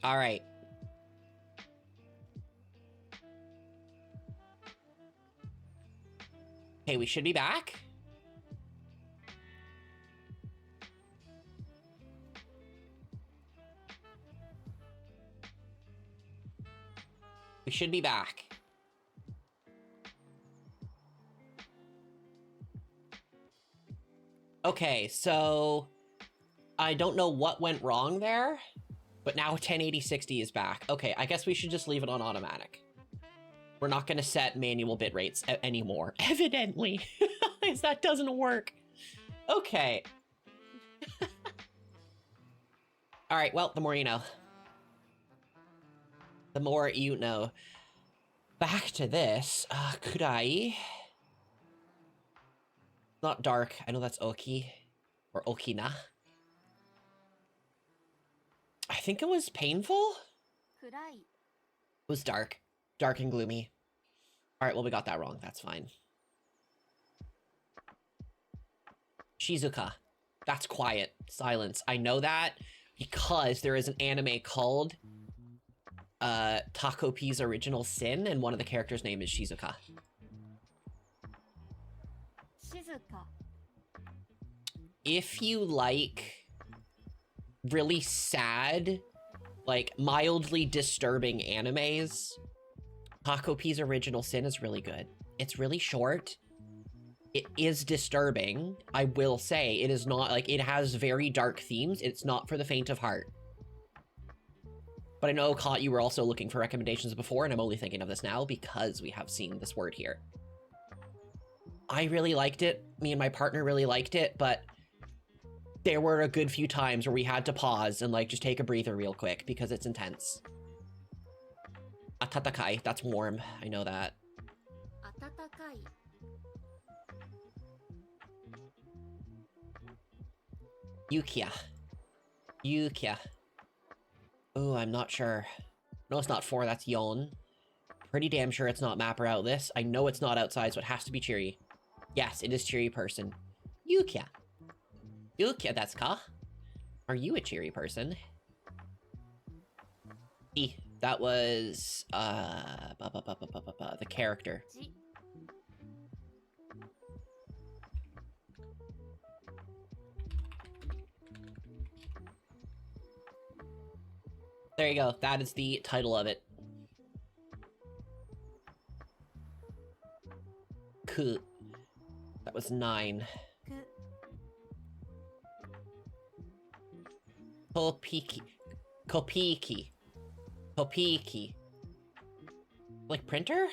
All right. Okay, we should be back. We should be back. Okay, so I don't know what went wrong there, but now 1080-60 is back. Okay, I guess we should just leave it on automatic. We're not going to set manual bit rates anymore, evidently, because that doesn't work. Okay. All right, well, the more you know. The more you know. Back to this. Could I? Not dark. I know that's Oki. Or Okina. I think it was painful? It was dark. Dark and gloomy. Alright, well, we got that wrong. That's fine. Shizuka. That's quiet. Silence. I know that because there is an anime called Taco P's Original Sin, and one of the characters' name is Shizuka. If you like really sad, like mildly disturbing animes, Taco P's Original Sin is really good. It's really short. It is disturbing, I will say. It is not, like, it has very dark themes. It's not for the faint of heart. But I know, Caught, you were also looking for recommendations before, and I'm only thinking of this now because we have seen this word here. I really liked it. Me and my partner really liked it, but there were a good few times where we had to pause and, like, just take a breather real quick because it's intense. Atatakai, that's warm. I know that. Atatakai. Yukia. Yukia. Oh, I'm not sure. No, it's not 4, that's Yon. Pretty damn sure it's not Mapper Out This. I know it's not outside, so it has to be Cheery. Yes, it is Cheery person. Yukia. Yukia, that's ka. Are you a cheery person? E. That was, the character. There you go. That is the title of it. Ku. That was 9. Kopiki. Kopiki. Kopiki. Like printer?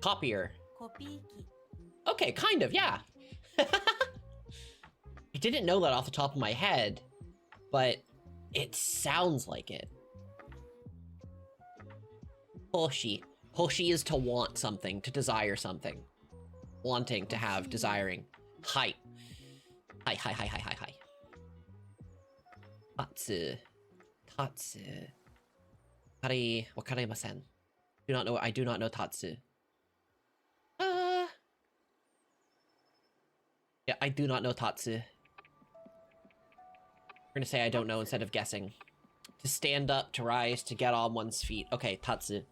Copier. Kopiki. Okay, kind of, yeah. I didn't know that off the top of my head, but it sounds like it. Hoshi. Hoshi is to want something, to desire something. Wanting, to have, desiring. Hai. Hai, hai, hai, hai, hai, hai. Tatsu. Tatsu. Kari, wakarimasen. Do not know, I do not know Tatsu. Yeah, I do not know Tatsu. We're gonna say I don't know instead of guessing. To stand up, to rise, to get on one's feet. Okay, Tatsu.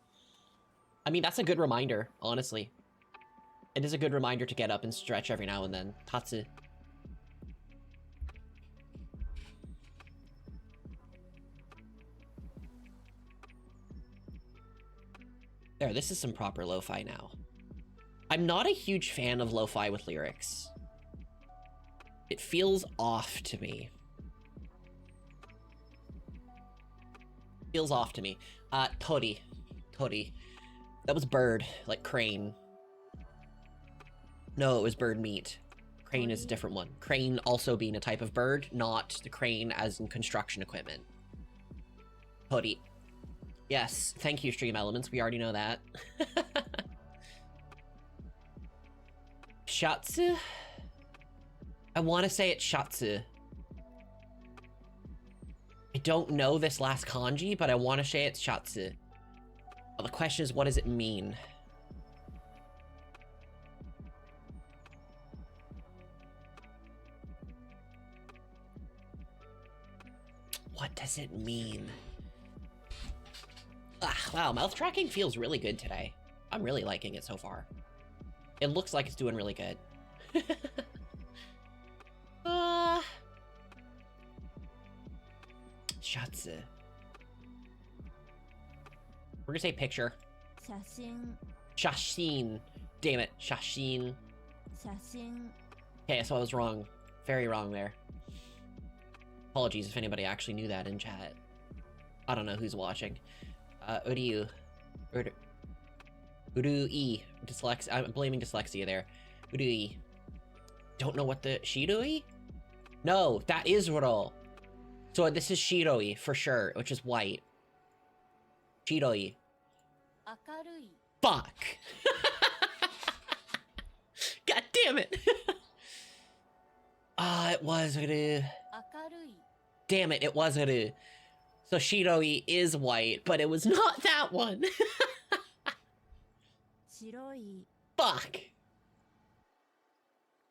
I mean, that's a good reminder, honestly. It is a good reminder to get up and stretch every now and then. Tatsu. There, this is some proper lo-fi now. I'm not a huge fan of lo-fi with lyrics. It feels off to me. Feels off to me. Tori. Tori. That was bird, like crane. No, it was bird meat. Crane is a different one. Crane also being a type of bird, not the crane as in construction equipment. Tori. Yes, thank you, Stream Elements. We already know that. Shatsu? I want to say it's Shatsu. I don't know this last kanji, but I want to say it's Shatsu. Well, the question is, what does it mean? What does does it mean? Ah, wow, mouth tracking feels really good today. I'm really liking it so far. It looks like it's doing really good. Shatsu. We're gonna say picture. 写真 Shashin. Damn it, Shashin. 写真 Okay, so I was wrong. Very wrong there. Apologies if anybody actually knew that in chat. I don't know who's watching. Uryu. Urui. I'm blaming dyslexia there. Urui. Don't know what the... Shiroi? No, that is Ro. So this is Shiroi for sure, which is white. Shiroi. 明るい Fuck! God damn it! It was Ru. 明るい Damn it, it was Ru. So Shiroi is white, but it was not that one. 白い Fuck!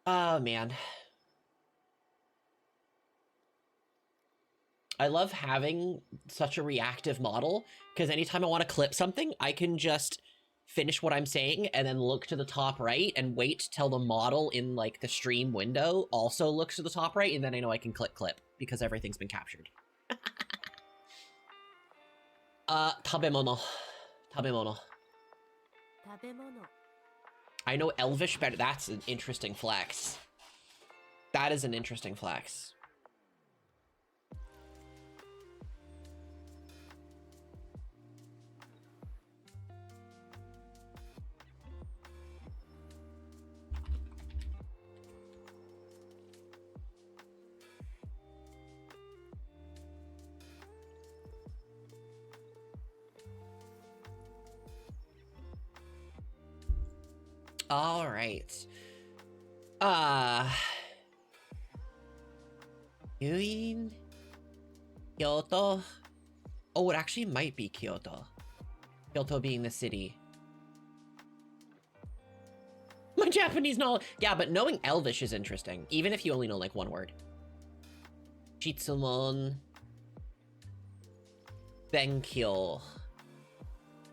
Oh, man. I love having such a reactive model, because anytime I want to clip something, I can just finish what I'm saying and then look to the top right and wait till the model in, like, the stream window also looks to the top right, and then I know I can click clip, because everything's been captured. Tabemono. Tabemono. 食べ物 I know Elvish better. That's an interesting flex. That is an interesting flex. All right. Yuin? Kyoto? Oh, it actually might be Kyoto. Kyoto being the city. My Japanese knowledge. Yeah, but knowing Elvish is interesting, even if you only know like one word. Shitsumon. Benkyo.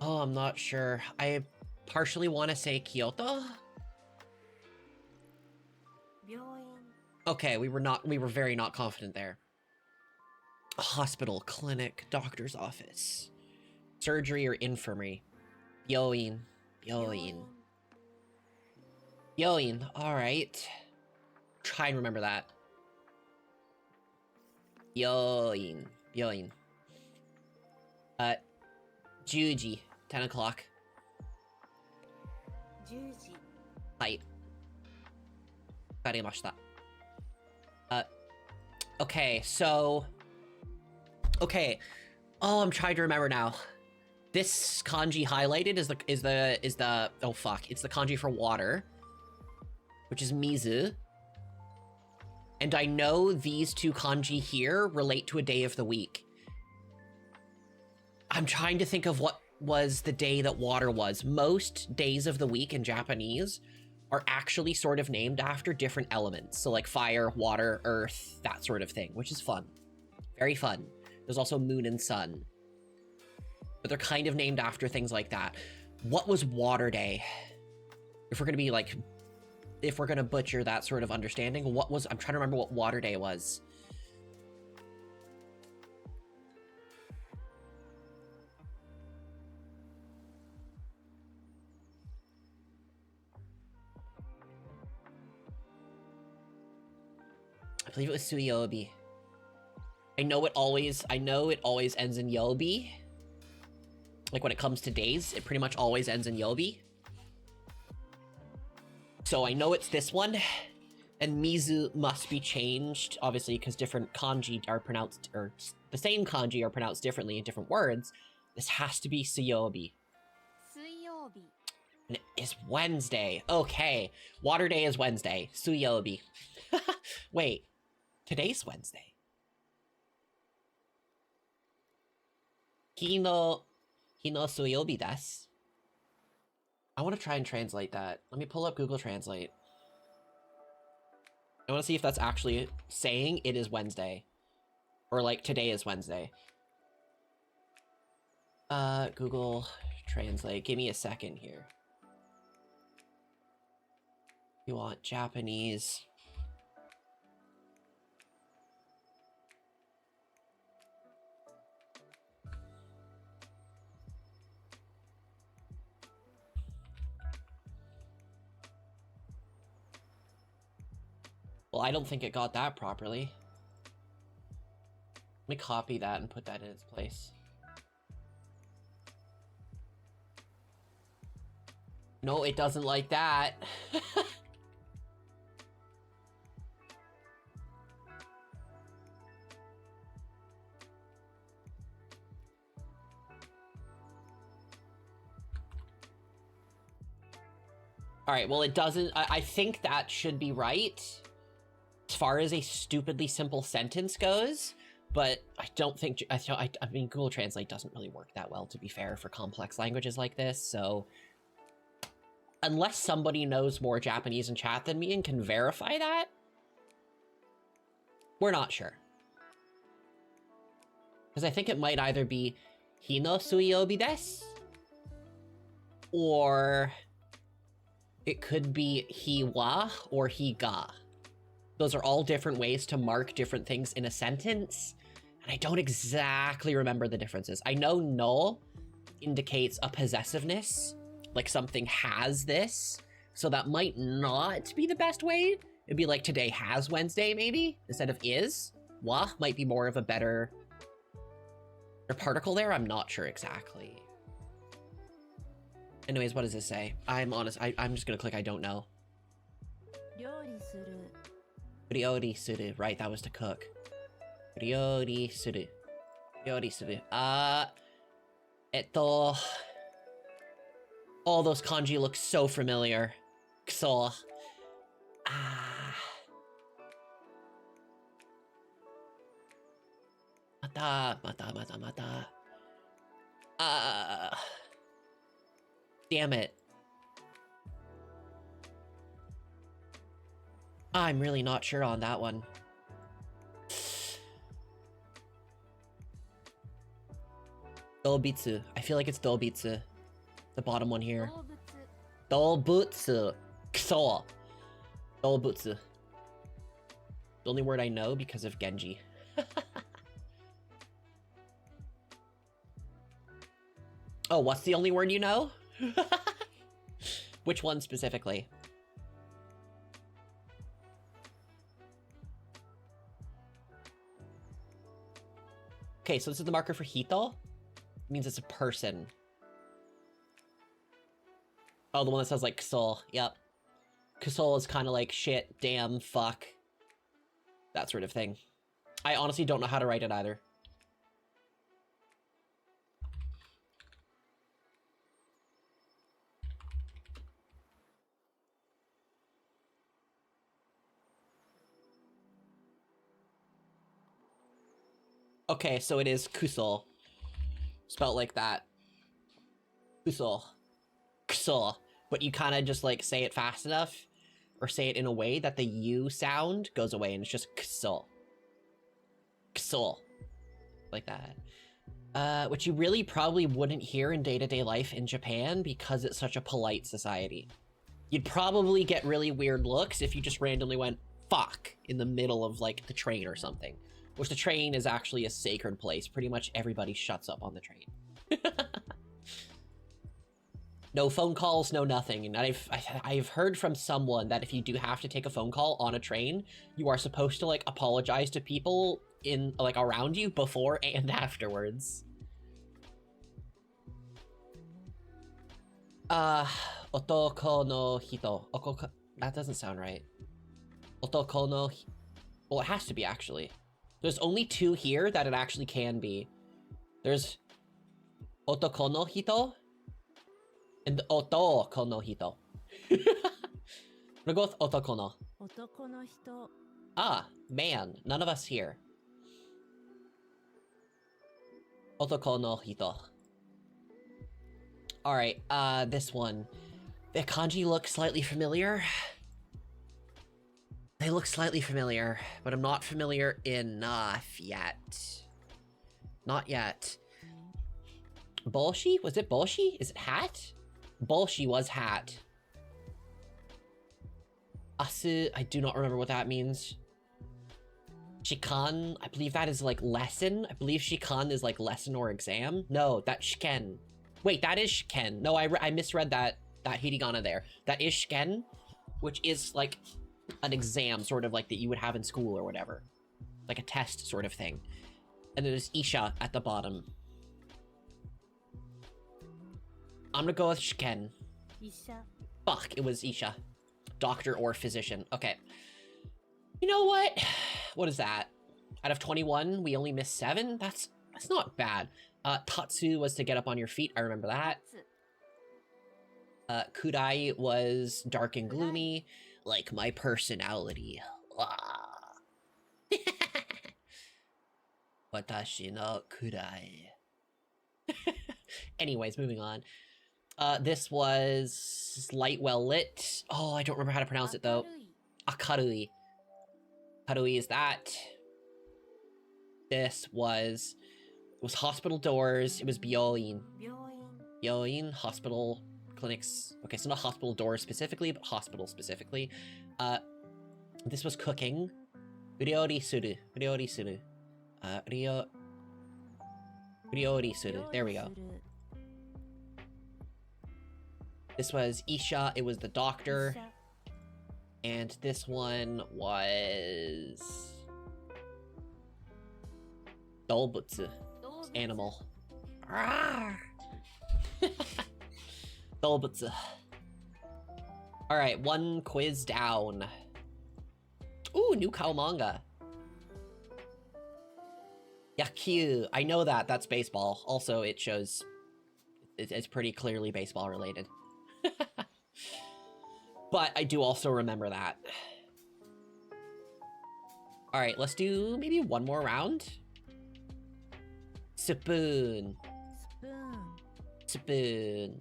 Oh, I'm not sure. I partially want to say Kyoto. 病院 Okay, we were very not confident there. Hospital, clinic, doctor's office, surgery or infirmary. Byoin. Byoin. Byoin. Alright. Try and remember that. Byoin. Byoin. Juji. 10 o'clock. 10時 Hi. Karimashita. Okay, so... Okay. Oh, I'm trying to remember now. This kanji highlighted is the oh fuck, it's the kanji for water, which is mizu. And I know these two kanji here relate to a day of the week. I'm trying to think of what was the day that water was. Most days of the week in Japanese are actually sort of named after different elements. So like fire, water, earth, that sort of thing, which is fun. Very fun. There's also moon and sun. But they're kind of named after things like that. What was Water Day? If we're gonna be like, if we're gonna butcher that sort of understanding, what was, I'm trying to remember what Water Day was. I believe it was Suiyobi. I know it always ends in Yobi. Like when it comes to days, it pretty much always ends in Yobi. So I know it's this one. And Mizu must be changed, obviously, because different kanji are pronounced, or the same kanji are pronounced differently in different words. This has to be Suiyobi. 水曜日 And it is Wednesday. Okay. Water Day is Wednesday. Suiyobi. Wait. Today's Wednesday. Hino suiyobi desu. I want to try and translate that. Let me pull up Google Translate. I want to see if that's actually saying it is Wednesday. Or like today is Wednesday. Google Translate. Give me a second here. You want Japanese. Well, I don't think it got that properly. Let me copy that and put that in its place. No, it doesn't like that. All right, well, it doesn't. I think that should be right as far as a stupidly simple sentence goes, but I don't think, I mean, Google Translate doesn't really work that well, to be fair, for complex languages like this, so unless somebody knows more Japanese in chat than me and can verify that, we're not sure. Because I think it might either be Hino suiobi desu, or it could be he wa or he ga. Those are all different ways to mark different things in a sentence, and I don't exactly remember the differences. I know no indicates a possessiveness, like something has this, so that might not be the best way. It'd be like today has Wednesday, maybe, instead of is. Wa might be more of a better particle there, I'm not sure exactly. Anyways, what does this say? I'm honest, I'm just gonna click I don't know. 料理する Ryori suru, right, that was to cook. Ryori suru. Ryori suru. All those kanji look so familiar. Kuso. Mata. Damn it. I'm really not sure on that one. Doubitsu. I feel like it's Doubitsu. The bottom one here. 動物 Doubutsu. Kuso. Doubutsu. The only word I know because of Genji. Oh, what's the only word you know? Which one specifically? Okay, so this is the marker for Hito. It means it's a person. Oh, the one that says like Kusol. Yep. Kusol is kind of like shit, damn, fuck. That sort of thing. I honestly don't know how to write it either. Okay, so it is Kusol. Spelt like that. Kusol. Kusol. But you kind of just like say it fast enough, or say it in a way that the U sound goes away and it's just Kusol. Kusol. Like that. Which you really probably wouldn't hear in day-to-day life in Japan because it's such a polite society. You'd probably get really weird looks if you just randomly went, fuck, in the middle of like the train or something. Which the train is actually a sacred place. Pretty much everybody shuts up on the train. No phone calls, no nothing. And I've heard from someone that if you do have to take a phone call on a train, you are supposed to like apologize to people in like around you before and afterwards. Otoko no hito. That doesn't sound right. Otoko no. Well, it has to be actually. There's only two here that it actually can be. There's Otoko no hito and Otoko no hito. I'm gonna go with Otoko no. 男の人 Ah, man, none of us here. Otoko no hito. Alright, this one. The kanji looks slightly familiar. They look slightly familiar, but I'm not familiar enough yet. Not yet. Bolshi? Was it Bolshi? Is it hat? Bolshi was hat. Asu, I do not remember what that means. Shikan, I believe that is like lesson. I believe Shikan is like lesson or exam. No, that's Shiken. Wait, that is Shiken. No, I misread that hiragana there. That is Shiken, which is like an exam sort of like that you would have in school or whatever. Like a test sort of thing. And there's Isha at the bottom. I'm gonna go with Shiken. Isha. Fuck, it was Isha. Doctor or physician. Okay. You know what? What is that? Out of 21, we only missed 7? That's not bad. Tatsu was to get up on your feet. I remember that. Kudai was dark and gloomy, like my personality. Watashi no Kudai. Anyways, moving on. This was light, well lit. Oh, I don't remember how to pronounce it though. Akarui. Akarui is that. This was... It was hospital doors. It was byoin. Byoin, hospital, clinics. Okay, so not hospital doors specifically, but hospital specifically. This was cooking. Ryori suru. Ryori suru. Ryori suru. There we go. This was Isha, it was the doctor. And this one was... Dolbutsu. Animal. Dolbutsu. Alright, one quiz down. Ooh, new cow manga. Yakyu. I know that. That's baseball. Also, it shows... It's pretty clearly baseball related. But I do also remember that. Alright, let's do maybe one more round. Spoon. Spoon.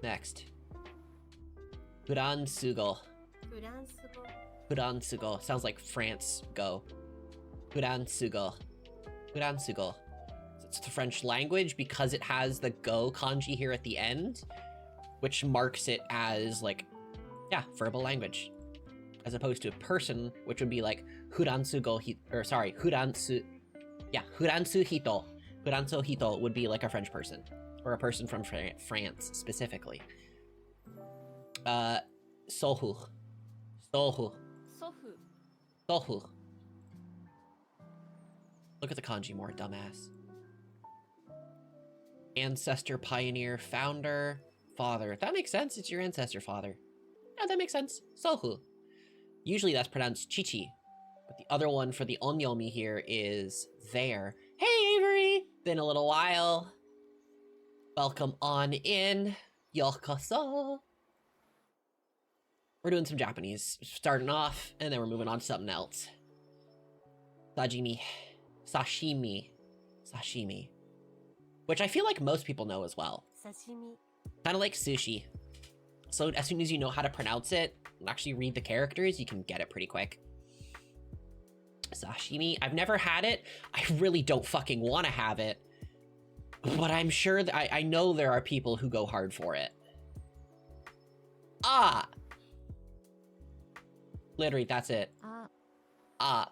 Next. Furansugo. Furansugo. Sounds like France go. Furansugo. Furansugo. It's the French language because it has the go kanji here at the end, which marks it as like, yeah, verbal language. As opposed to a person, which would be like Furansugo, Furansu, yeah, Furansu hito. Furansu hito would be like a French person, or a person from France specifically. Sohu. Sohu. Sohu. Look at the kanji more, dumbass. Ancestor, pioneer, founder, father. That makes sense. It's your ancestor father. Yeah, that makes sense. Sohu. Usually that's pronounced chichi, but the other one for the onyomi here is there. Hey, Avery! Been a little while. Welcome on in. Yokoso. We're doing some Japanese. Starting off, and then we're moving on to something else. Sajimi. Sashimi. Sashimi. Which I feel like most people know as well. Sashimi. Kind of like sushi. So as soon as you know how to pronounce it, and actually read the characters, you can get it pretty quick. Sashimi. I've never had it. I really don't fucking want to have it. But I'm sure that I know there are people who go hard for it. Ah! Literally, that's it. Ah.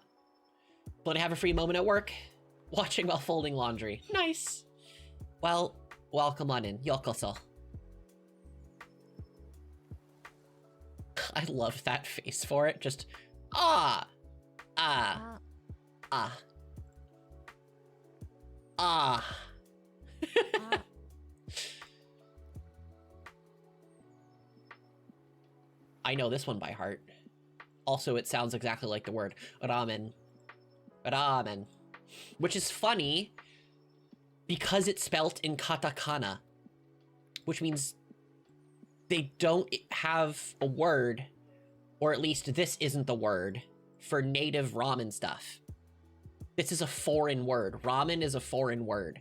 Want to have a free moment at work? Watching while folding laundry. Nice. Well, welcome on in. Yokoso. I love that face for it. Just, ah. Ah. Ah. Ah. I know this one by heart. Also, it sounds exactly like the word ramen. Ramen. Which is funny because it's spelt in katakana, which means they don't have a word, or at least this isn't the word, for native ramen stuff. This is a foreign word. Ramen is a foreign word.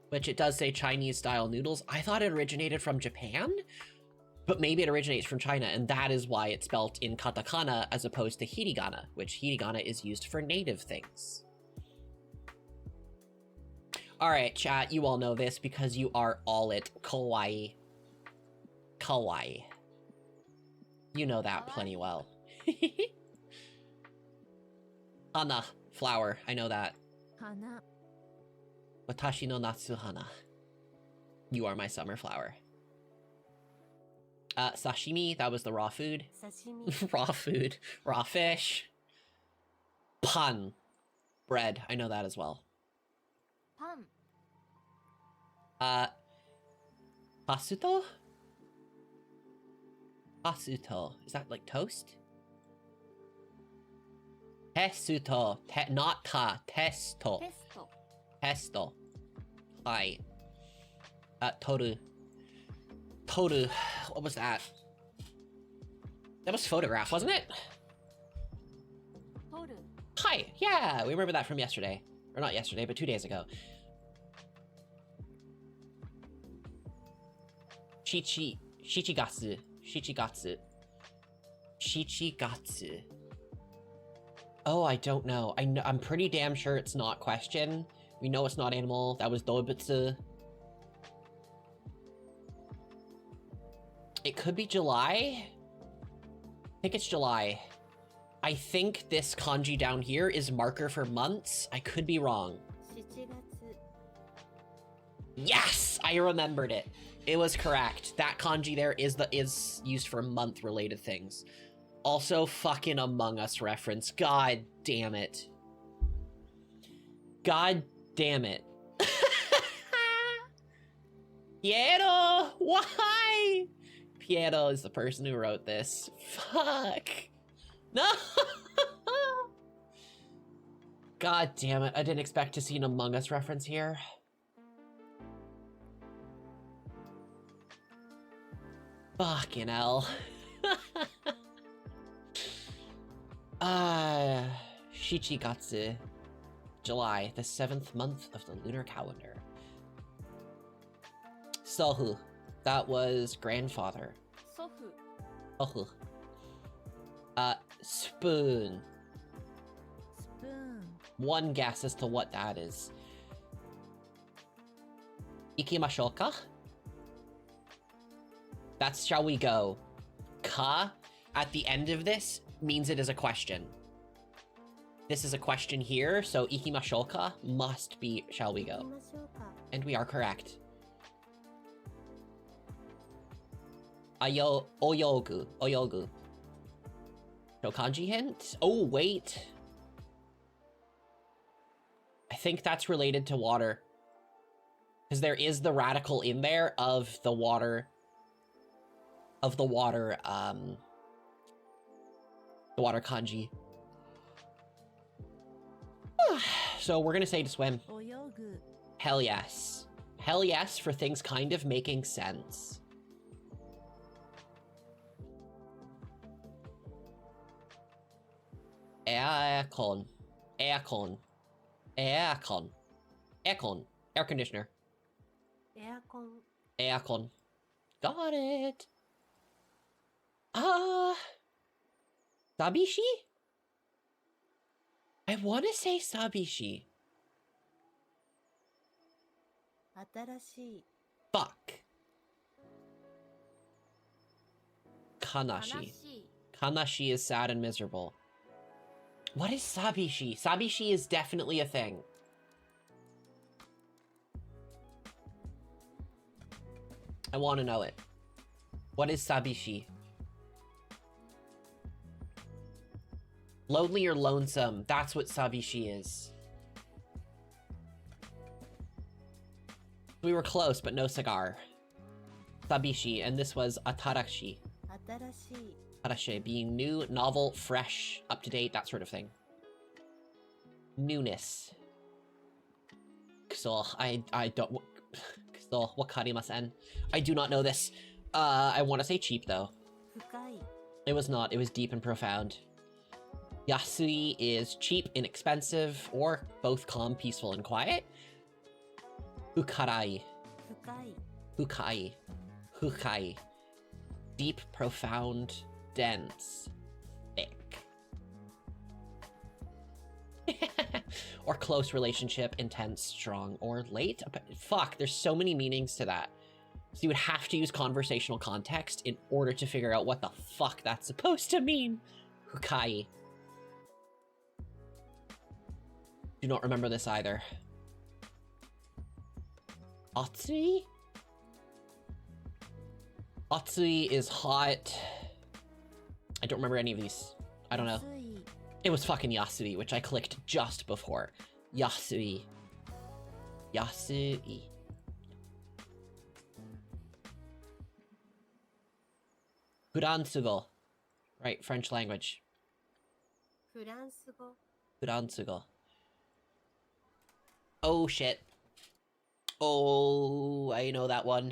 which it does say Chinese-style noodles. I thought it originated from Japan, but maybe it originates from China, and that is why it's spelt in katakana as opposed to hiragana, which hiragana is used for native things. All right, chat, you all know this because you are all it. Kawaii. Kawaii. You know that plenty well. Hana, flower, I know that. Hana. Watashi no natsu hana. You are my summer flower. Sashimi, that was the raw food. Sashimi. Raw food. Raw fish. Pan. Bread, I know that as well. Pan. Pasuto? Pasuto. Is that like toast? Tesuto. Not ta. Testo. Pesto. Testo. Hi. Toru. Toru. What was that? That was photograph, wasn't it? Toru. Hi. Yeah, we remember that from yesterday. Or not yesterday, but 2 days ago. Shichigatsu. Shichigatsu. Shichigatsu. Oh, I don't know. I'm pretty damn sure it's not question. We know it's not animal. That was doibutsu. It could be July. I think it's July. I think this kanji down here is marker for months. I could be wrong. Shichigatsu. Yes, I remembered it. It was correct. That kanji there is used for month related things. Also, fucking Among Us reference. God damn it. God damn it. Piero, why? Piero is the person who wrote this. Fuck. No. God damn it. I didn't expect to see an Among Us reference here. Fucking hell. Shichigatsu. July, the 7th month of the lunar calendar. Sohu. That was grandfather. Sofu. Sohu. Spoon. Spoon. One guess as to what that is. Ikimashou ka? That's shall we go. Ka, at the end of this, means it is a question. This is a question here, so ikimashou ka must be shall we go. And we are correct. Oyogu. Oyogu. No kanji hint? Oh, wait. I think that's related to water. Because there is the radical in there of the water. Of the water kanji. So we're gonna say to swim. Oyogu. Hell yes. Hell yes for things kind of making sense. Aircon. Aircon. Aircon. Aircon. Air conditioner. Aircon. Aircon. Got it. Sabishi? I want to say Sabishi. Atarashi. Fuck. Kanashi. Kanashi is sad and miserable. What is Sabishi? Sabishi is definitely a thing. I want to know it. What is Sabishi? Lonely or lonesome. That's what Sabishi is. We were close, but no cigar. Sabishi, and this was Atarashi. Atarashi. Atarashi, being new, novel, fresh, up to date, that sort of thing. Newness. Kuso, I don't... Kuso, wakarimasen. I do not know this. I want to say cheap, though. Fukai. It was not. It was deep and profound. Yasui is cheap, inexpensive, or both calm, peaceful, and quiet. Hukarai. 深い Hukai. Hukai. Deep, profound, dense, thick. Or close relationship, intense, strong, or late. Fuck, there's so many meanings to that. So you would have to use conversational context in order to figure out what the fuck that's supposed to mean. Hukai. Do not remember this either. Atsui? Atsui is hot. I don't remember any of these. I don't know. 安い It was fucking Yasui, which I clicked just before. Yasui. Yasui. Furansugo. Right, French language. フランス語 Furansugo. Oh shit. Oh, I know that one.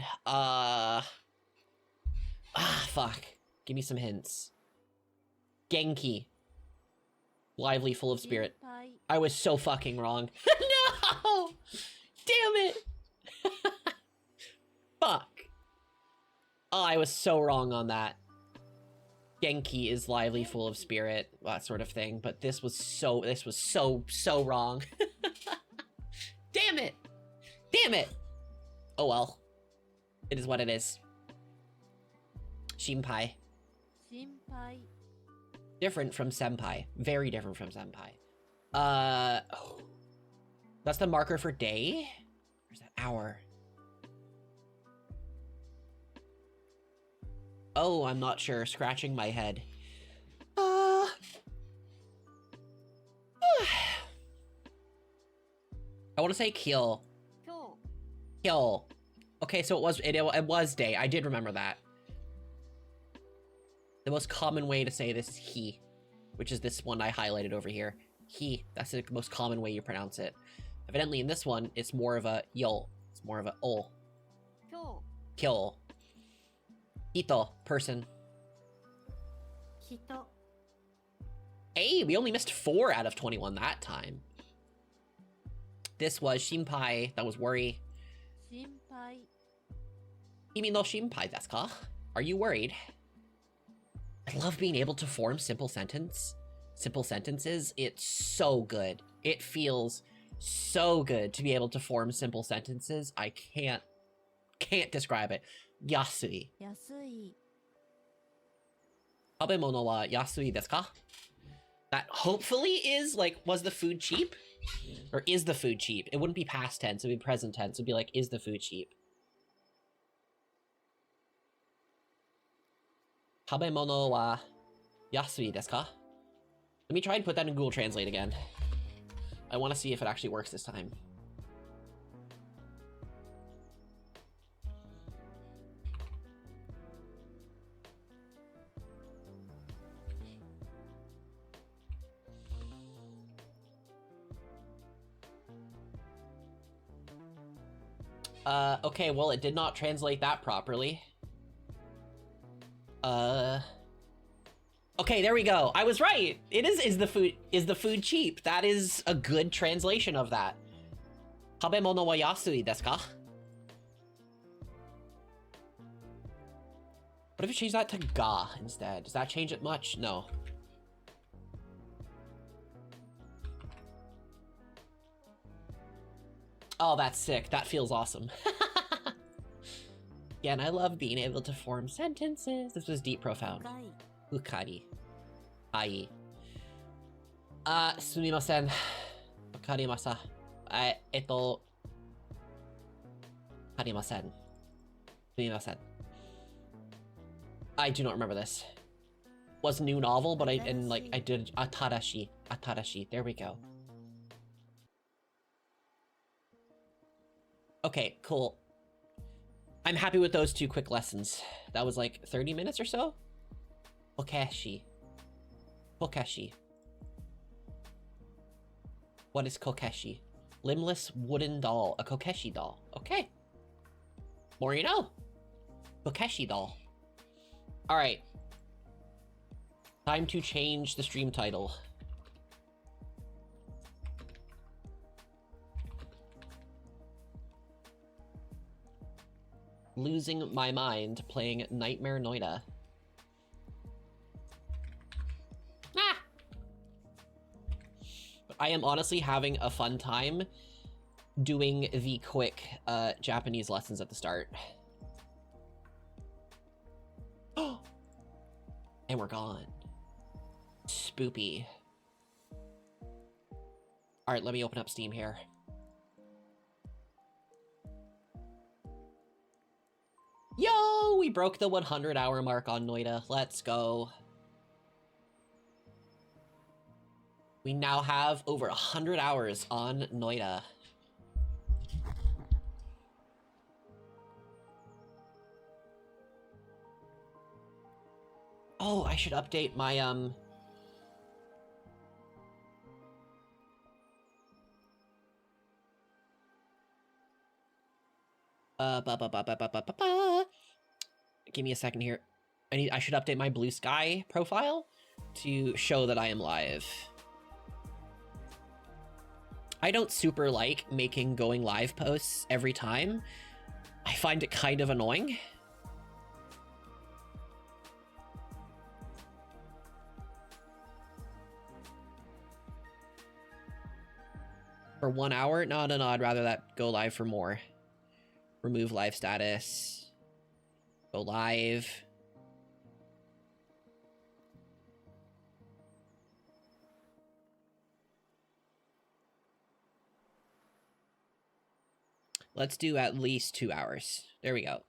Fuck. Give me some hints. Genki. Lively, full of spirit. 心配 I was so fucking wrong. No! Damn it! Fuck. Oh, I was so wrong on that. Genki is lively, full of spirit, that sort of thing. But this was so wrong. Damn it! Damn it! Oh well. It is what it is. Shinpai. 心配 Different from senpai. Very different from senpai. Oh. That's the marker for day? Or is that hour? Oh, I'm not sure. Scratching my head. I want to say kill. 今日 Kill. Okay, so it was day. I did remember that. The most common way to say this is he, which is this one I highlighted over here. He. That's the most common way you pronounce it. Evidently, in this one, it's more of a yo. It's more of a o. 今日 Kill. Ito. Person. 人 Hey, we only missed 4 out of 21 that time. This was shinpai. That was worry. 心配 Kimi no shinpai desu ka? Are you worried? I love being able to form simple sentences. It's so good. It feels so good to be able to form simple sentences. I can't describe it. Yasui. 安い Tabemono wa yasui desu ka? That hopefully is like, was the food cheap? Or is the food cheap? It wouldn't be past tense, it would be present tense. It would be like, is the food cheap? Tabemono wa yasui desu ka? Let me try and put that in Google Translate again. I want to see if it actually works this time. Okay, well, it did not translate that properly. Okay, there we go. I was right. It is the food cheap? That is a good translation of that. Tabemono wa yasui desu ka? What if you change that to ga instead? Does that change it much? No. Oh, that's sick. That feels awesome. Yeah, and I love being able to form sentences. This was deep, profound. 深い Ukari. Ai. Sumimasen. Wakarimasa. Wakaриmasen. Sumimasen. I do not remember this. Was new novel, but I did atarashi. Atarashi. There we go. Okay, cool. I'm happy with those 2 quick lessons. That was like 30 minutes or so? Kokeshi. Kokeshi. What is kokeshi? Limbless wooden doll. A kokeshi doll. Okay. More you know. Kokeshi doll. Alright. Time to change the stream title. losing my mind playing Nightmare Noita. Ah! But I am honestly having a fun time doing the quick Japanese lessons at the start. And we're gone. Spoopy. All right, let me open up Steam here. Yo, we broke the 100-hour mark on Noita. Let's go. We now have over 100 hours on Noita. Oh, I should update my, give me a second here. I should update my Blue Sky profile to show that I am live. I don't super like making going live posts every time. I find it kind of annoying. For 1 hour? No, I'd rather that go live for more. Remove live status. Go live. Let's do at least 2 hours. There we go.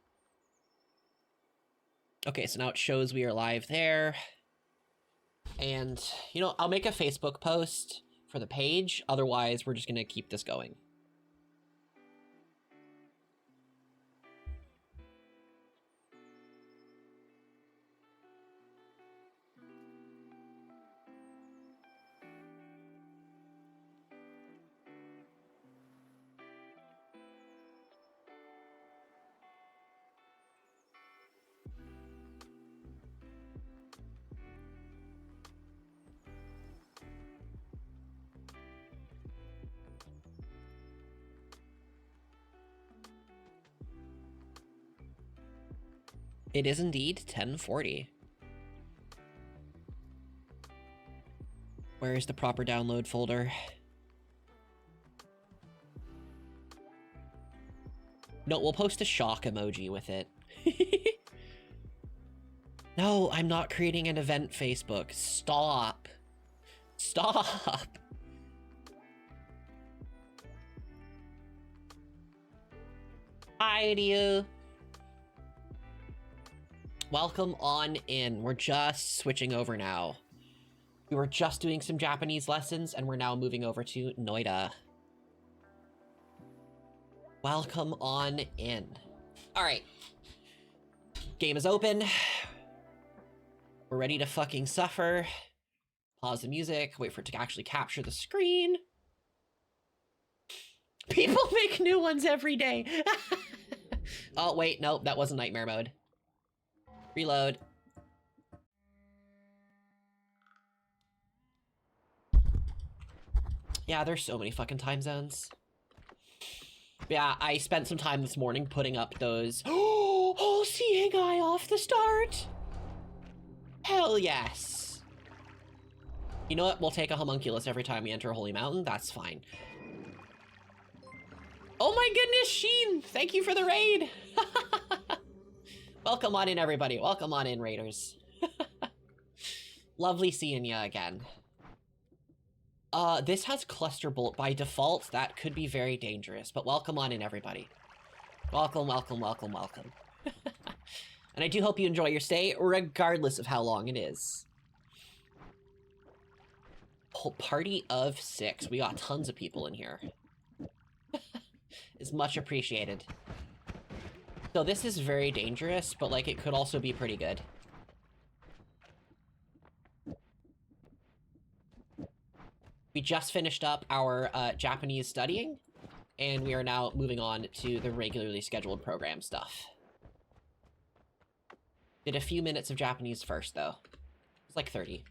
Okay, so now it shows we are live there. And, you know, I'll make a Facebook post for the page. Otherwise, we're just going to keep this going. It is indeed 10:40. Where is the proper download folder? No, we'll post a shock emoji with it. No, I'm not creating an event Facebook. Stop. Stop. Hi to you. Welcome on in. We're just switching over now. We were just doing some Japanese lessons and we're now moving over to Noita. Welcome on in. All right. Game is open. We're ready to fucking suffer. Pause the music. Wait for it to actually capture the screen. People make new ones every day. Oh, wait. Nope. That wasn't nightmare mode. Reload. Yeah, there's so many fucking time zones. Yeah, I spent some time this morning putting up those oh, seeing eye off the start. Hell yes. You know what? We'll take a homunculus every time we enter a holy mountain. That's fine. Oh my goodness, Sheen! Thank you for the raid! Welcome on in, everybody. Welcome on in, raiders. Lovely seeing ya again. This has cluster bolt by default. That could be very dangerous, but welcome on in, everybody. Welcome, welcome, welcome, welcome. And I do hope you enjoy your stay, regardless of how long it is. Whole party of 6. We got tons of people in here. It's much appreciated. So this is very dangerous, but like it could also be pretty good. We just finished up our Japanese studying, and we are now moving on to the regularly scheduled program stuff. Did a few minutes of Japanese first, though. It's like 30.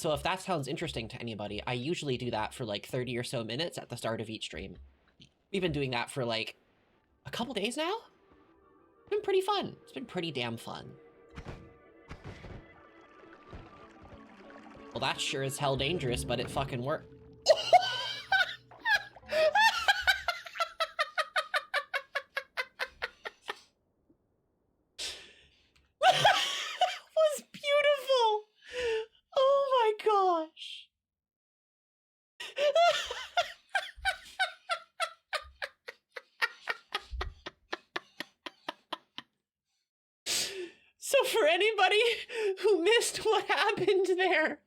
So if that sounds interesting to anybody, I usually do that for like 30 or so minutes at the start of each stream. We've been doing that for like a couple days now. It's been pretty fun. It's been pretty damn fun. Well, that's sure as hell dangerous, but it fucking worked. Was beautiful. Oh my gosh. So for anybody who missed what happened there,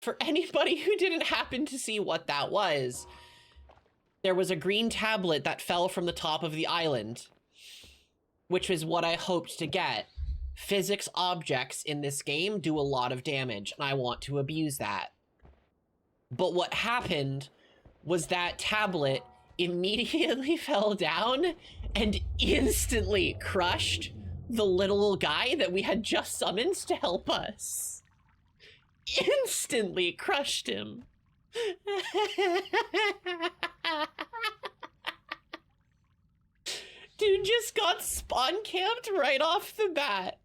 for anybody who didn't happen to see what that was, there was a green tablet that fell from the top of the island, which is what I hoped to get. Physics objects in this game do a lot of damage, and I want to abuse that. But what happened was that tablet immediately fell down and instantly crushed the little guy that we had just summoned to help us. Instantly crushed him. Dude just got spawn camped right off the bat.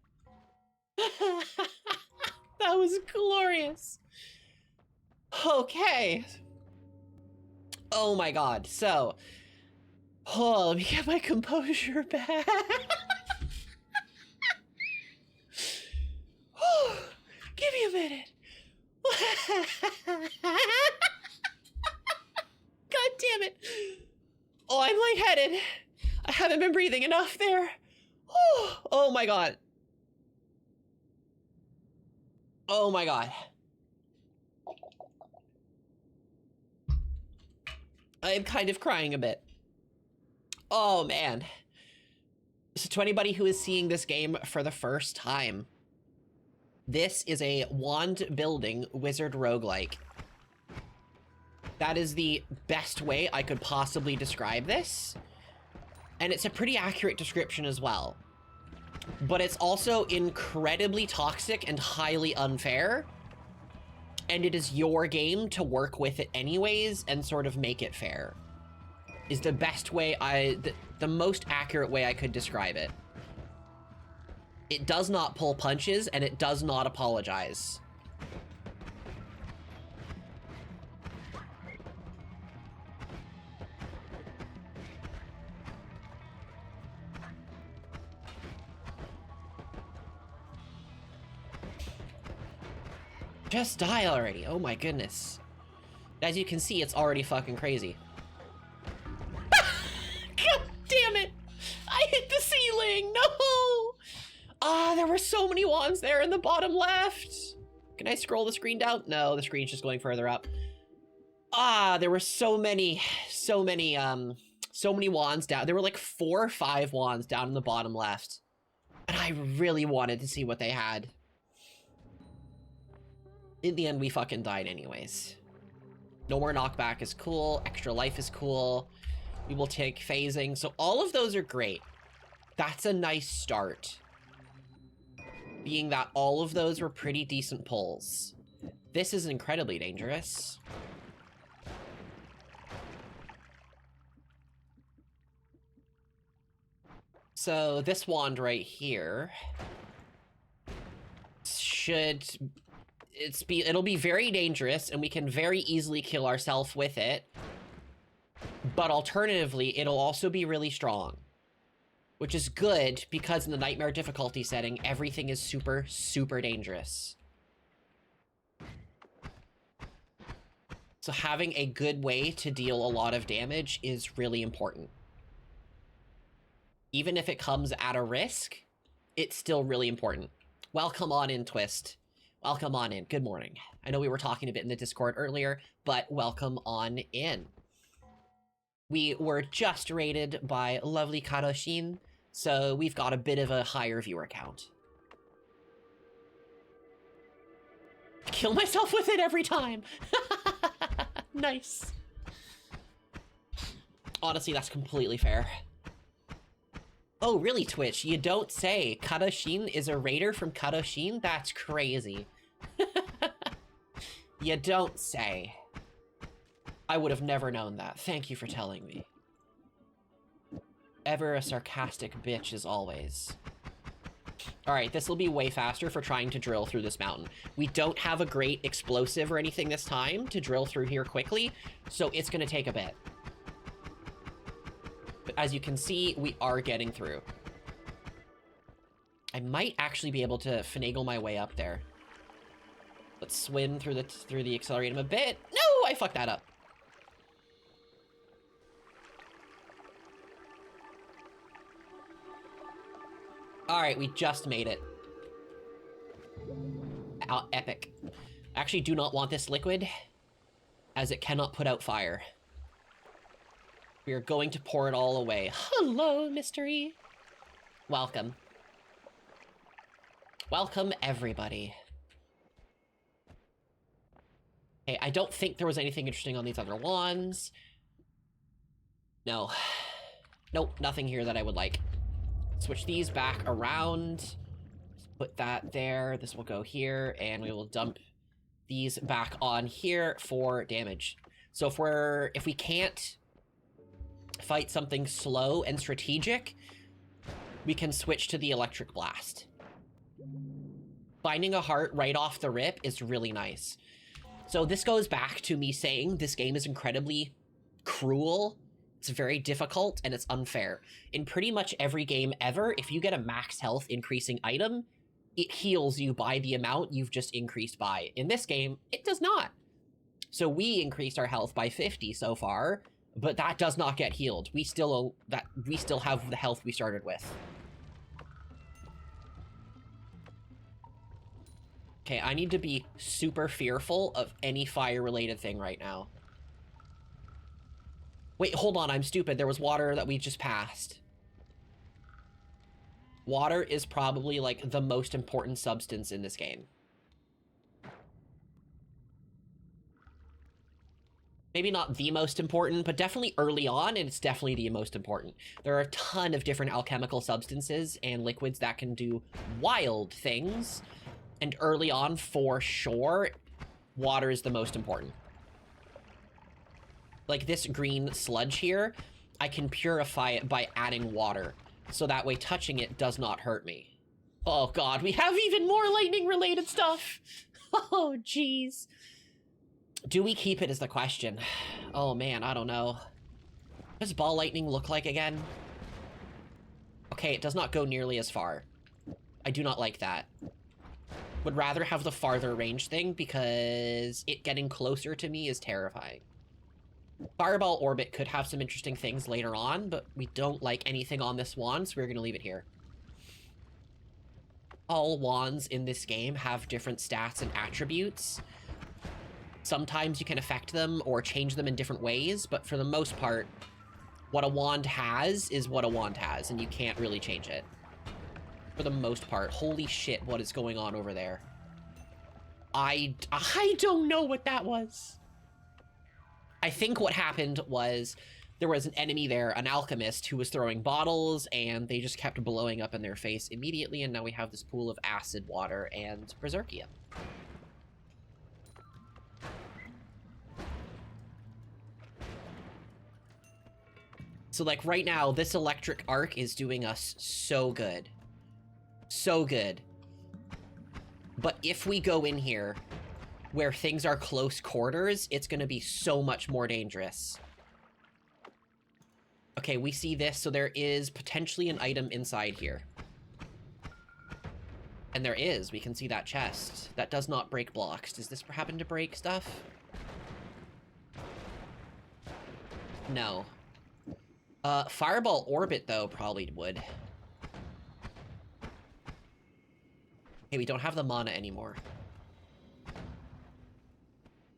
That was glorious. Okay. Oh my god. So, let me get my composure back. Give me a minute. God damn it. Oh, I'm lightheaded. I haven't been breathing enough there. Oh my god. Oh my god. I'm kind of crying a bit. Oh man. So to anybody who is seeing this game for the first time, this is a wand building wizard roguelike. That is the best way I could possibly describe this. And it's a pretty accurate description as well. But it's also incredibly toxic and highly unfair. And it is your game to work with it anyways and sort of make it fair. Is the best way the most accurate way I could describe it. It does not pull punches and it does not apologize. Just die already. Oh my goodness. As you can see, it's already fucking crazy. God damn it. I hit the ceiling. No. Ah, there were so many wands there in the bottom left. Can I scroll the screen down? No, the screen's just going further up. Ah, there were so many wands down. There were like 4 or 5 wands down in the bottom left. And I really wanted to see what they had. In the end, we fucking died anyways. No more knockback is cool. Extra life is cool. We will take phasing. So all of those are great. That's a nice start. Being that all of those were pretty decent pulls. This is incredibly dangerous. So this wand right here it'll be very dangerous and we can very easily kill ourselves with it. But alternatively, it'll also be really strong. Which is good because in the nightmare difficulty setting, everything is super, super dangerous. So having a good way to deal a lot of damage is really important. Even if it comes at a risk, it's still really important. Welcome on in, Twist. Welcome on in. Good morning. I know we were talking a bit in the Discord earlier, but welcome on in. We were just raided by lovely Karoshin, So we've got a bit of a higher viewer count. Kill myself with it every time. Nice. Honestly, that's completely fair. Oh, really, Twitch? You don't say. Karoshin is a raider from Karoshin? That's crazy. You don't say. I would have never known that. Thank you for telling me. Ever a sarcastic bitch as always. Alright, this will be way faster for trying to drill through this mountain. We don't have a great explosive or anything this time to drill through here quickly, so it's gonna take a bit. But as you can see, we are getting through. I might actually be able to finagle my way up there. Let's swim through the acceleratum a bit. No, I fucked that up. All right, we just made it. Epic. Actually, do not want this liquid, as it cannot put out fire. We are going to pour it all away. Hello, mystery. Welcome. Welcome, everybody. Okay, I don't think there was anything interesting on these other wands. No. Nope, nothing here that I would like. Switch these back around. Put that there. This will go here, and we will dump these back on here for damage. So if we can't fight something slow and strategic, we can switch to the electric blast. Finding a heart right off the rip is really nice. So this goes back to me saying this game is incredibly cruel. It's very difficult, and it's unfair. In pretty much every game ever, if you get a max health increasing item, it heals you by the amount you've just increased by. In this game, it does not. So we increased our health by 50 so far, but that does not get healed. We still have the health we started with. Okay, I need to be super fearful of any fire-related thing right now. Wait, hold on, I'm stupid. There was water that we just passed. Water is probably, like, the most important substance in this game. Maybe not the most important, but definitely early on, and it's definitely the most important. There are a ton of different alchemical substances and liquids that can do wild things. And early on, for sure, water is the most important. Like this green sludge here, I can purify it by adding water. So that way touching it does not hurt me. Oh god, we have even more lightning-related stuff! Oh, jeez. Do we keep it is the question. Oh man, I don't know. What does ball lightning look like again? Okay, it does not go nearly as far. I do not like that. Would rather have the farther range thing because it getting closer to me is terrifying. Fireball Orbit could have some interesting things later on, but we don't like anything on this wand, so we're going to leave it here. All wands in this game have different stats and attributes. Sometimes you can affect them or change them in different ways, but for the most part, what a wand has is what a wand has, and you can't really change it. For the most part. Holy shit, what is going on over there? I don't know what that was. I think what happened was there was an enemy there, an alchemist, who was throwing bottles, and they just kept blowing up in their face immediately, and now we have this pool of acid water and berserkia. So, like, right now, this electric arc is doing us so good. So good. But if we go in here where things are close quarters, it's going to be so much more dangerous. Okay, we see this, so there is potentially an item inside here. And there is. We can see that chest. That does not break blocks. Does this happen to break stuff? No. Fireball Orbit, though, probably would. Okay, we don't have the mana anymore.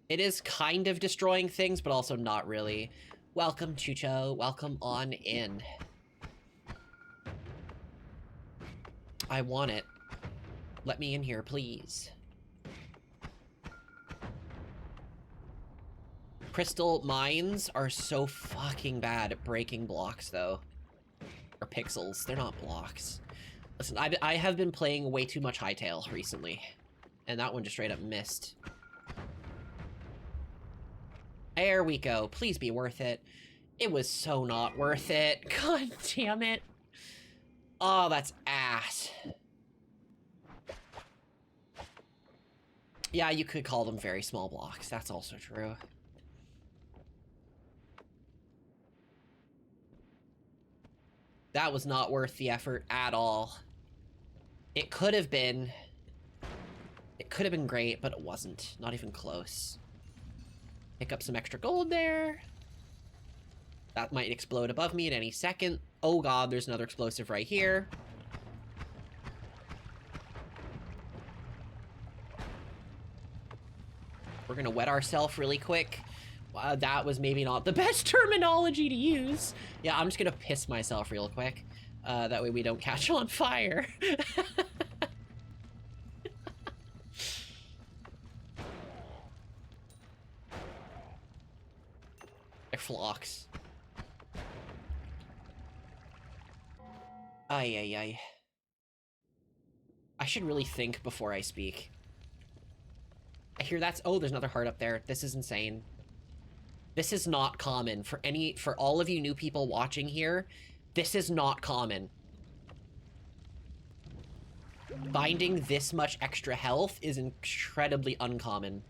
It is kind of destroying things, but also not really. Welcome, Chucho. Welcome on in. I want it. Let me in here, please. Crystal mines are so fucking bad at breaking blocks, though. Or pixels. They're not blocks. Listen, I have been playing way too much Hytale recently. And that one just straight up missed. There we go. Please be worth it. It was so not worth it. God damn it. Oh, that's ass. Yeah, you could call them very small blocks. That's also true. That was not worth the effort at all. It could have been. It could have been great, but it wasn't. Not even close. Pick up some extra gold there. That might explode above me at any second. Oh god, there's another explosive right here. We're gonna wet ourselves really quick. That was maybe not the best terminology to use. Yeah, I'm just gonna piss myself real quick. That way we don't catch on fire. They're flocks. Ay, ay, ay. I should really think before I speak. I hear that's... Oh, there's another heart up there. This is insane. This is not common. For all of you new people watching here, this is not common. Finding this much extra health is incredibly uncommon.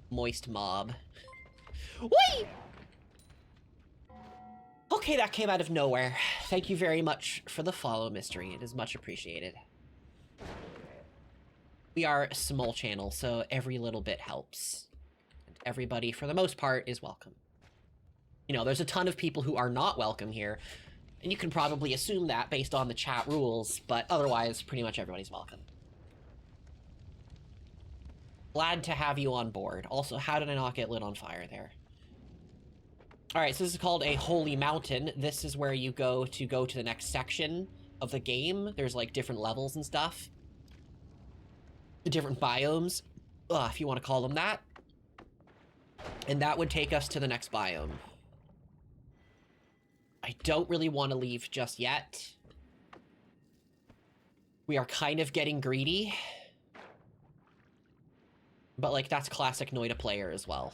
Moist mob. Wait! Okay, that came out of nowhere. Thank you very much for the follow, Mystery. It is much appreciated. We are a small channel, so every little bit helps. And everybody, for the most part, is welcome. You know, there's a ton of people who are not welcome here, and you can probably assume that based on the chat rules, but otherwise, pretty much everybody's welcome. Glad to have you on board. Also, how did I not get lit on fire there? Alright, so this is called a holy mountain. This is where you go to the next section of the game. There's, like, different levels and stuff. The different biomes, if you want to call them that. And that would take us to the next biome. I don't really want to leave just yet. We are kind of getting greedy. But, like, that's classic Noita player as well.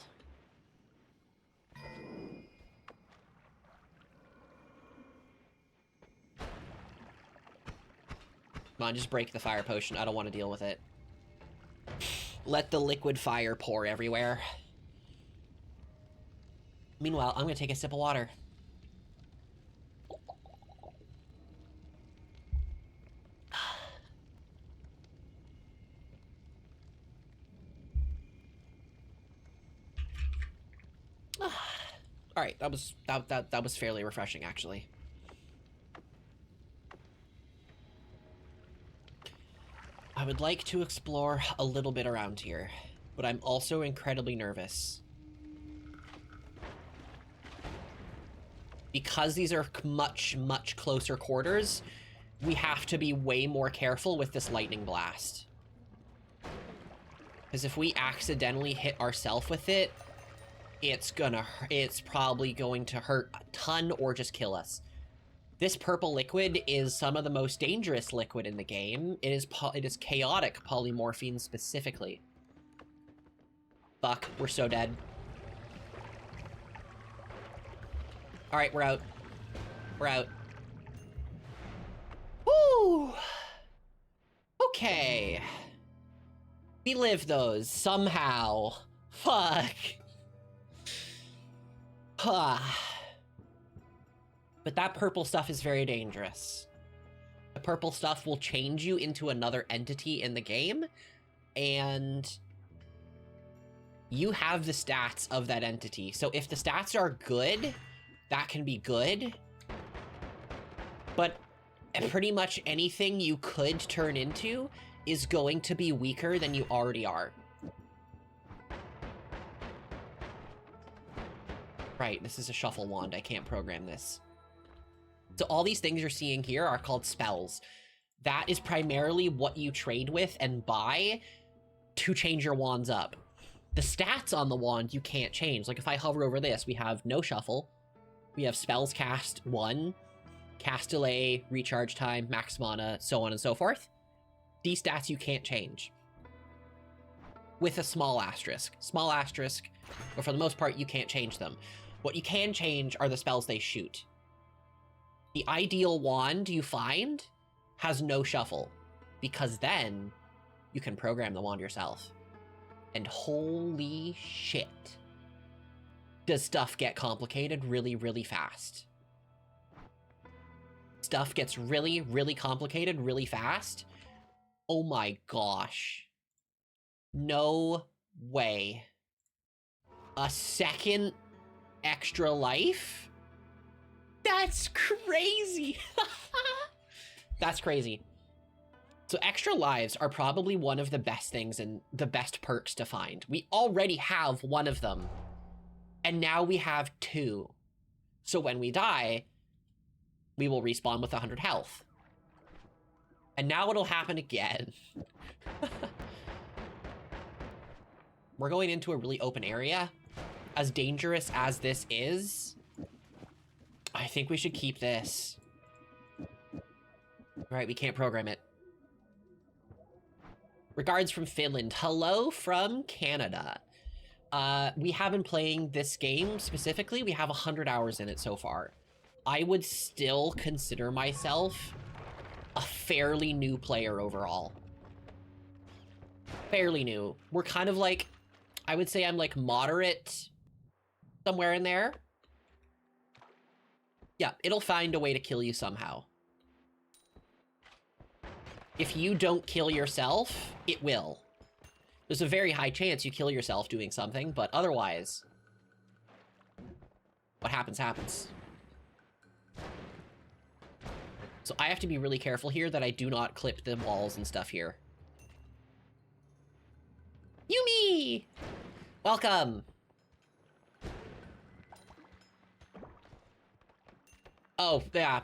Come on, just break the fire potion. I don't want to deal with it. Let the liquid fire pour everywhere. Meanwhile, I'm gonna take a sip of water. All right, that was fairly refreshing, actually. I would like to explore a little bit around here, but I'm also incredibly nervous. Because these are much, much closer quarters, we have to be way more careful with this lightning blast. Because if we accidentally hit ourselves with it, it's probably going to hurt a ton or just kill us. This purple liquid is some of the most dangerous liquid in the game. It is chaotic polymorphine specifically. Fuck, we're so dead. Alright, we're out. We're out. Woo! Okay. We lived those, somehow. Fuck. Huh. But that purple stuff is very dangerous. The purple stuff will change you into another entity in the game, and you have the stats of that entity. So if the stats are good, that can be good. But pretty much anything you could turn into is going to be weaker than you already are. Right, this is a shuffle wand. I can't program this. So all these things you're seeing here are called spells. that is primarily what you trade with and buy to change your wands up. The stats on the wand you can't change. Like if I hover over this, we have no shuffle. We have spells cast 1, cast delay, recharge time, max mana, so on and so forth. These stats you can't change. With a small asterisk. Small asterisk, but for the most part, you can't change them. What you can change are the spells they shoot. The ideal wand you find has no shuffle, because then you can program the wand yourself. And holy shit, does stuff get complicated really, really fast. Stuff gets really, really complicated really fast. Oh my gosh. No way. A second extra life? That's crazy. That's crazy. So extra lives are probably one of the best things and the best perks to find. We already have one of them. And now we have 2. So when we die, we will respawn with 100 health. And now it'll happen again. We're going into a really open area. As dangerous as this is, I think we should keep this. All right, we can't program it. Regards from Finland. Hello from Canada. We have been playing this game specifically. We have 100 hours in it so far. I would still consider myself a fairly new player overall. Fairly new. We're kind of like, I would say I'm like moderate, somewhere in there. Yeah, it'll find a way to kill you somehow. If you don't kill yourself, it will. There's a very high chance you kill yourself doing something, but otherwise, what happens, happens. So I have to be really careful here that I do not clip the walls and stuff here. Yumi! Welcome! Oh, yeah,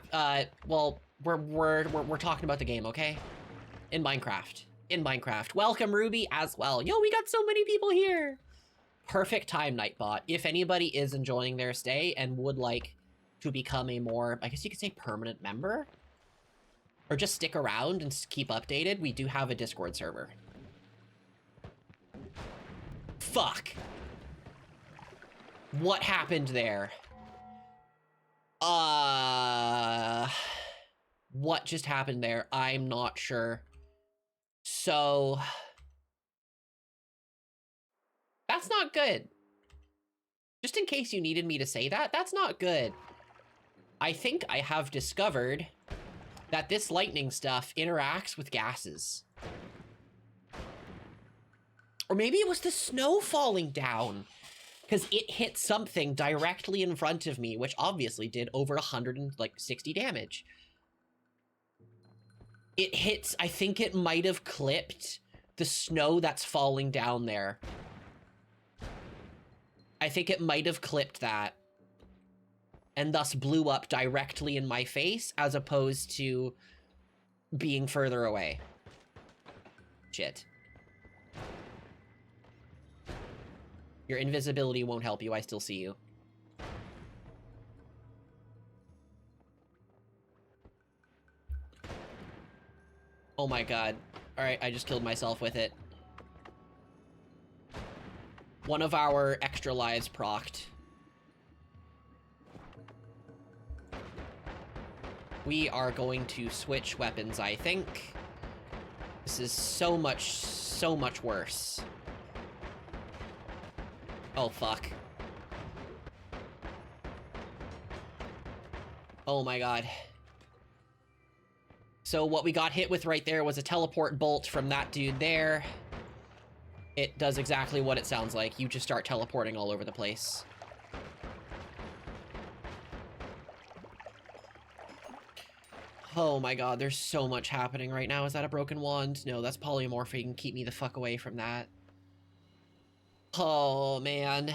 well, we're talking about the game, okay? In Minecraft. In Minecraft. Welcome, Ruby, as well. Yo, we got so many people here! Perfect time, Nightbot. If anybody is enjoying their stay and would like to become a more, I guess you could say permanent member? Or just stick around and keep updated, we do have a Discord server. Fuck! What happened there? What just happened there? I'm not sure. So, that's not good. Just in case you needed me to say that, that's not good. I think I have discovered that this lightning stuff interacts with gases. Or maybe it was the snow falling down, because it hit something directly in front of me, which obviously did over 160 damage. It hits, I think it might have clipped the snow that's falling down there. I think it might have clipped that. And thus blew up directly in my face, as opposed to being further away. Shit. Your invisibility won't help you, I still see you. Oh my god. Alright, I just killed myself with it. One of our extra lives procced. We are going to switch weapons, I think. This is so much worse. Oh, fuck. Oh my god. So what we got hit with right there was a teleport bolt from that dude there. It does exactly what it sounds like. You just start teleporting all over the place. Oh my god, there's so much happening right now. Is that a broken wand? No, that's polymorphing. Keep me the fuck away from that. Oh, man.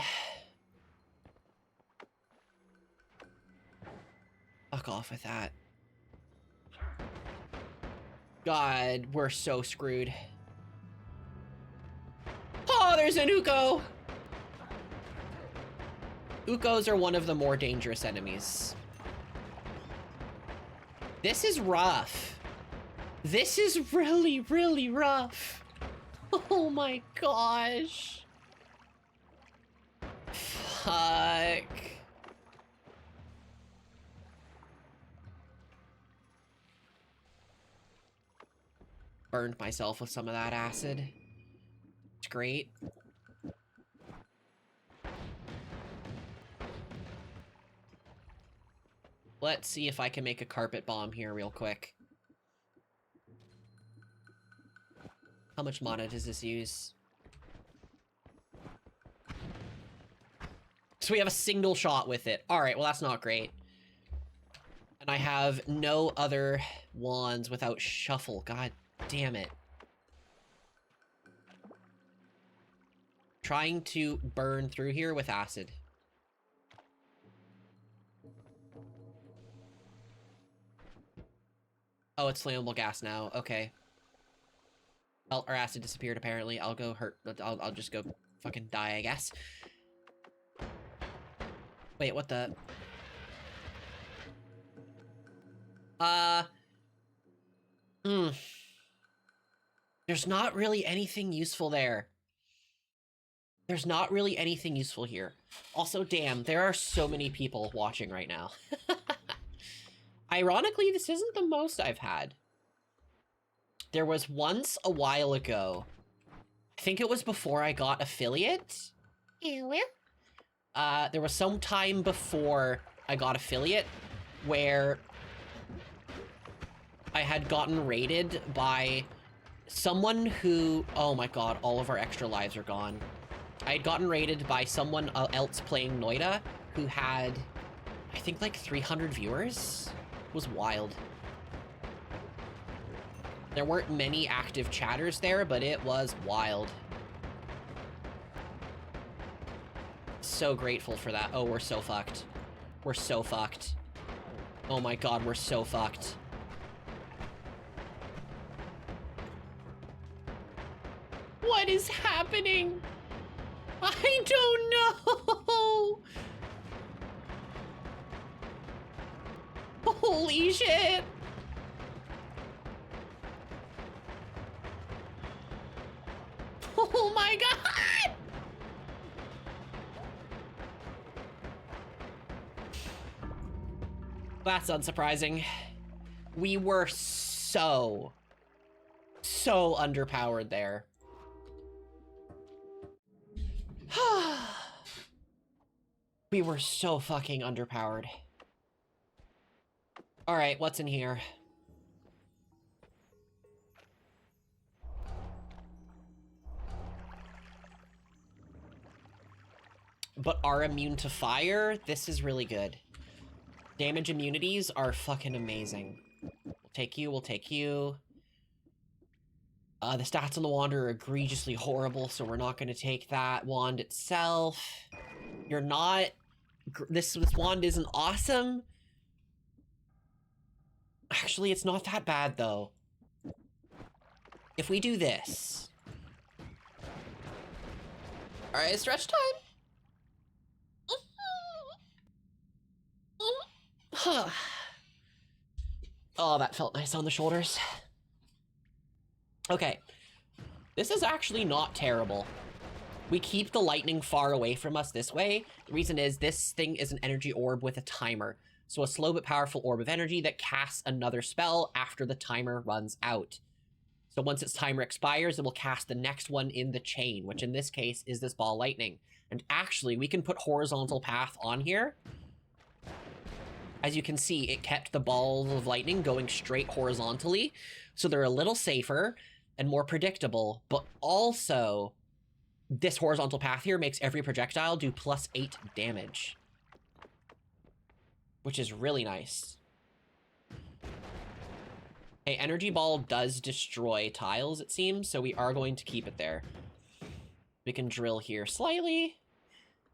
Fuck off with that. God, we're so screwed. Oh, there's an Uko! Ukos are one of the more dangerous enemies. This is rough. This is really, really rough. Oh my gosh. Fuck. Burned myself with some of that acid. It's great. Let's see if I can make a carpet bomb here real quick. How much mana does this use? So we have a single shot with it. All right, well, that's not great. And I have no other wands without shuffle. God damn it. Trying to burn through here with acid. Oh, it's flammable gas now. Okay. Well, our acid disappeared, apparently. I'll go hurt. I'll just go fucking die, I guess. Wait, what the? There's not really anything useful there. There's not really anything useful here. Also, damn, there are so many people watching right now. Ironically, this isn't the most I've had. There was once a while ago, I think it was before I got affiliate. There was some time before I got affiliate where I had gotten raided by someone who, oh my god, all of our extra lives are gone. I had gotten raided by someone else playing Noita who had, I think, like 300 viewers. It was wild. There weren't many active chatters there, but it was wild. So grateful for that. Oh, we're so fucked. We're so fucked. Oh my god, we're so fucked. What is happening? I don't know. Holy shit. Oh my god. That's unsurprising. We were so underpowered there. We were so fucking underpowered. All right, what's in here? But are immune to fire? This is really good. Damage immunities are fucking amazing. We'll take you, we'll take you. The stats on the wand are egregiously horrible, so we're not going to take that wand itself. You're not... This wand isn't awesome. Actually, it's not that bad, though. If we do this... Alright, stretch time. Oh, that felt nice on the shoulders. Okay. This is actually not terrible. We keep the lightning far away from us this way. The reason is this thing is an energy orb with a timer. So a slow but powerful orb of energy that casts another spell after the timer runs out. So once its timer expires, it will cast the next one in the chain, which in this case is this ball lightning. And actually, we can put horizontal path on here. As you can see, it kept the balls of lightning going straight horizontally. So they're a little safer and more predictable, but also this horizontal path here makes every projectile do +8 damage, which is really nice. Okay, energy ball does destroy tiles, it seems, so we are going to keep it there. We can drill here slightly,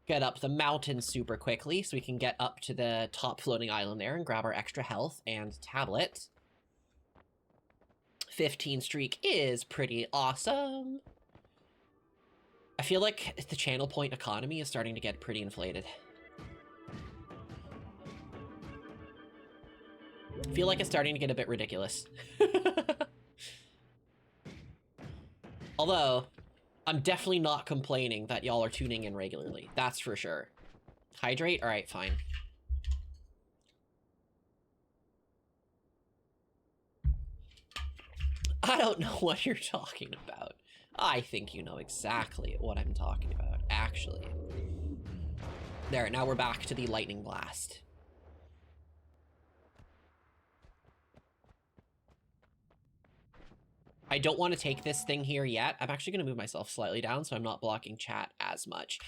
get up the mountain super quickly so we can get up to the top floating island there and grab our extra health and tablet. 15 streak is pretty awesome. I feel like the channel point economy is starting to get pretty inflated. I feel like it's starting to get a bit ridiculous. Although, I'm definitely not complaining that y'all are tuning in regularly. That's for sure. Hydrate? Alright, fine. I don't know what you're talking about. I think you know exactly what I'm talking about, actually. There, now we're back to the lightning blast. I don't want to take this thing here yet. I'm actually going to move myself slightly down so I'm not blocking chat as much.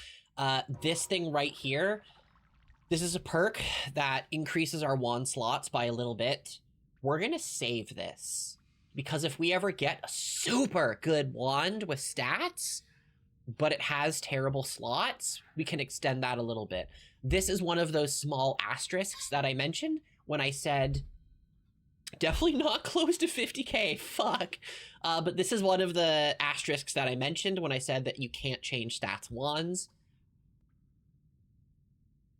This thing right here, this is a perk that increases our wand slots by a little bit. We're going to save this because if we ever get a super good wand with stats, but it has terrible slots, we can extend that a little bit. This is one of those small asterisks that I mentioned when I said definitely not close to 50k, fuck. But this is one of the asterisks that I mentioned when I said that you can't change stats wands.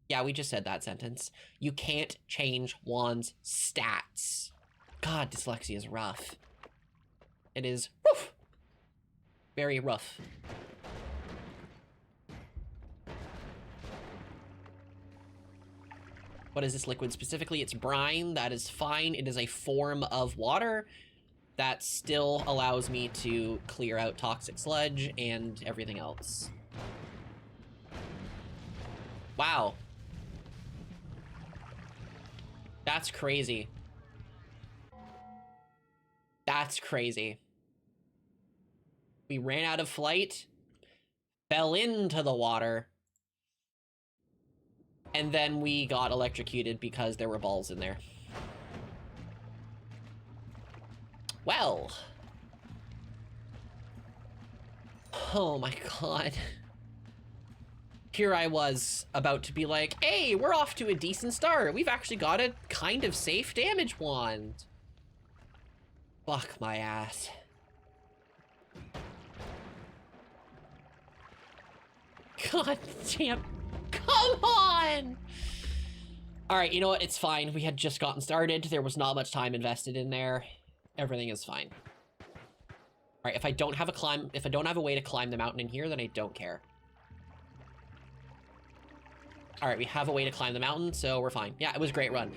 Yeah, we just said that sentence. You can't change wands stats. God, dyslexia is rough. It is rough. Very rough. What is this liquid specifically? It's brine. That is fine. It is a form of water that still allows me to clear out toxic sludge and everything else. Wow. That's crazy. That's crazy. We ran out of flight, fell into the water, and then we got electrocuted because there were balls in there. Well. Oh my god. Here I was about to be like, hey, we're off to a decent start. We've actually got a kind of safe damage wand. Fuck my ass. God damn. Come on! Alright, you know what? It's fine. We had just gotten started. There was not much time invested in there. Everything is fine. Alright, if I don't have a way to climb the mountain in here, then I don't care. Alright, we have a way to climb the mountain, so we're fine. Yeah, it was a great run.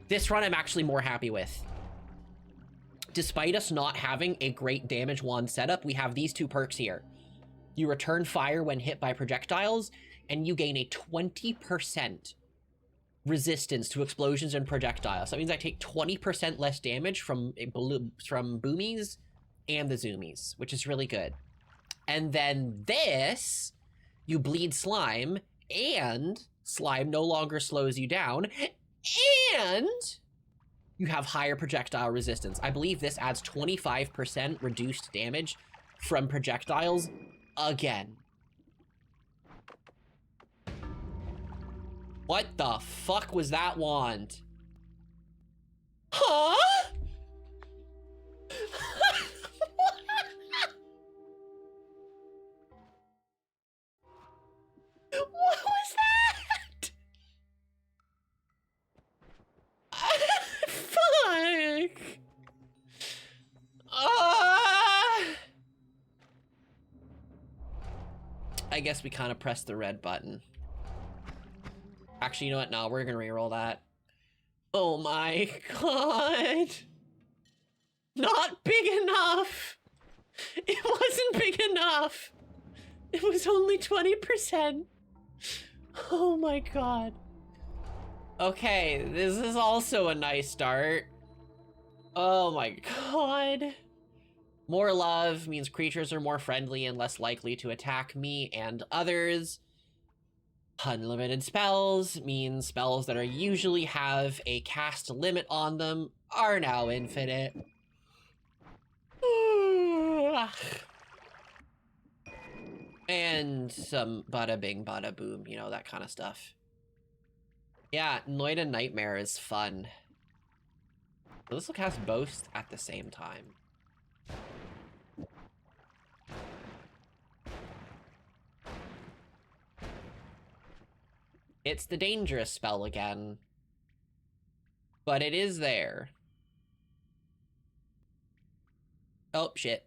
This run I'm actually more happy with. Despite us not having a great damage wand setup, we have these two perks here. You return fire when hit by projectiles, and you gain a 20% resistance to explosions and projectiles. So that means I take 20% less damage from boomies and the zoomies, which is really good. And then this, you bleed slime, and slime no longer slows you down, and you have higher projectile resistance. I believe this adds 25% reduced damage from projectiles again. What the fuck was that wand? Huh? What was that? Fuck. I guess we kind of pressed the red button. Actually, you know what? No, we're gonna reroll that. Oh my god. Not big enough. It wasn't big enough. It was only 20%. Oh my god. Okay, this is also a nice start. Oh my god. More love means creatures are more friendly and less likely to attack me and others. Unlimited spells means spells that are usually have a cast limit on them are now infinite. And some bada bing, bada boom, you know, that kind of stuff. Yeah, Noita Nightmare is fun. This will cast both at the same time. It's the dangerous spell again. But it is there. Oh, shit.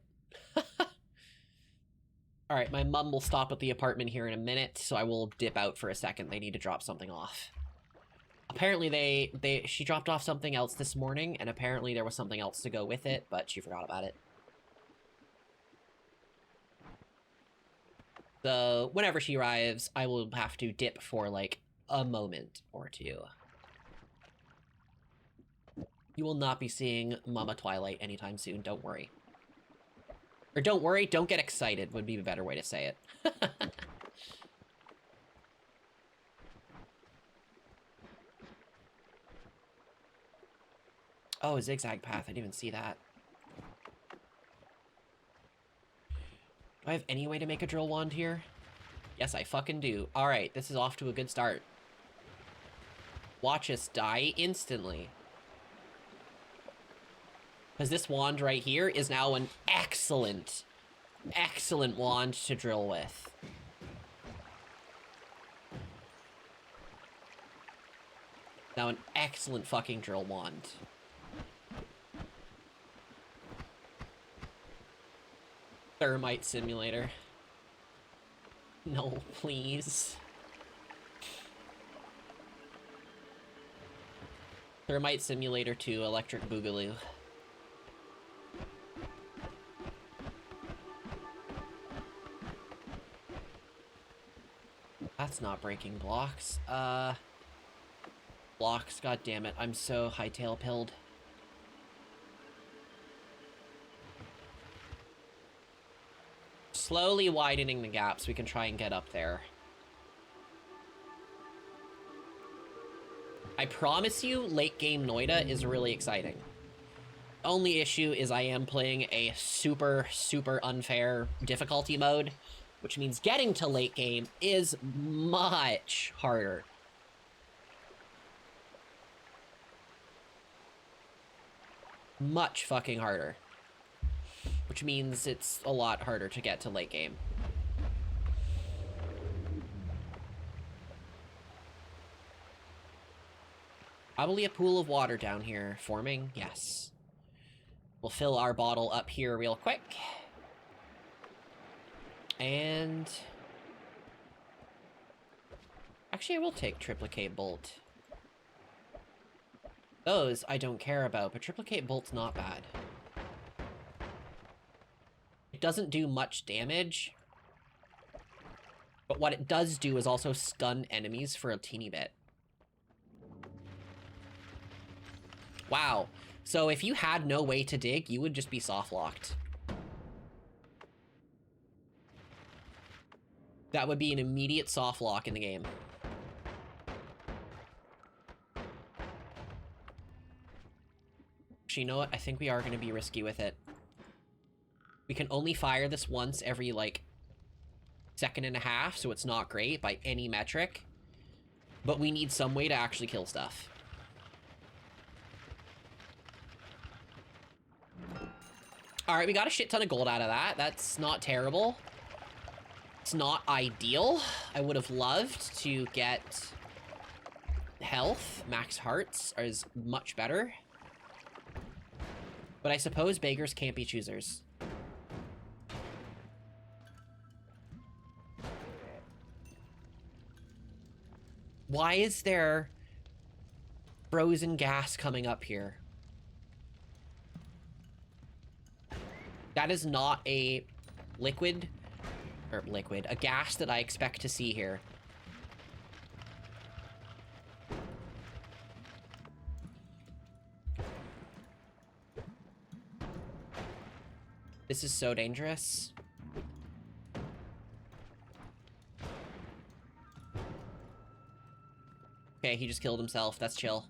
Alright, my mum will stop at the apartment here in a minute, so I will dip out for a second. They need to drop something off. Apparently she dropped off something else this morning, and apparently there was something else to go with it, but she forgot about it. So, whenever she arrives, I will have to dip for, like, a moment or two. You will not be seeing Mama Twilight anytime soon, don't worry. Or don't worry, don't get excited would be a better way to say it. Oh, a zigzag path, I didn't even see that. Do I have any way to make a drill wand here? Yes, I fucking do. Alright, this is off to a good start. Watch us die instantly. Because this wand right here is now an excellent, excellent wand to drill with. Now an excellent fucking drill wand. Thermite simulator. No, please. Thermite Simulator 2 Electric Boogaloo. That's not breaking blocks. Blocks, god damn it. I'm so hightail pilled. Slowly widening the gap so we can try and get up there. I promise you, late game Noita is really exciting. Only issue is I am playing a super, super unfair difficulty mode, which means getting to late game is much harder. Much fucking harder. Which means it's a lot harder to get to late game. Probably a pool of water down here forming. Yes. We'll fill our bottle up here real quick. And... actually, I will take Triplicate Bolt. Those I don't care about, but Triplicate Bolt's not bad. It doesn't do much damage, but what it does do is also stun enemies for a teeny bit. Wow. So if you had no way to dig, you would just be soft-locked. That would be an immediate soft lock in the game. Actually, you know what? I think we are going to be risky with it. We can only fire this once every, like, second and a half, so it's not great by any metric. But we need some way to actually kill stuff. Alright, we got a shit ton of gold out of that. That's not terrible. It's not ideal. I would have loved to get health. Max hearts is much better. But I suppose beggars can't be choosers. Why is there frozen gas coming up here? That is not a liquid, or liquid, a gas that I expect to see here. This is so dangerous. Okay, he just killed himself. That's chill.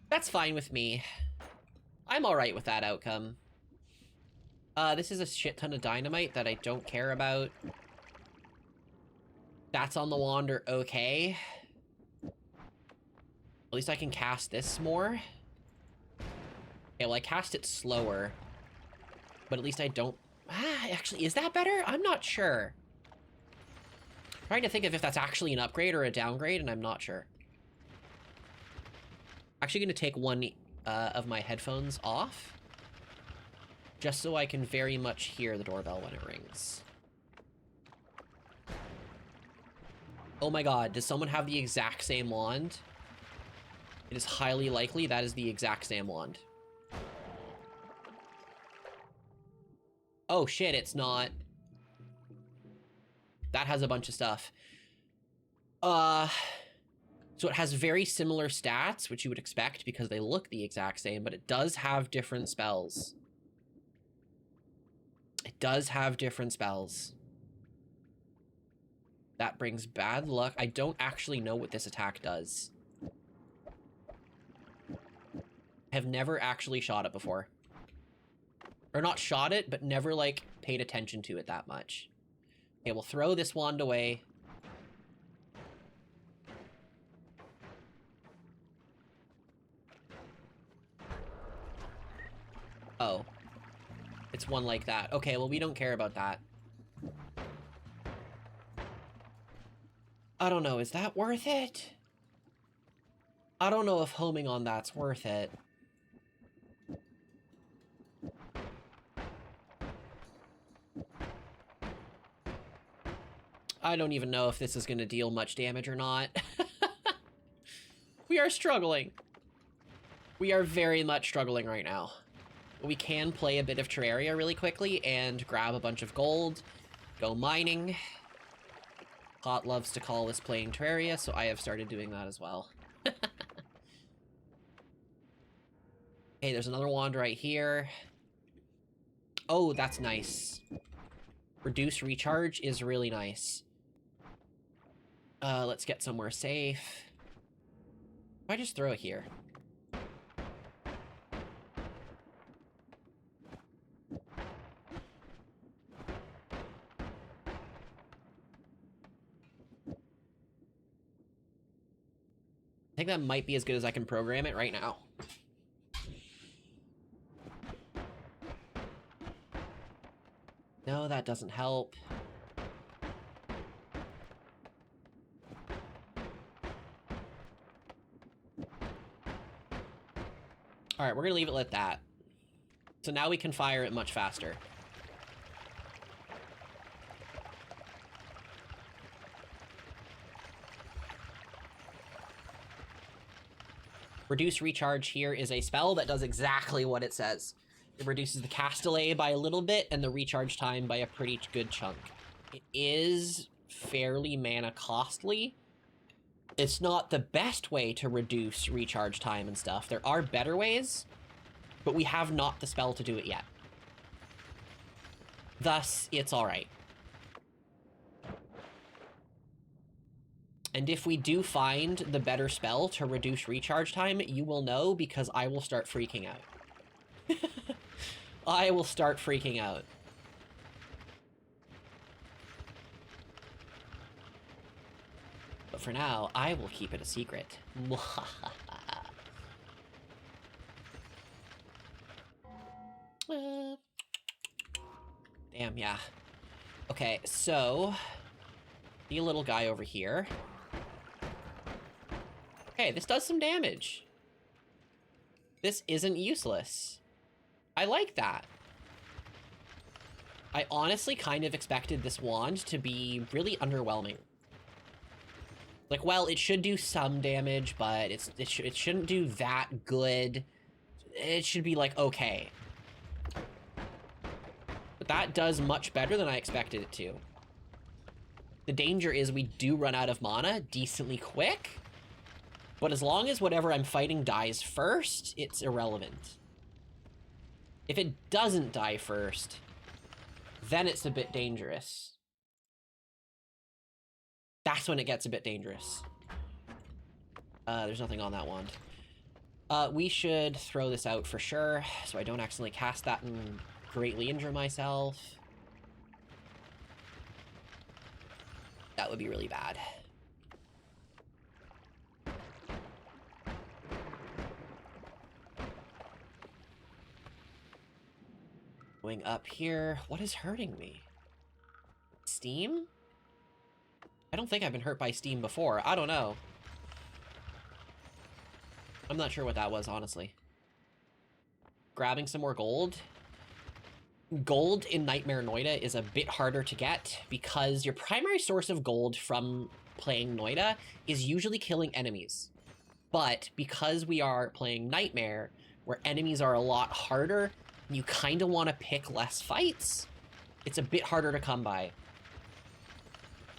That's fine with me. I'm alright with that outcome. This is a shit ton of dynamite that I don't care about. That's on the wander, okay. At least I can cast this more. Okay, well, I cast it slower. But at least I don't... Ah, actually, is that better? I'm not sure. Trying to think of if that's actually an upgrade or a downgrade, and I'm not sure. Actually going to take one of my headphones off, just so I can very much hear the doorbell when it rings. Oh my god, does someone have the exact same wand? It is highly likely that is the exact same wand. Oh shit, it's not. That has a bunch of stuff. So it has very similar stats, which you would expect because they look the exact same, but it does have different spells. It does have different spells. That brings bad luck. I don't actually know what this attack does. Have never actually shot it before. Or not shot it, but never, like, paid attention to it that much. Okay, we'll throw this wand away. Oh. It's one like that. Okay, well, we don't care about that. I don't know, is that worth it? I don't know if homing on that's worth it. I don't even know if this is going to deal much damage or not. We are struggling. We are very much struggling right now. We can play a bit of Terraria really quickly and grab a bunch of gold, go mining. Hot loves to call this playing Terraria, so I have started doing that as well. Hey, there's another wand right here. Oh, that's nice. Reduce recharge is really nice. Let's get somewhere safe. If I just throw it here. I think that might be as good as I can program it right now. No, that doesn't help. Alright, we're gonna leave it like that. So now we can fire it much faster. Reduce recharge here is a spell that does exactly what it says. It reduces the cast delay by a little bit and the recharge time by a pretty good chunk. It is fairly mana costly. It's not the best way to reduce recharge time and stuff. There are better ways, but we have not the spell to do it yet. Thus, it's alright. And if we do find the better spell to reduce recharge time, you will know because I will start freaking out. I will start freaking out. But for now, I will keep it a secret. Damn, yeah. Okay, so... the little guy over here. Okay, this does some damage. This isn't useless. I like that. I honestly kind of expected this wand to be really underwhelming. Like, well, it should do some damage, but it shouldn't do that good. It should be, like, okay. But that does much better than I expected it to. The danger is we do run out of mana decently quick, but as long as whatever I'm fighting dies first, it's irrelevant. If it doesn't die first, then it's a bit dangerous. That's when it gets a bit dangerous. There's nothing on that wand. We should throw this out for sure, so I don't accidentally cast that and greatly injure myself. That would be really bad. Going up here. What is hurting me? Steam? I don't think I've been hurt by steam before. I don't know. I'm not sure what that was, honestly. Grabbing some more gold. Gold in Nightmare Noita is a bit harder to get because your primary source of gold from playing Noita is usually killing enemies. But because we are playing Nightmare, where enemies are a lot harder, you kind of want to pick less fights, it's a bit harder to come by.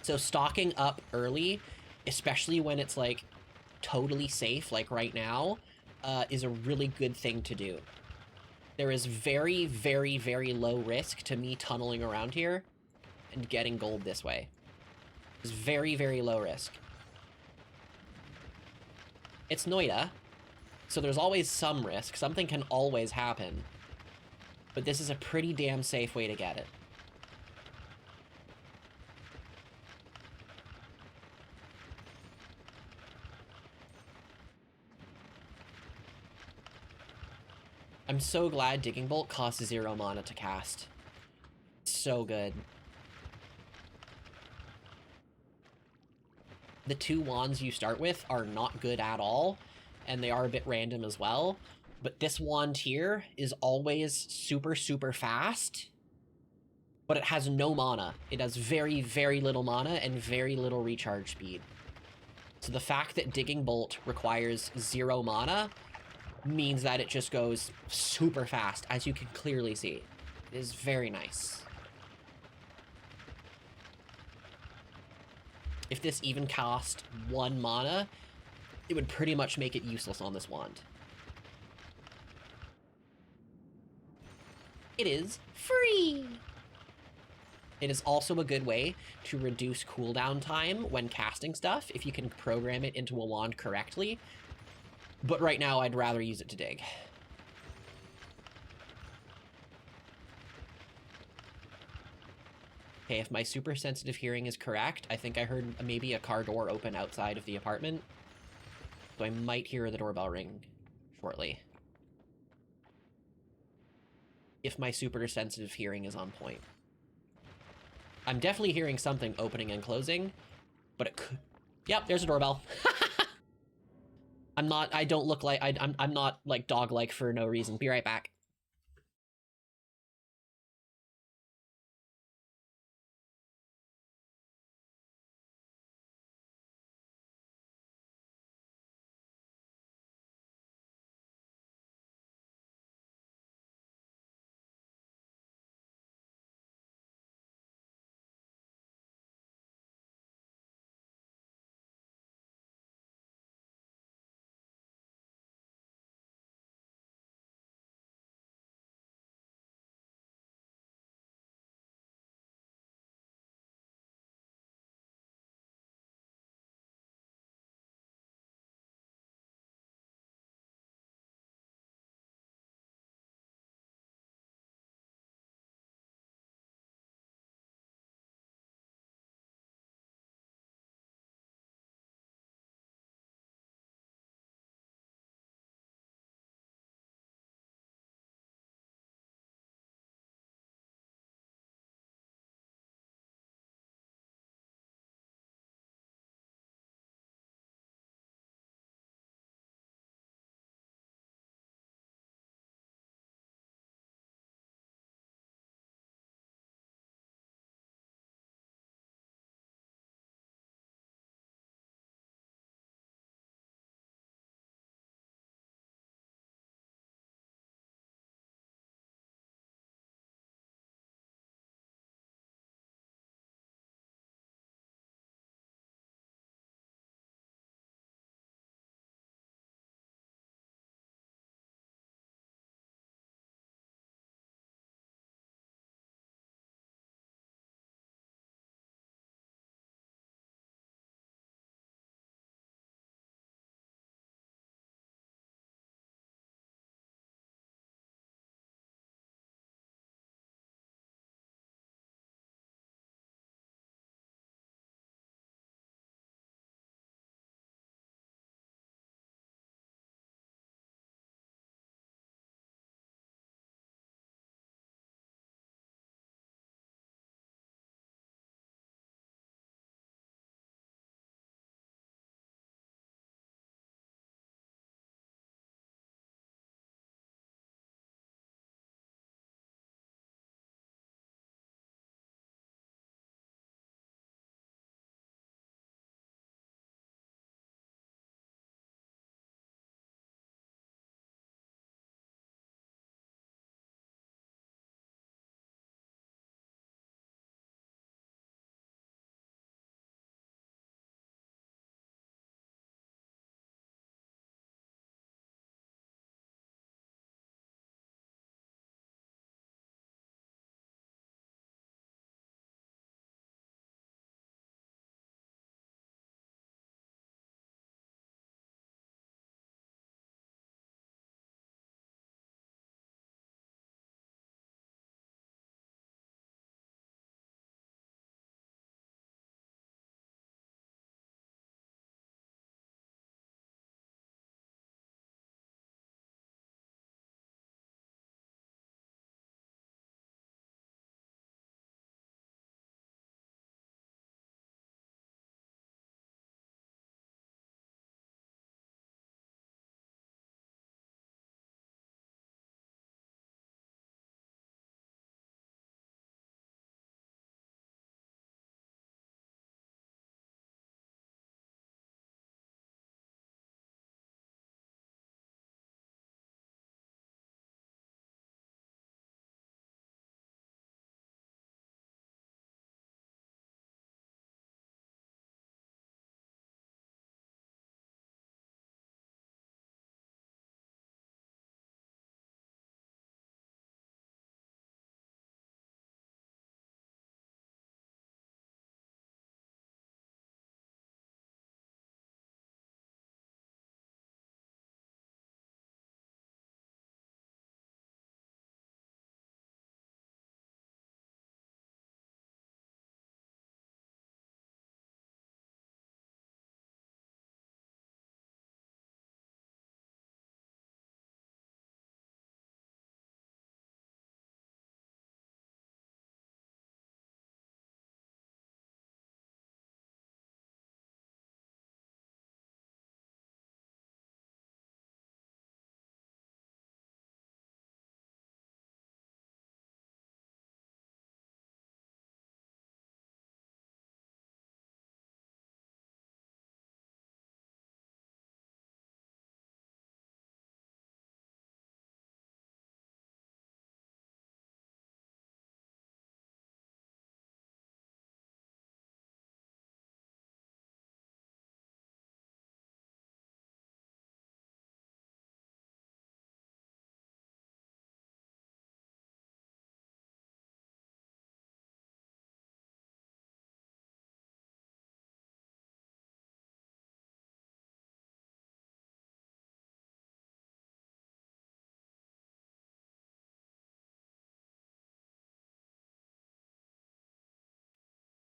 So stocking up early, especially when it's like totally safe, like right now, is a really good thing to do. There is very, very, very low risk to me tunneling around here and getting gold this way. It's very, very low risk. It's Noita, so there's always some risk. Something can always happen. But this is a pretty damn safe way to get it. I'm so glad Digging Bolt costs 0 mana to cast. So good. The 2 wands you start with are not good at all, and they are a bit random as well. But this wand here is always super, super fast, but it has no mana. It has very, very little mana and very little recharge speed. So the fact that Digging Bolt requires 0 mana means that it just goes super fast, as you can clearly see. It is very nice. If this even cost 1 mana, it would pretty much make it useless on this wand. It is free! It is also a good way to reduce cooldown time when casting stuff, if you can program it into a wand correctly. But right now, I'd rather use it to dig. Okay, if my super sensitive hearing is correct, I think I heard maybe a car door open outside of the apartment. So I might hear the doorbell ring shortly. If my super sensitive hearing is on point. I'm definitely hearing something opening and closing, but it could... Yep, there's a doorbell. I don't look like, I'm not like dog-like for no reason. Be right back.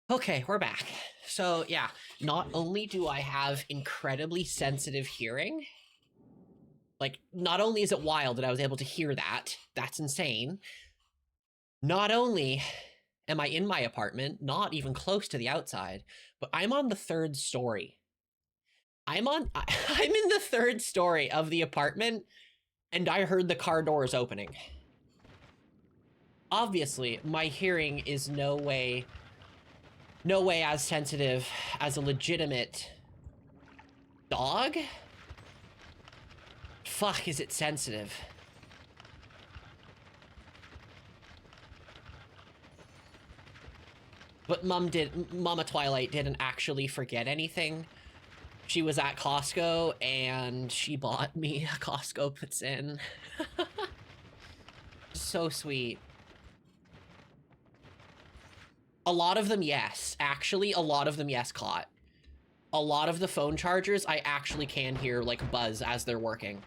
Okay, we're back. So yeah, not only do I have incredibly sensitive hearing, like not only is it wild that I was able to hear that, that's insane. Not only am I in my apartment, not even close to the outside, but I'm on the 3rd story. I'm in the 3rd story of the apartment, and I heard the car doors opening. Obviously, my hearing is no way as sensitive as a legitimate dog. Fuck, is it sensitive? But Mama Twilight didn't actually forget anything. She was at Costco and she bought me a Costco puts in. So sweet. A lot of them, yes. Actually, a lot of them, yes, caught. A lot of the phone chargers, I actually can hear, like, buzz as they're working.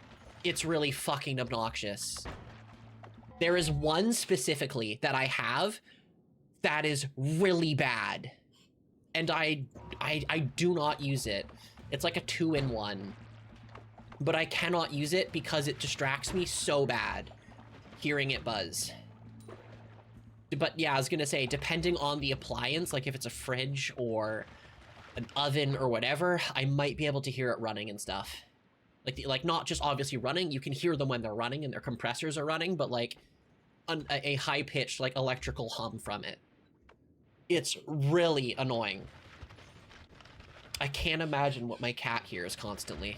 It's really fucking obnoxious. There is one specifically that I have that is really bad. And I do not use it. It's like a 2-in-1. But I cannot use it because it distracts me so bad hearing it buzz. But yeah, I was gonna say, depending on the appliance, like if it's a fridge or an oven or whatever, I might be able to hear it running and stuff. Like not just obviously running, you can hear them when they're running and their compressors are running, but like a high-pitched like electrical hum from it. It's really annoying. I can't imagine what my cat hears constantly.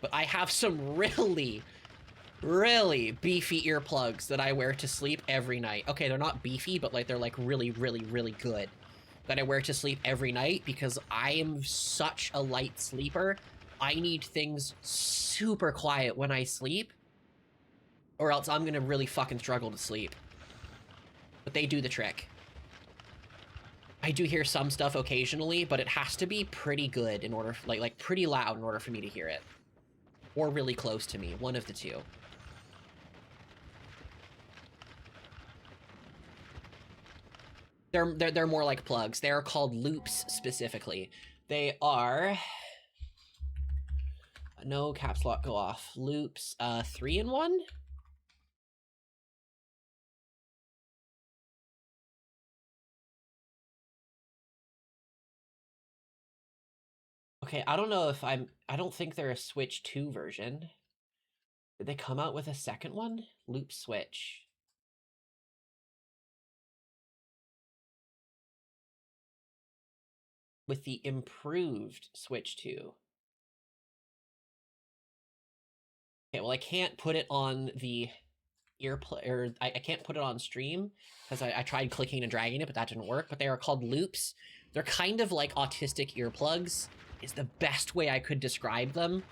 But I have some really beefy earplugs that I wear to sleep every night. Okay, they're not beefy, but like they're like really good. That I wear to sleep every night because I am such a light sleeper. I need things super quiet when I sleep, or else I'm gonna really fucking struggle to sleep. But they do the trick. I do hear some stuff occasionally, but it has to be pretty good in order, like pretty loud in order for me to hear it. Or really close to me, one of the two. They're more like plugs. They're called loops specifically. They are, no caps lock go off. Loops, 3-in-1? Okay, I don't know if I don't think they're a Switch 2 version. Did they come out with a second one? Loop Switch. With the improved Switch 2. Okay, well I can't put it on the earplay, or I can't put it on stream because I tried clicking and dragging it, but that didn't work. But they are called loops. They're kind of like autistic earplugs, is the best way I could describe them.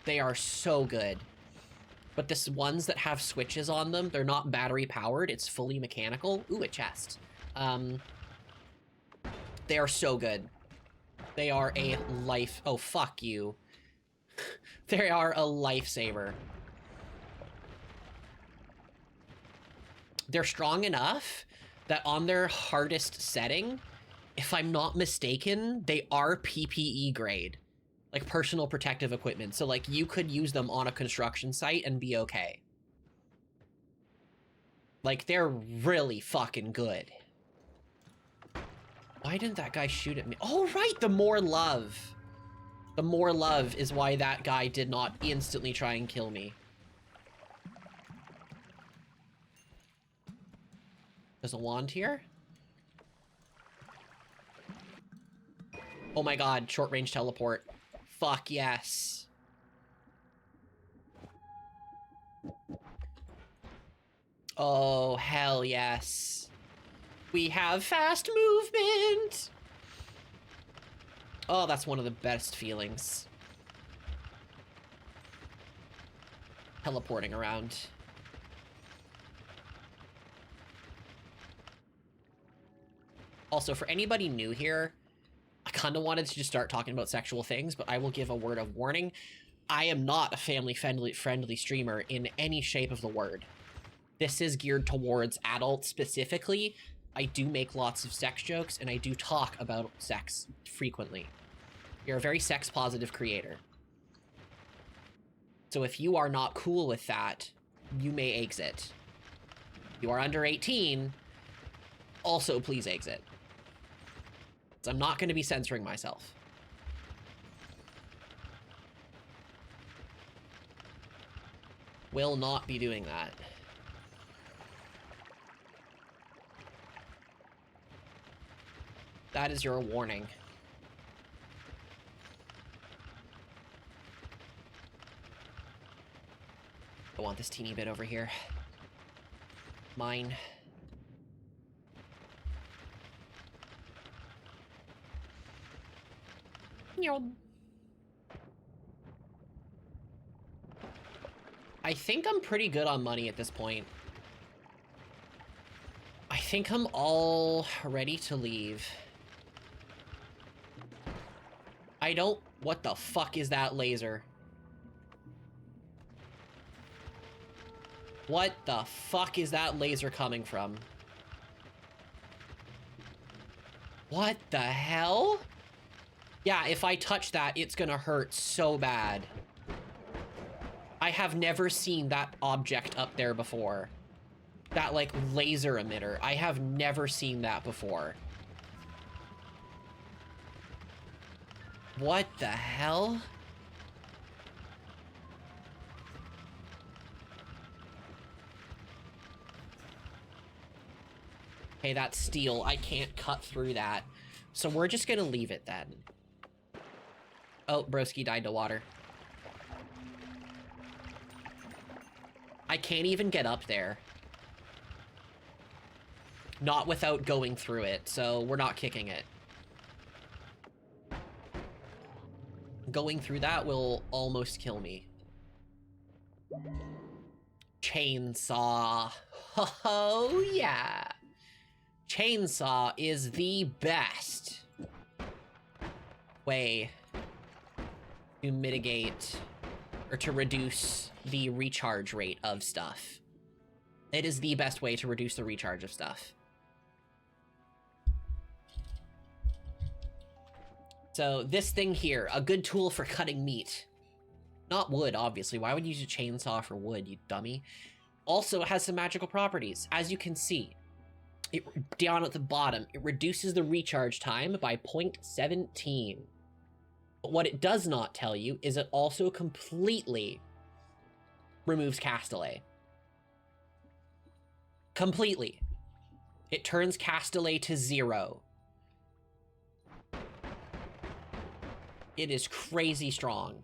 They are so good. But the ones that have switches on them, they're not battery powered, it's fully mechanical. Ooh, a chest. They are so good. They are a life, oh fuck you. They are a lifesaver. They're strong enough that on their hardest setting, if I'm not mistaken, they are PPE grade. Like personal protective equipment. So like you could use them on a construction site and be okay. Like they're really fucking good. Why didn't that guy shoot at me? Oh, right, the more love. The more love is why that guy did not instantly try and kill me. There's a wand here. Oh my god, short range teleport. Fuck yes. Oh, hell yes. We have fast movement. Oh, that's one of the best feelings. Teleporting around. Also, for anybody new here, I kind of wanted to just start talking about sexual things, but I will give a word of warning. I am not a family-friendly streamer in any shape of the word. This is geared towards adults specifically. I do make lots of sex jokes, and I do talk about sex frequently. You're a very sex-positive creator. So if you are not cool with that, you may exit. If you are under 18, also please exit. So I'm not going to be censoring myself. Will not be doing that. That is your warning. I want this teeny bit over here. Mine. I think I'm pretty good on money at this point. I think I'm all ready to leave. I don't... What the fuck is that laser? What the fuck is that laser coming from? What the hell? Yeah, if I touch that, it's gonna hurt so bad. I have never seen that object up there before. That, like, laser emitter. I have never seen that before. What the hell? Okay, that's steel. I can't cut through that. So we're just gonna leave it then. Oh, broski died to water. I can't even get up there. Not without going through it, so we're not kicking it. Going through that will almost kill me. Chainsaw. Oh, yeah. Chainsaw is the best way to mitigate or to reduce the recharge rate of stuff. It is the best way to reduce the recharge of stuff. So this thing here, a good tool for cutting meat. Not wood, obviously. Why would you use a chainsaw for wood, you dummy? Also, it has some magical properties. As you can see, down at the bottom, it reduces the recharge time by 0.17. But what it does not tell you is it also completely removes Castellet. Completely. It turns Castellet to 0. It is crazy strong.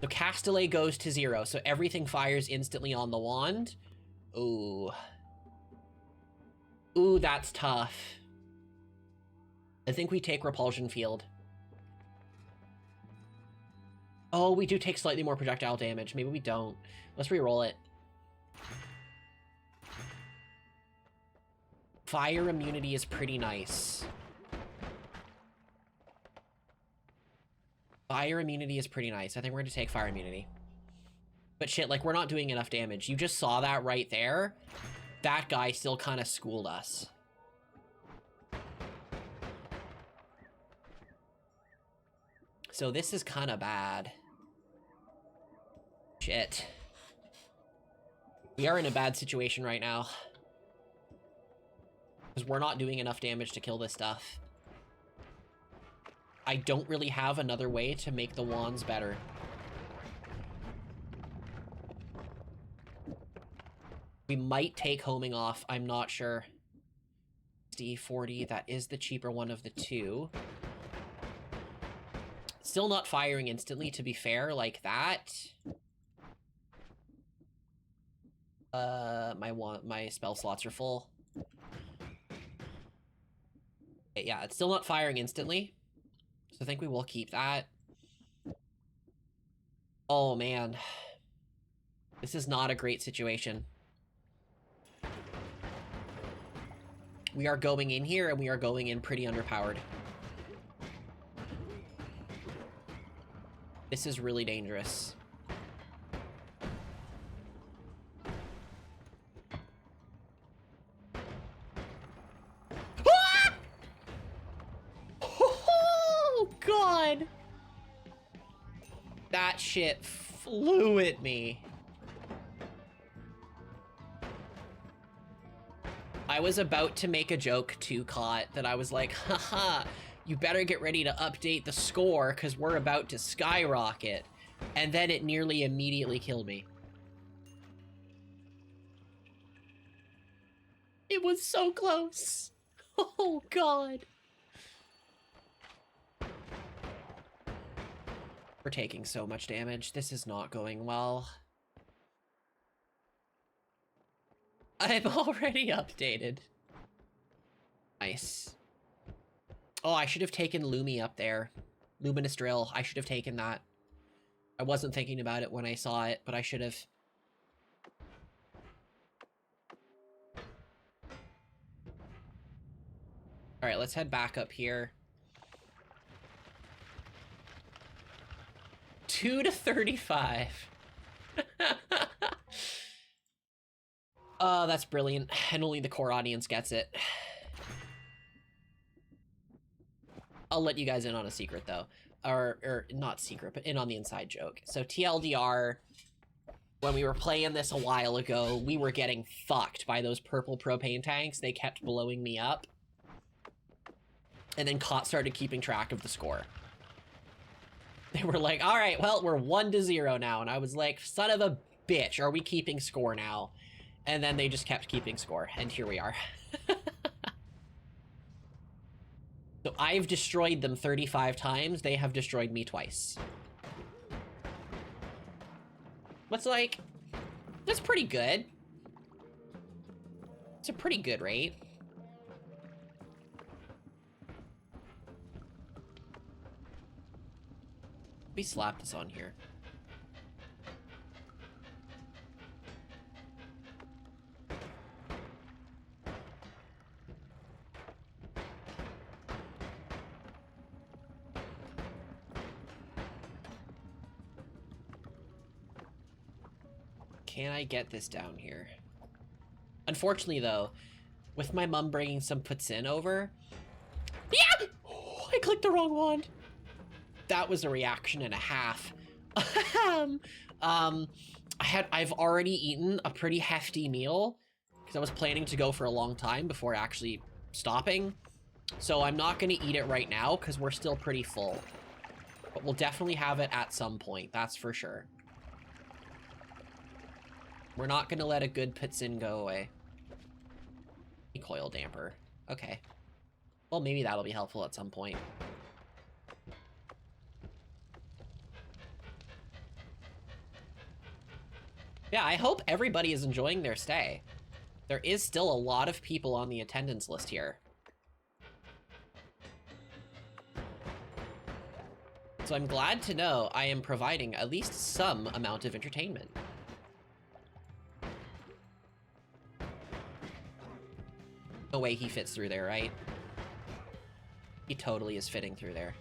So Castellet goes to 0, so everything fires instantly on the wand. Ooh. Ooh, that's tough. I think we take Repulsion Field. Oh, we do take slightly more projectile damage. Maybe we don't. Let's re-roll it. Fire immunity is pretty nice. Fire immunity is pretty nice. I think we're going to take fire immunity. But shit, like, we're not doing enough damage. You just saw that right there. That guy still kind of schooled us. So this is kind of bad. Shit. We are in a bad situation right now. Because we're not doing enough damage to kill this stuff. I don't really have another way to make the wands better. We might take homing off, I'm not sure. D40, that is the cheaper one of the two. Still not firing instantly, to be fair, like that. My spell slots are full. Okay, yeah, it's still not firing instantly. So I think we will keep that. Oh, man. This is not a great situation. We are going in here, and we are going in pretty underpowered. This is really dangerous. God! That shit flew at me. I was about to make a joke to Cot that I was like, haha, you better get ready to update the score because we're about to skyrocket. And then it nearly immediately killed me. It was so close. Oh, God. We're taking so much damage. This is not going well. I'm already updated. Nice. Oh, I should have taken Lumi up there. Luminous Drill. I should have taken that. I wasn't thinking about it when I saw it, but I should have. All right, let's head back up here. 2 to 35. Oh, that's brilliant. And only the core audience gets it. I'll let you guys in on a secret, though. Or not secret, but in on the inside joke. So TLDR, when we were playing this a while ago, we were getting fucked by those purple propane tanks. They kept blowing me up. And then Cot started keeping track of the score. They were like, all right, well, we're 1-0 now. And I was like, son of a bitch, are we keeping score now? And then they just kept keeping score, and here we are. So I've destroyed them 35 times. They have destroyed me twice. What's like, that's pretty good. It's a pretty good rate. We slap this on here. Can I get this down here? Unfortunately, though, with my mom bringing some puts-in over... Yeah! Oh, I clicked the wrong wand. That was a reaction and a half. I've already eaten a pretty hefty meal because I was planning to go for a long time before actually stopping. So I'm not going to eat it right now because we're still pretty full. But we'll definitely have it at some point, that's for sure. We're not going to let a good puts-in go away. Coil damper. Okay. Well, maybe that'll be helpful at some point. Yeah, I hope everybody is enjoying their stay. There is still a lot of people on the attendance list here. So I'm glad to know I am providing at least some amount of entertainment. No way he fits through there, right? He totally is fitting through there.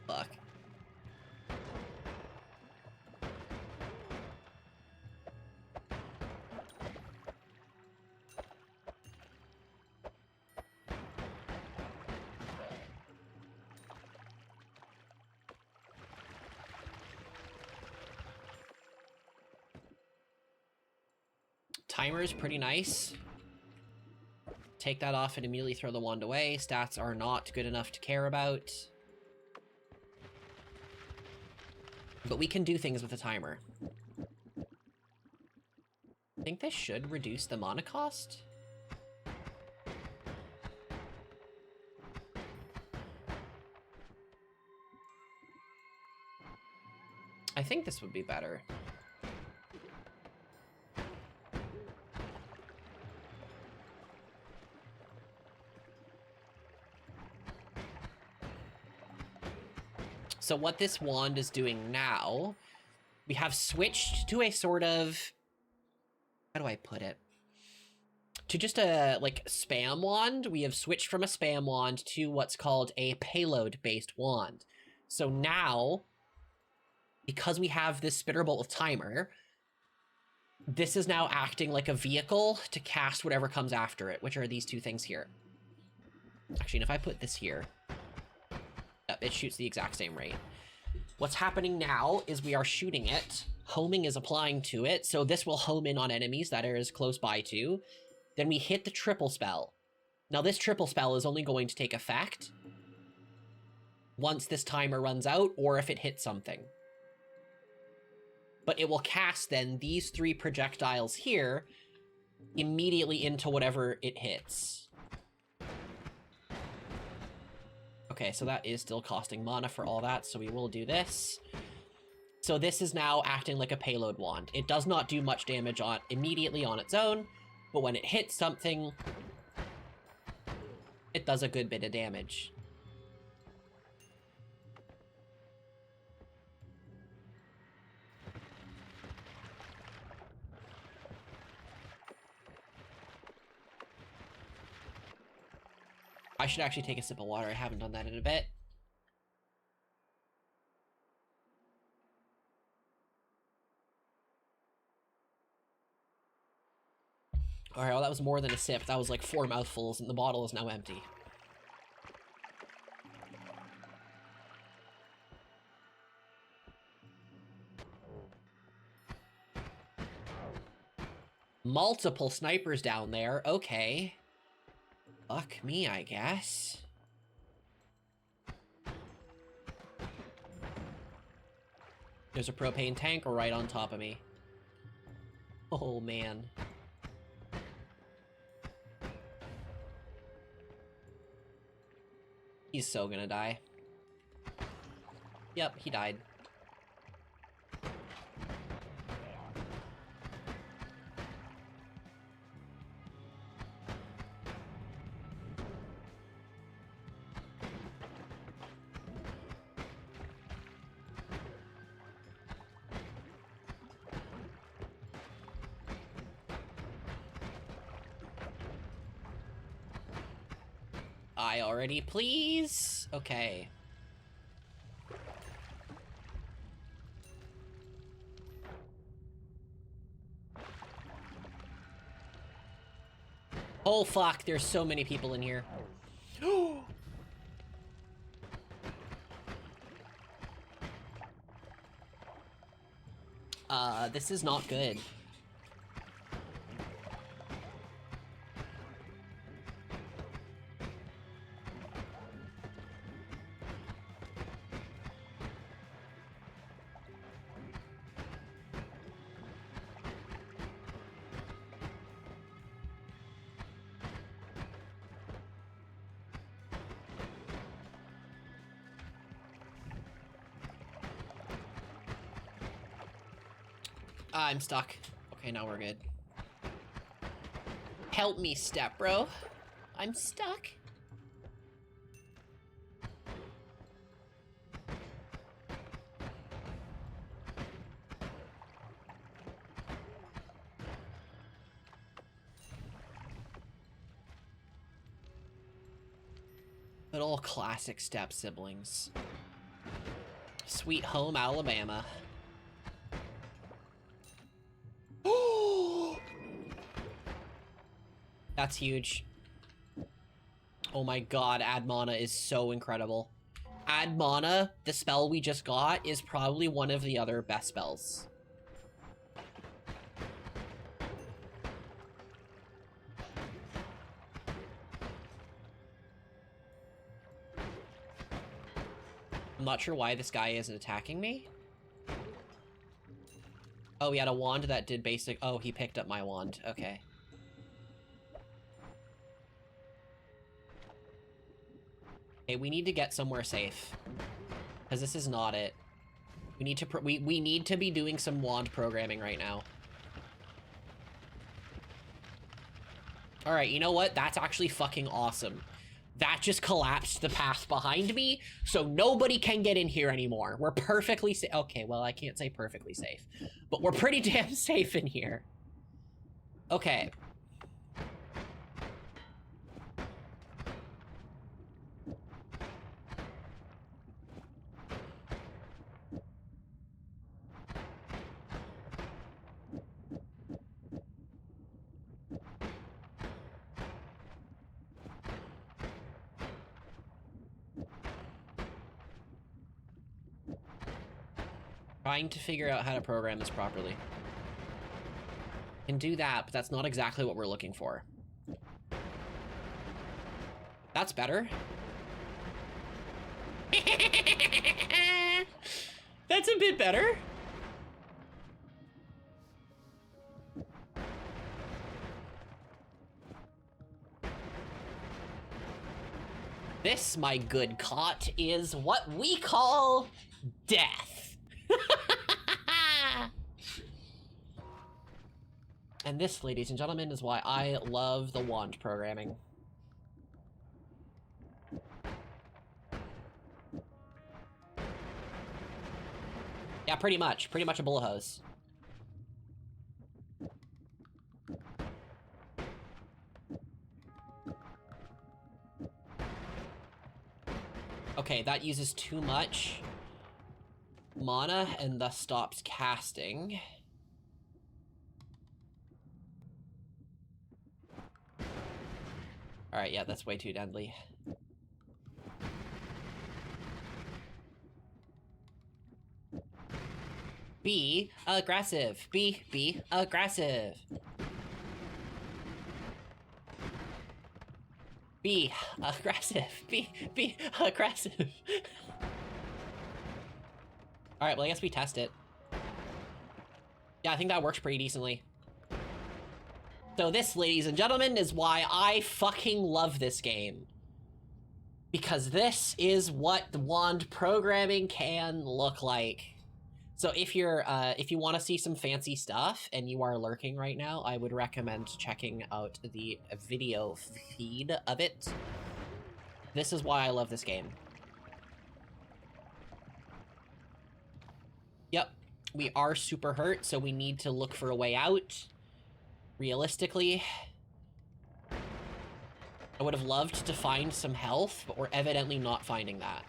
Fuck. Timer is pretty nice. Take that off and immediately throw the wand away. Stats are not good enough to care about. But we can do things with the timer. I think this should reduce the mana cost. I think this would be better. So what this wand is doing now, we have switched to a sort of, how do I put it? To just a, like, spam wand. We have switched from a spam wand to what's called a payload-based wand. So now, because we have this spitter bolt timer, this is now acting like a vehicle to cast whatever comes after it, which are these two things here. Actually, and if I put this here, it shoots the exact same rate. What's happening now is we are shooting it. Homing is applying to it, so this will home in on enemies that are as close by to. Then we hit the triple spell. Now this triple spell is only going to take effect once this timer runs out, or if it hits something. But it will cast then these 3 projectiles here immediately into whatever it hits. Okay, so that is still costing mana for all that, so we will do this. So this is now acting like a payload wand. It does not do much damage immediately on its own, but when it hits something, it does a good bit of damage. I should actually take a sip of water. I haven't done that in a bit. Alright, well that was more than a sip. That was like 4 mouthfuls, and the bottle is now empty. Multiple snipers down there. Okay. Fuck me, I guess. There's a propane tank right on top of me. Oh, man. He's so gonna die. Yep, he died. I already, please? Okay. Oh fuck, there's so many people in here. This is not good. I'm stuck. Okay, now we're good. Help me, step bro. I'm stuck. Good old classic step siblings. Sweet home Alabama. That's huge. Oh my god, Add Mana is so incredible. Add Mana, the spell we just got, is probably one of the other best spells. I'm not sure why this guy isn't attacking me. Oh, he had a wand that did basic... Oh, he picked up my wand. Okay. Okay, we need to get somewhere safe. Because this is not it. We need to... We need to be doing some wand programming right now. Alright, you know what? That's actually fucking awesome. That just collapsed the path behind me, so nobody can get in here anymore. We're perfectly safe. Okay, well, I can't say perfectly safe, but we're pretty damn safe in here. Okay. Trying to figure out how to program this properly. Can do that, but that's not exactly what we're looking for. That's better. That's a bit better. This, my good cot, is what we call death. And this, ladies and gentlemen, is why I love the wand programming. Yeah, pretty much a bullet hose. Okay, that uses too much mana and thus stops casting. Alright, yeah, that's way too deadly. Be aggressive. Be aggressive. Be aggressive. Be aggressive. Alright, well, I guess we test it. Yeah, I think that works pretty decently. So this, ladies and gentlemen, is why I fucking love this game. Because this is what the wand programming can look like. So if you're, if you want to see some fancy stuff and you are lurking right now, I would recommend checking out the video feed of it. This is why I love this game. Yep, we are super hurt, so we need to look for a way out. Realistically, I would have loved to find some health, but we're evidently not finding that.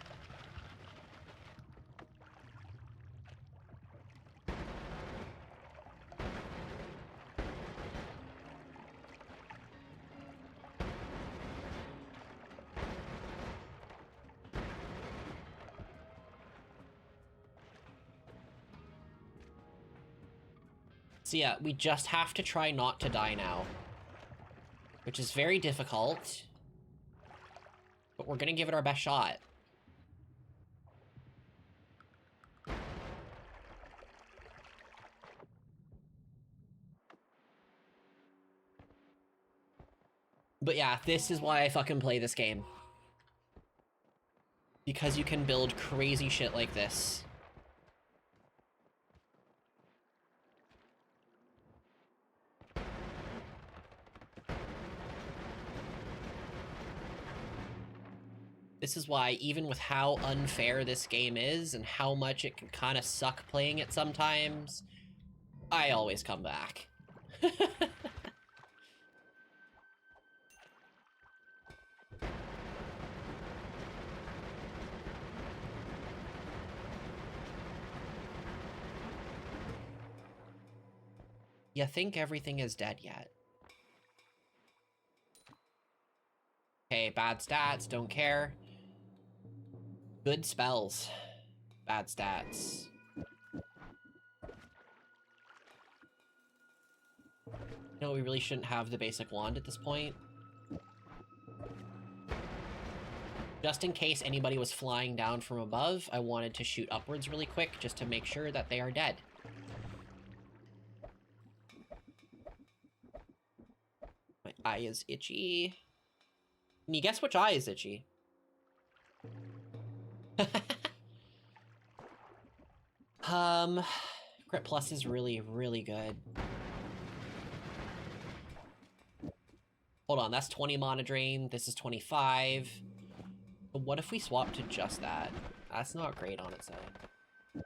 So yeah, we just have to try not to die now. Which is very difficult. But we're gonna give it our best shot. But yeah, this is why I fucking play this game. Because you can build crazy shit like this. This is why, even with how unfair this game is and how much it can kind of suck playing it sometimes, I always come back. You think everything is dead yet? Okay, bad stats, don't care. Good spells. Bad stats. No, we really shouldn't have the basic wand at this point. Just in case anybody was flying down from above, I wanted to shoot upwards really quick just to make sure that they are dead. My eye is itchy. Can you guess which eye is itchy? Crit Plus is really, really good. Hold on, that's 20 mana drain, this is 25. But what if we swap to just that? That's not great on its own.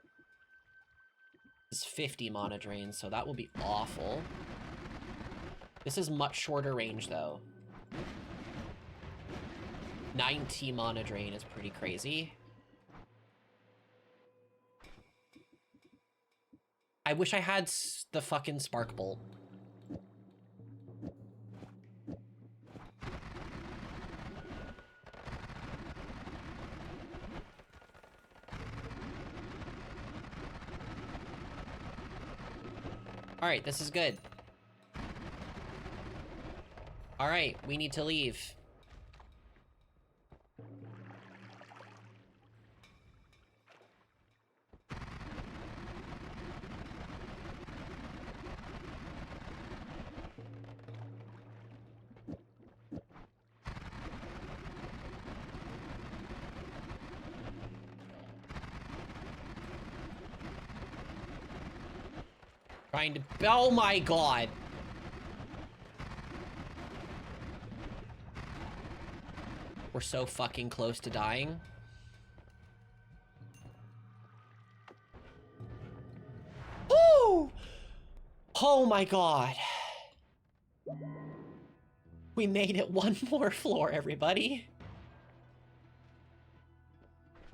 This is 50 mana drain, so that will be awful. This is much shorter range, though. 90 mana drain is pretty crazy. I wish I had the fucking Spark Bolt. Alright, this is good. Alright, we need to leave. Trying to... Oh my god! We're so fucking close to dying. Woo! Oh my god. We made it one more floor, everybody.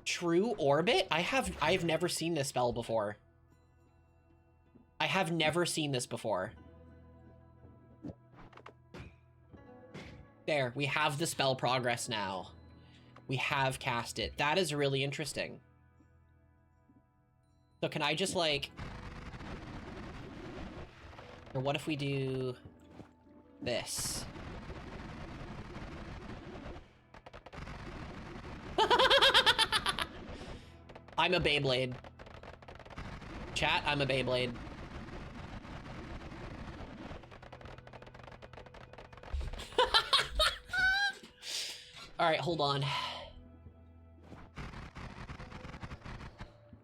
True Orbit? I've never seen this spell before. I have never seen this before. There, we have the spell progress now. We have cast it. That is really interesting. So can I just like... Or what if we do this? I'm a Beyblade. Chat, I'm a Beyblade. Alright, hold on.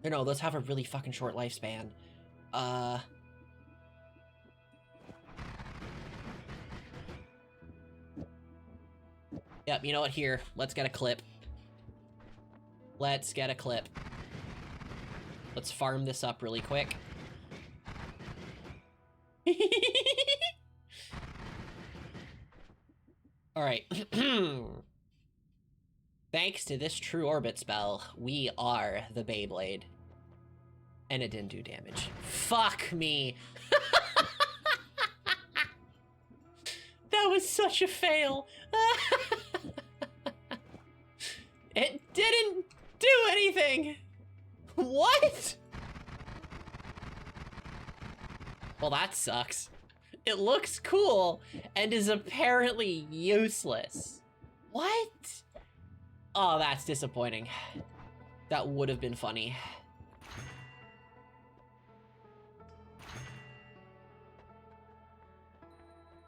No, those have a really fucking short lifespan. Yep, you know what? Here, let's get a clip. Let's get a clip. Let's farm this up really quick. Alright. Thanks to this True Orbit spell, we are the Beyblade. And it didn't do damage. Fuck me! That was such a fail! It didn't do anything! What? Well, that sucks. It looks cool and is apparently useless. What? Oh, that's disappointing. That would have been funny.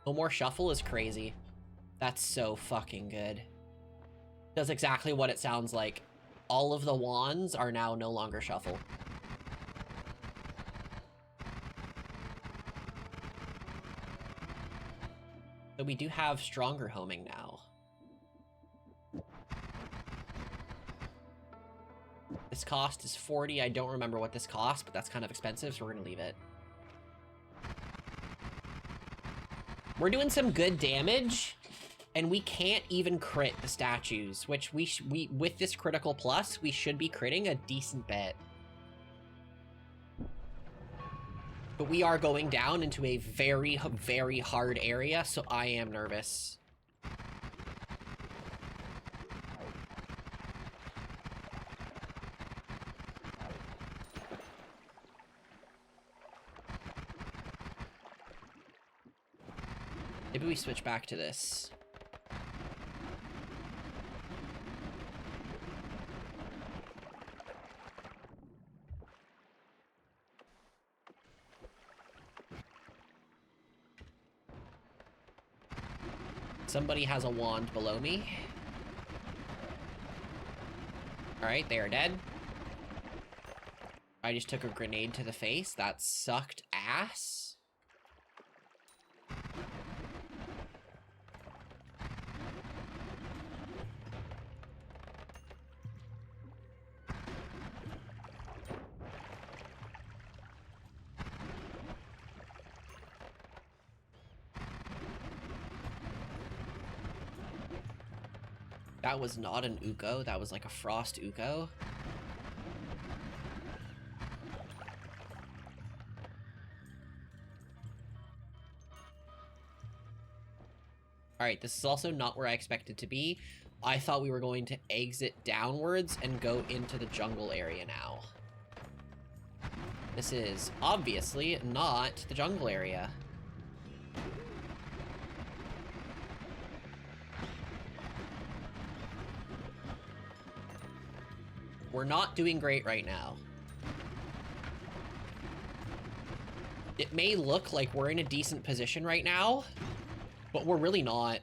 No more shuffle is crazy. That's so fucking good. Does exactly what it sounds like. All of the wands are now no longer shuffle. So we do have stronger homing now. This cost is 40. I don't remember what this costs, but that's kind of expensive, so we're gonna leave it. We're doing some good damage, and we can't even crit the statues, which we with this critical plus, we should be critting a decent bit. But we are going down into a very, very hard area, so I am nervous. Maybe we switch back to this. Somebody has a wand below me. Alright, they are dead. I just took a grenade to the face. That sucked ass. That was not an Uko, that was like a frost Uko. Alright, this is also not where I expected to be. I thought we were going to exit downwards and go into the jungle area now. This is obviously not the jungle area. We're not doing great right now. It may look like we're in a decent position right now, but we're really not.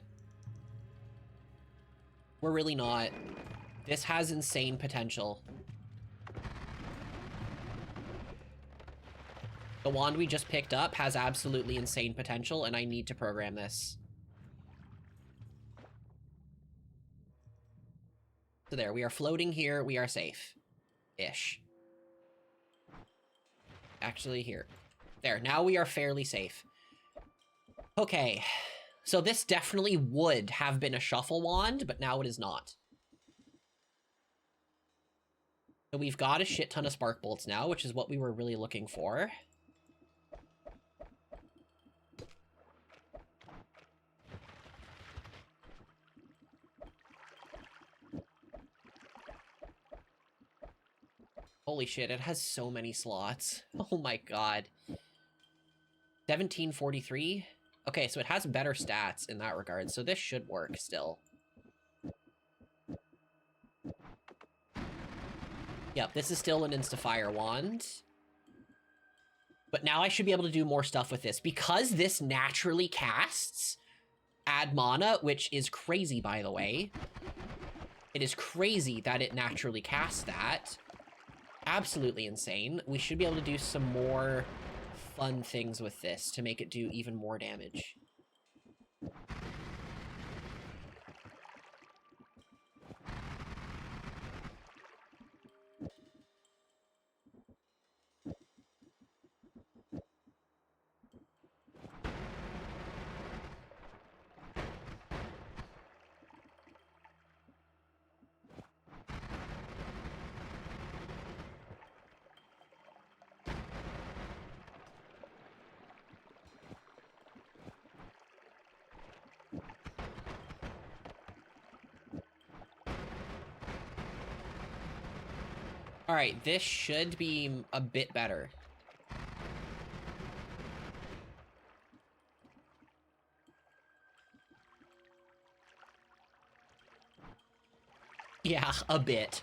We're really not. This has insane potential. The wand we just picked up has absolutely insane potential, and I need to program this. So there, we are floating here. We are safe-ish. Actually, here. There, now we are fairly safe. Okay, so this definitely would have been a shuffle wand, but now it is not. So we've got a shit ton of spark bolts now, which is what we were really looking for. Holy shit, it has so many slots. Oh my god. 1743? Okay, so it has better stats in that regard, so this should work still. Yep, this is still an insta-fire wand. But now I should be able to do more stuff with this. Because this naturally casts add mana, which is crazy, by the way. It is crazy that it naturally casts that. Absolutely insane. We should be able to do some more fun things with this to make it do even more damage. All right, this should be a bit better. Yeah, a bit.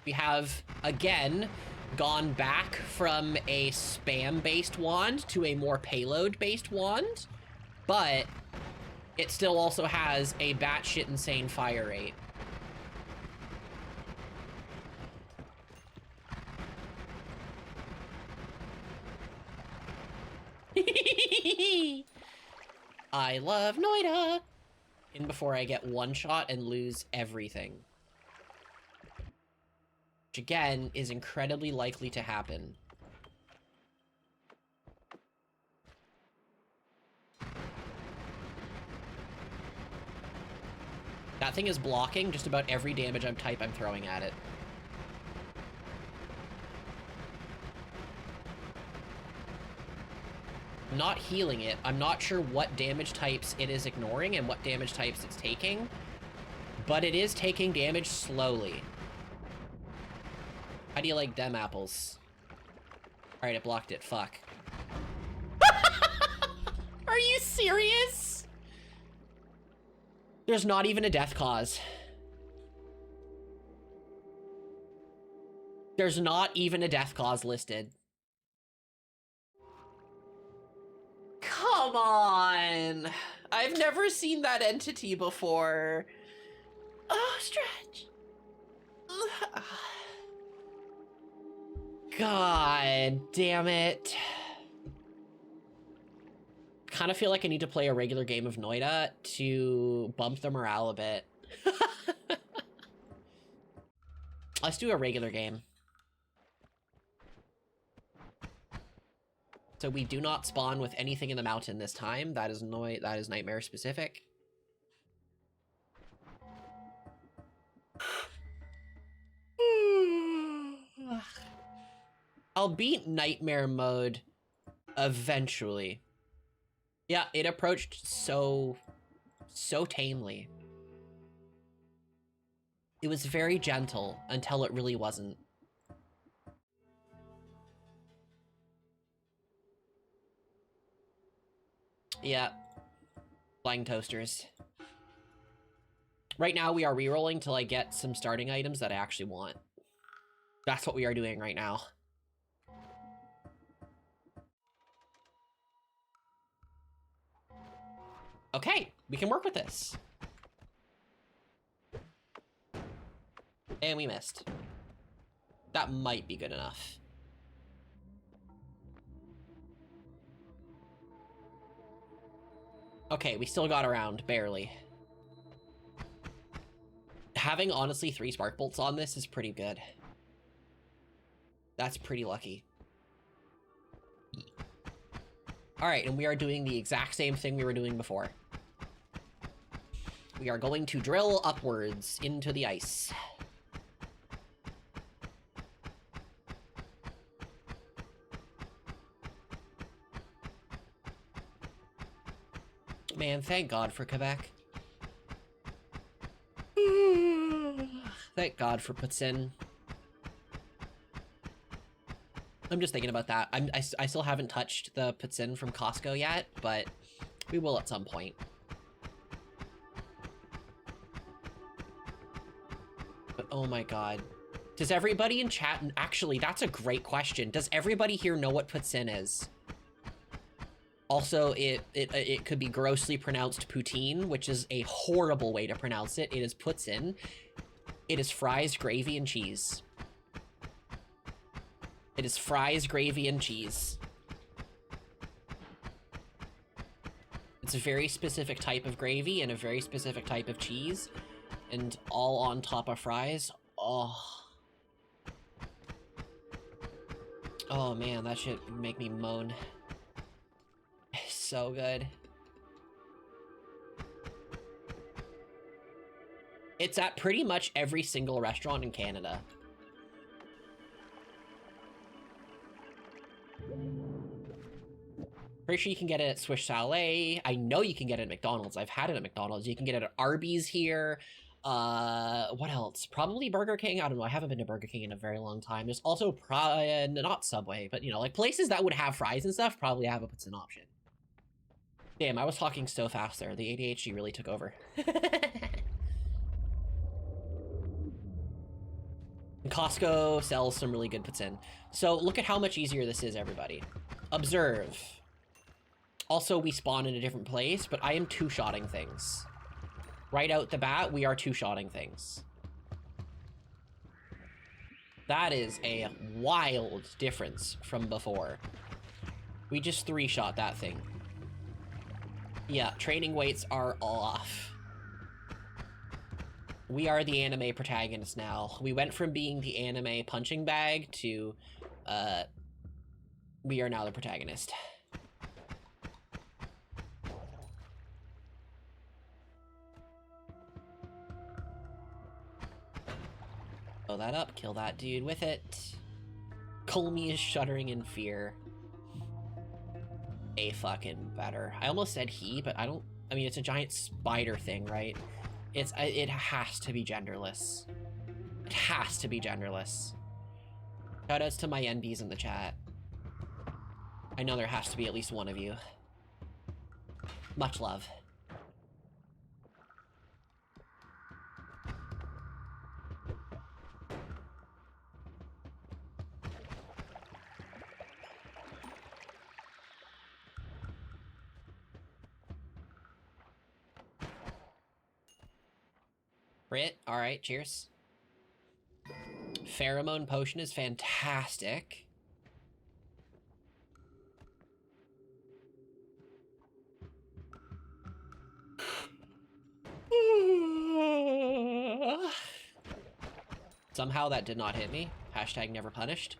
We have, again, gone back from a spam-based wand to a more payload-based wand, but it still also has a batshit insane fire rate. I love Noita! In before I get one shot and lose everything. Which again is incredibly likely to happen. That thing is blocking just about every damage I'm throwing at it. I'm not healing it. I'm not sure what damage types it is ignoring and what damage types it's taking, but it is taking damage slowly. How do you like them apples? All right, it blocked it. Fuck. Are you serious? There's not even a death cause. There's not even a death cause listed. Come on. I've never seen that entity before. Oh, stretch. God damn it. Kind of feel like I need to play a regular game of Noita to bump the morale a bit. Let's do a regular game. So we do not spawn with anything in the mountain this time. That is nightmare specific. I'll beat nightmare mode eventually. Yeah, it approached so tamely. It was very gentle until it really wasn't. Yeah. Flying toasters. Right now we are rerolling till I get some starting items that I actually want. That's what we are doing right now. Okay, we can work with this. And we missed. That might be good enough. Okay, we still got around, barely. Having, honestly, 3 spark bolts on this is pretty good. That's pretty lucky. Alright, and we are doing the exact same thing we were doing before. We are going to drill upwards into the ice. Man, thank God for Quebec. Thank God for Poutine. I'm just thinking about that. I still haven't touched the Poutine from Costco yet, but we will at some point. But oh my God. Does everybody in chat... Actually, that's a great question. Does everybody here know what Poutine is? Also, it could be grossly pronounced poutine, which is a horrible way to pronounce it. It is Poutine. It is fries, gravy, and cheese. It is fries, gravy, and cheese. It's a very specific type of gravy and a very specific type of cheese, and all on top of fries. Oh. Oh man, that shit would make me moan. So good. It's at pretty much every single restaurant in Canada. Pretty sure you can get it at Swiss Chalet. I know you can get it at McDonald's. I've had it at McDonald's. You can get it at Arby's here. What else? Probably Burger King. I don't know. I haven't been to Burger King in a very long time. There's also not Subway, but you know, like places that would have fries and stuff probably have a Poutine option. Damn, I was talking so fast there. The ADHD really took over. Costco sells some really good Poutine. So look at how much easier this is, everybody. Observe. Also, we spawn in a different place, but I am two-shotting things. Right out the bat, we are two-shotting things. That is a wild difference from before. We just three-shot that thing. Yeah, training weights are off. We are the anime protagonist now. We went from being the anime punching bag to, we are now the protagonist. Blow that up, kill that dude with it. Colmy is shuddering in fear. A fucking better. I almost said he, but I mean, it's a giant spider thing, right? It has to be genderless. It has to be genderless. Shoutouts to my NBs in the chat. I know there has to be at least one of you. Much love. Brit, alright, cheers. Pheromone potion is fantastic. Somehow that did not hit me. Hashtag never punished.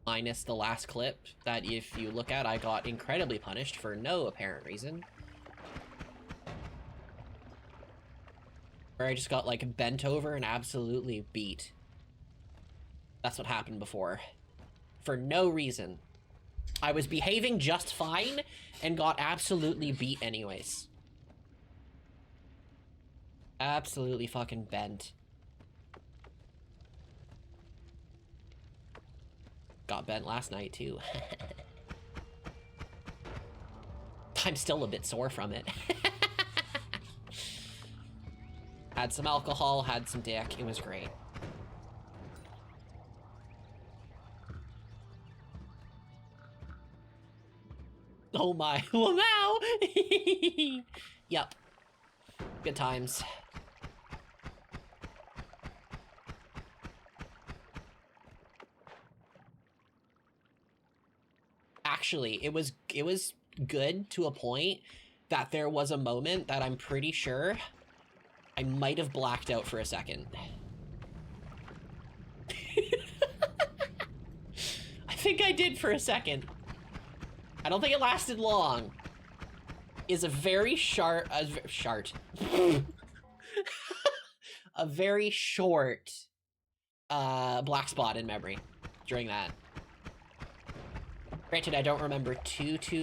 Minus the last clip that, if you look at, I got incredibly punished for no apparent reason. Where I just got, like, bent over and absolutely beat. That's what happened before. For no reason. I was behaving just fine and got absolutely beat anyways. Absolutely fucking bent. got bent last night too. I'm still a bit sore from it. Had some alcohol, had some dick, it was great. Oh my, well now! Yep. Good times. Actually, it was good to a point that there was a moment that I'm pretty sure I might have blacked out for a second. I think I did for a second. I don't think it lasted long. Is a very a very short black spot in memory during that. Granted, I don't remember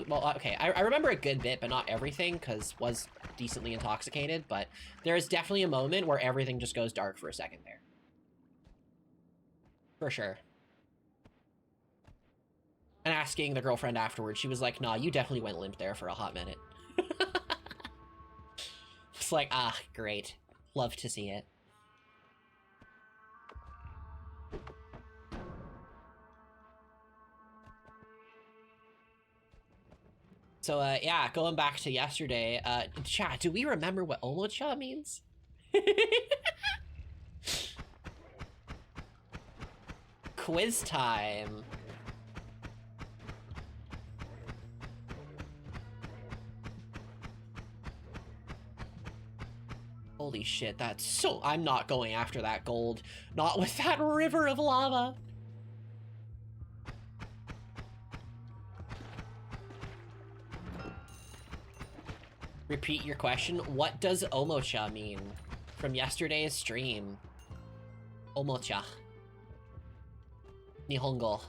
well, okay, I remember a good bit, but not everything, because was decently intoxicated, but there is definitely a moment where everything just goes dark for a second there. For sure. And asking the girlfriend afterwards, she was like, nah, you definitely went limp there for a hot minute. It's like, ah, great. Love to see it. So, yeah, going back to yesterday, chat, do we remember what omocha means? Quiz time. Holy shit, that's so... I'm not going after that gold. Not with that river of lava. Repeat your question. What does omocha mean? From yesterday's stream. Omocha. Nihongo.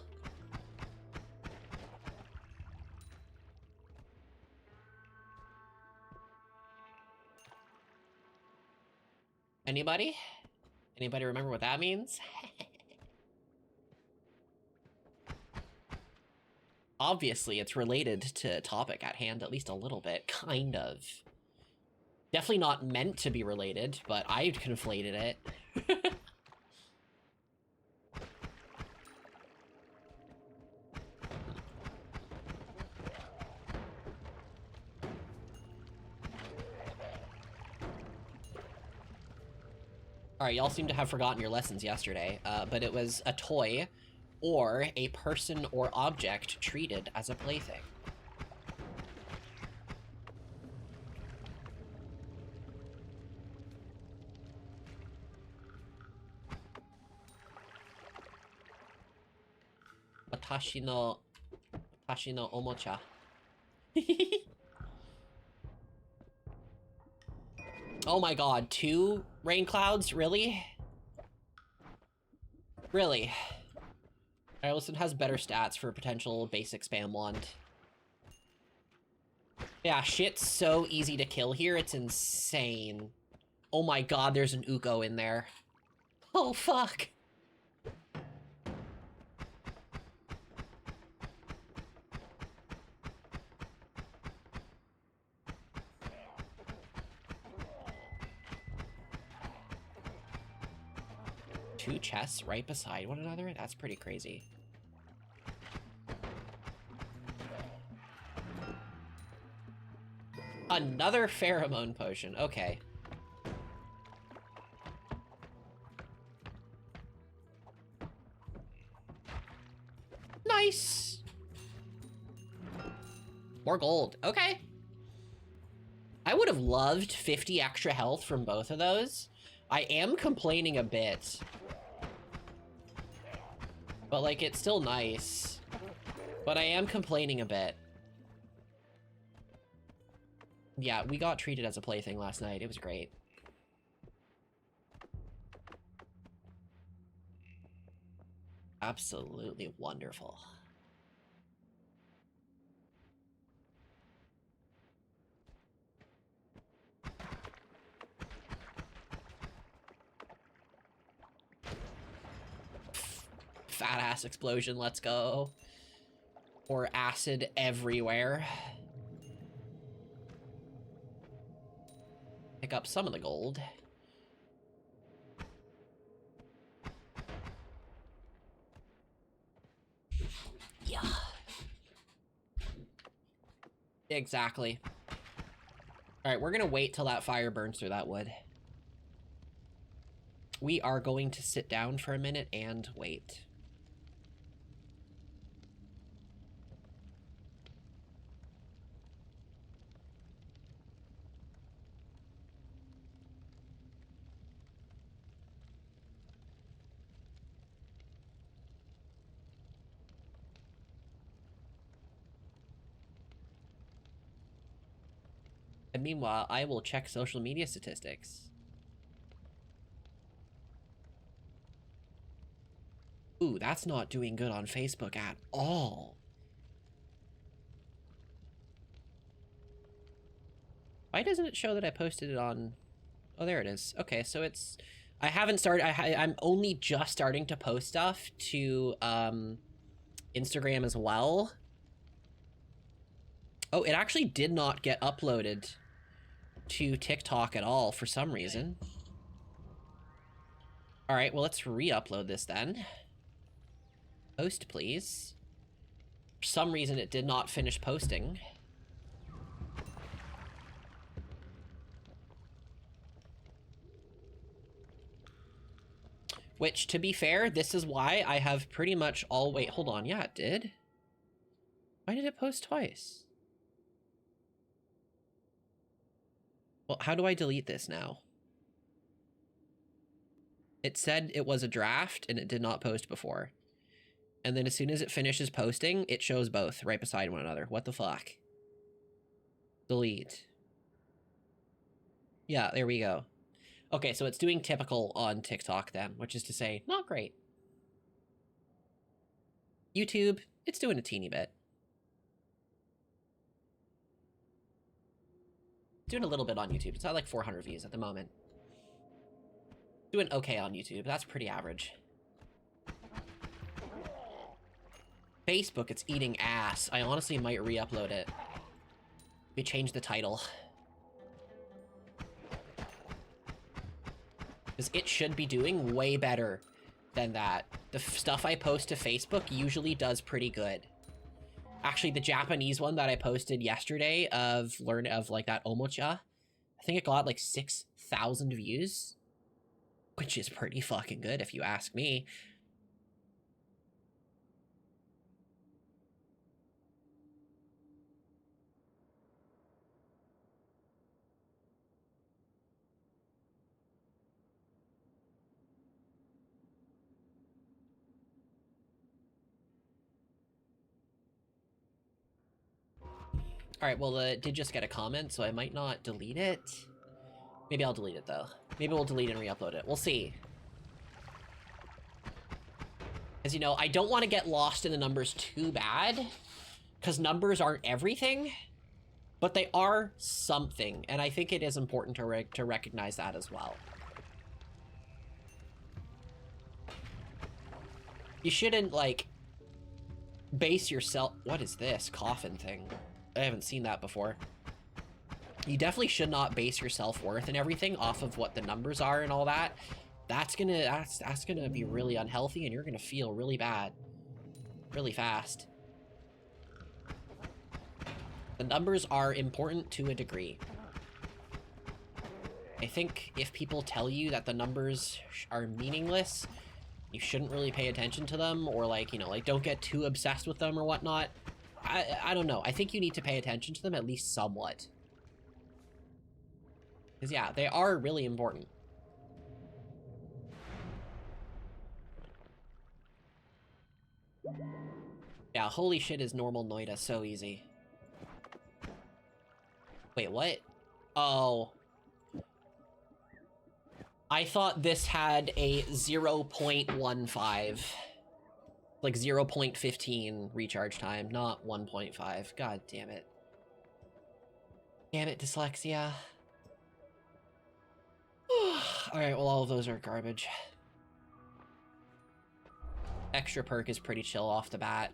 Anybody? Anybody remember what that means? Obviously, it's related to topic at hand, at least a little bit, kind of. Definitely not meant to be related, but I conflated it. Alright, y'all seem to have forgotten your lessons yesterday, but it was a toy or a person or object treated as a plaything. Watashi no omocha. Oh my god, 2 rain clouds? Really? Really? Ellison has better stats for potential basic spam wand. Yeah, shit's so easy to kill here, it's insane. Oh my god, there's an Uko in there. Oh fuck. Two chests right beside one another? That's pretty crazy. Another pheromone potion. Okay. Nice. More gold. Okay. I would have loved 50 extra health from both of those. I am complaining a bit. But, like, it's still nice. But I am complaining a bit. Yeah, we got treated as a plaything last night. It was great. Absolutely wonderful. Fat ass explosion, let's go. Or acid everywhere. Pick up some of the gold. Yeah. Exactly. Alright, we're gonna wait till that fire burns through that wood. We are going to sit down for a minute and wait. And meanwhile, I will check social media statistics. Ooh, that's not doing good on Facebook at all. Why doesn't it show that I posted it on... Oh, there it is. Okay, so it's... I haven't started... I'm only just starting to post stuff to Instagram as well. Oh, it actually did not get uploaded to TikTok at all for some reason. All right, well, let's re-upload this then. Post, please. For some reason, it did not finish posting. Which, to be fair, this is why I have pretty much all... Wait, hold on. Yeah, it did. Why did it post twice? Well, how do I delete this now? It said it was a draft, and it did not post before. And then as soon as it finishes posting, it shows both right beside one another. What the fuck? Delete. Yeah, there we go. Okay, so it's doing typical on TikTok then, which is to say, not great. YouTube, it's doing a teeny bit. Doing a little bit on YouTube. It's at like 400 views at the moment. Doing okay on YouTube. That's pretty average. Facebook, it's eating ass. I honestly might re-upload it. We change the title. Because it should be doing way better than that. The stuff I post to Facebook usually does pretty good. Actually, the Japanese one that I posted yesterday of like that omocha, I think it got like 6,000 views, which is pretty fucking good if you ask me. All right, well, it did just get a comment, so I might not delete it. Maybe I'll delete it, though. Maybe we'll delete and re-upload it. We'll see. As you know, I don't want to get lost in the numbers too bad, because numbers aren't everything, but they are something, and I think it is important to recognize that as well. You shouldn't, like, base yourself... What is this coffin thing? I haven't seen that before. You definitely should not base your self-worth and everything off of what the numbers are and all that. That's gonna be really unhealthy, and you're gonna feel really bad really fast. The numbers are important to a degree. I think if people tell you that the numbers are meaningless, you shouldn't really pay attention to them, or like, you know, like don't get too obsessed with them or whatnot. I don't know. I think you need to pay attention to them at least somewhat. Because yeah, they are really important. Yeah, holy shit is normal Noita so easy. Wait, what? Oh. I thought this had a 0.15. Like 0.15 recharge time, not 1.5. God damn it. Damn it, dyslexia. Alright, well, all of those are garbage. extra perk is pretty chill off the bat.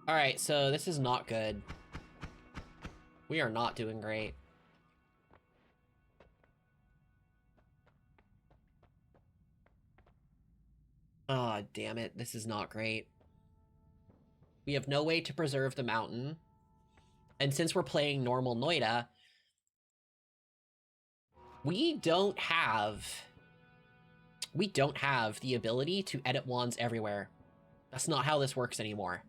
All right, so this is not good. We are not doing great. Oh, damn it. This is not great. We have no way to preserve the mountain. And since we're playing normal Noita, we don't have the ability to edit wands everywhere. That's not how this works anymore.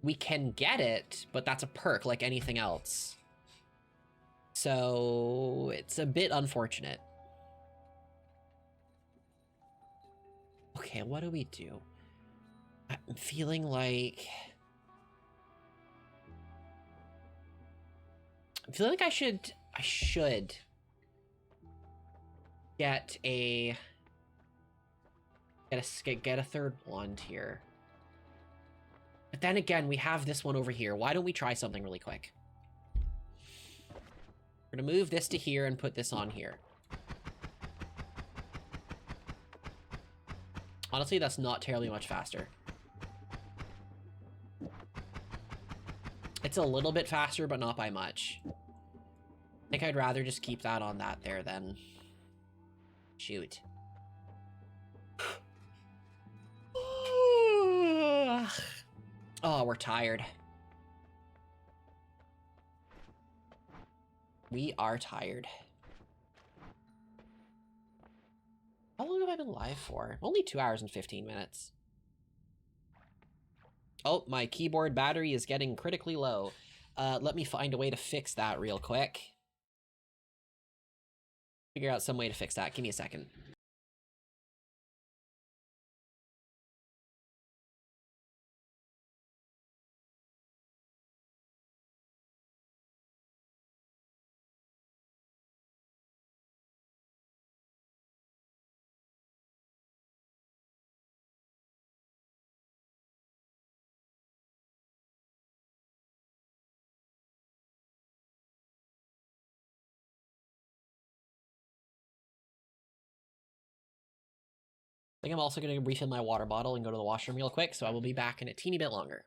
We can get it, but that's a perk like anything else. So it's a bit unfortunate. Okay, what do we do? I'm feeling like... I should get a third wand here. But then again, we have this one over here. Why don't we try something really quick? We're gonna move this to here and put this on here. Honestly, that's not terribly much faster. It's a little bit faster, but not by much. I think I'd rather just keep that on that there then. Shoot. Oh, we're tired. We are tired. How long have I been live for? Only 2 hours and 15 minutes. Oh, my keyboard battery is getting critically low. Let me find a way to fix that real quick. Figure out some way to fix that. Give me a second. I think I'm also going to refill my water bottle and go to the washroom real quick, so I will be back in a teeny bit longer.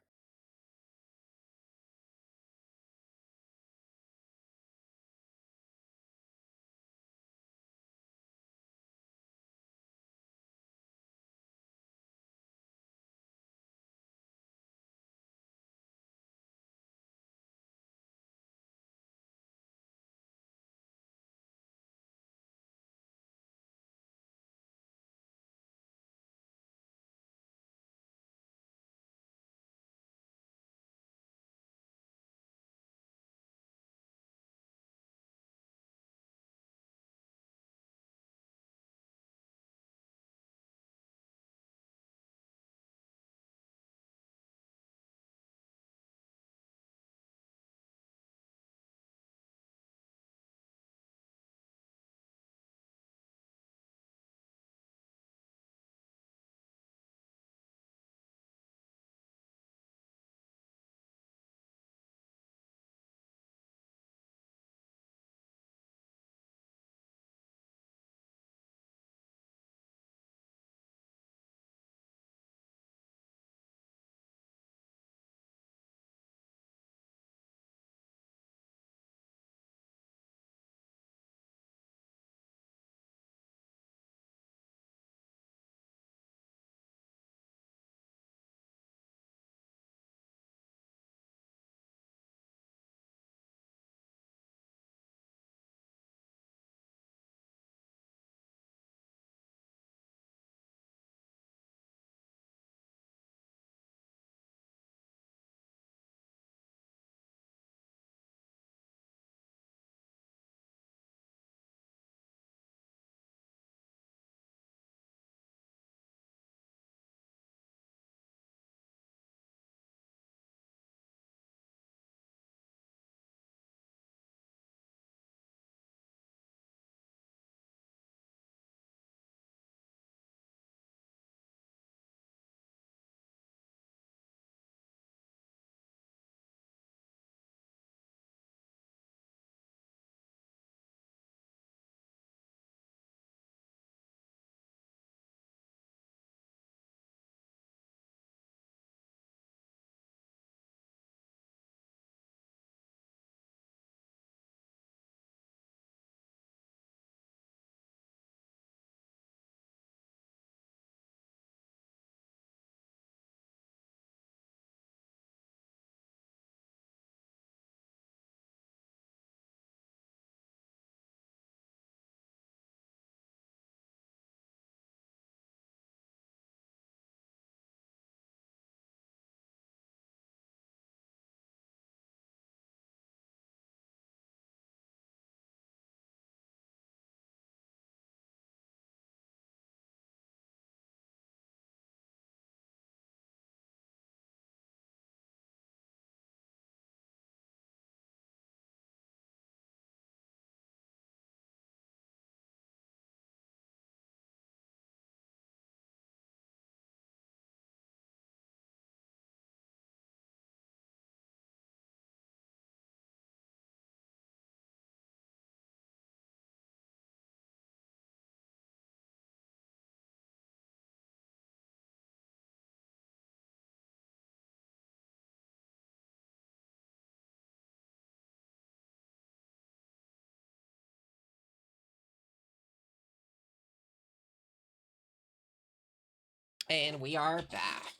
And we are back.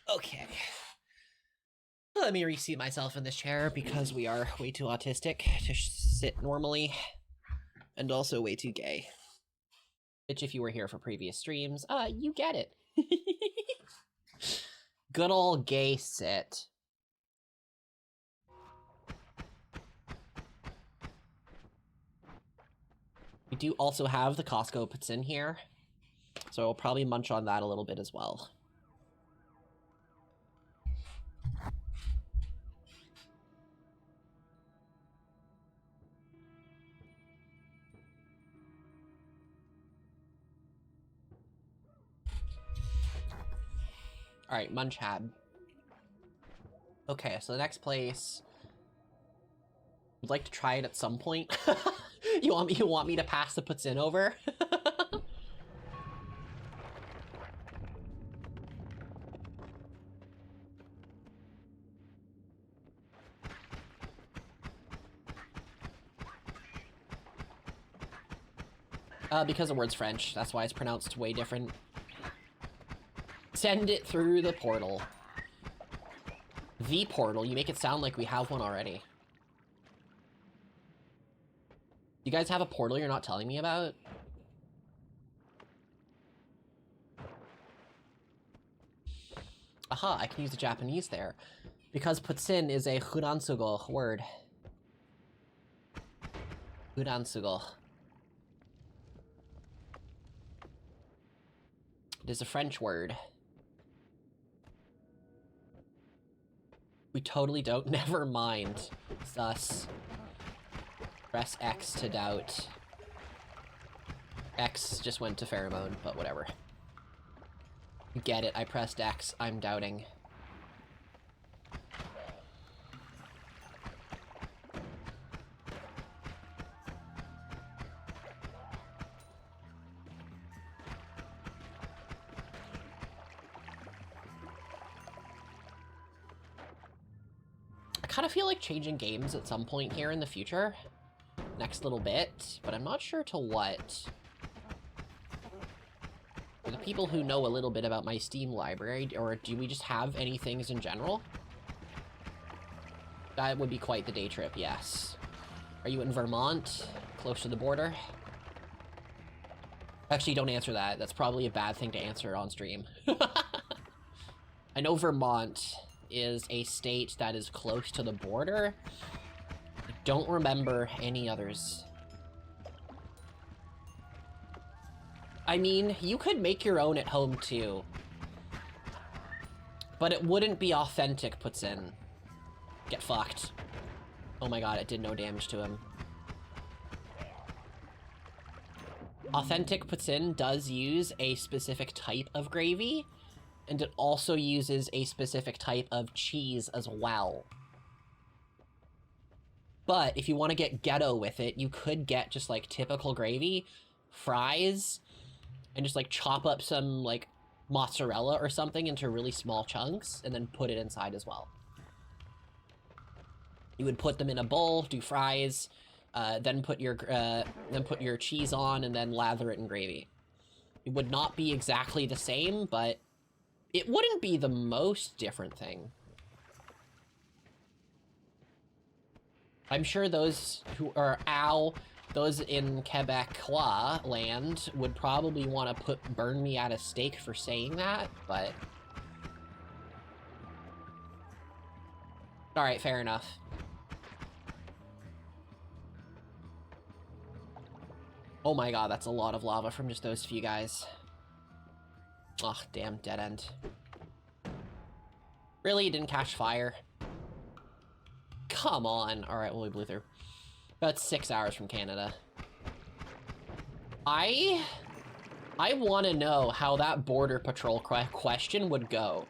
Okay. Let me reseat myself in this chair because we are way too autistic to sit normally. And also way too gay. Which, if you were here for previous streams, you get it. Good old gay sit. We do also have the Costco puts in here, so I'll probably munch on that a little bit as well. All right, munch had. Okay, so the next place, I'd like to try it at some point. You want me to pass the puts in over? Because the word's French, that's why it's pronounced way different. Send it through the portal. The portal? You make it sound like we have one already. You guys have a portal you're not telling me about? Aha, I can use the Japanese there. Because putsin is a huransugo word. Huransugo. It is a French word. We totally don't. Never mind. Sus. Press X to doubt. X just went to pheromone, but whatever. Get it. I pressed X. I'm doubting. I kind of feel like changing games at some point here in the future. Next little bit, but I'm not sure to what. For the people who know a little bit about my Steam library, or do we just have any things in general? That would be quite the day trip, yes. Are you in Vermont? Close to the border? Actually, don't answer that. That's probably a bad thing to answer on stream. I know Vermont is a state that is close to the border. I don't remember any others. I mean, you could make your own at home too. But it wouldn't be authentic puts in. Get fucked. Oh my god, it did no damage to him. Authentic puts in does use a specific type of gravy, and it also uses a specific type of cheese as well. But if you want to get ghetto with it, you could get just like typical gravy, fries, and just like chop up some like mozzarella or something into really small chunks and then put it inside as well. You would put them in a bowl, do fries, then put your cheese on and then lather it in gravy. It would not be exactly the same, but it wouldn't be the most different thing. I'm sure those who are those in Quebecois land would probably want to burn me at a stake for saying that, but all right, fair enough. Oh my god, that's a lot of lava from just those few guys. Ugh, damn, dead end. Really? You didn't catch fire? Come on. Alright, well, we blew through. About 6 hours from Canada. I want to know how that border patrol question would go.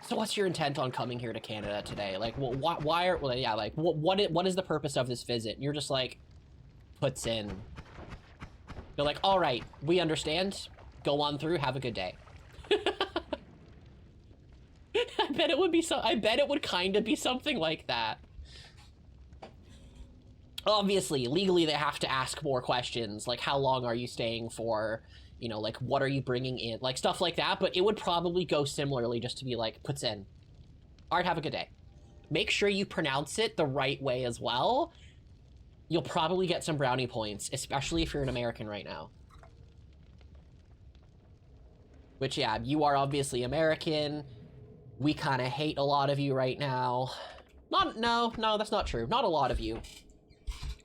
So what's your intent on coming here to Canada today? Like, why are, well, yeah, like, what is the purpose of this visit? And you're just like, puts in. They're like, all right, we understand. Go on through, have a good day. I bet it would be I bet it would kind of be something like that. Obviously, legally, they have to ask more questions, like how long are you staying for? You know, like what are you bringing in? Like stuff like that, but it would probably go similarly just to be like, puts in. All right, have a good day. Make sure you pronounce it the right way as well. You'll probably get some brownie points, especially if you're an American right now. Which, yeah, you are obviously American. We kind of hate a lot of you right now. No, that's not true. Not a lot of you.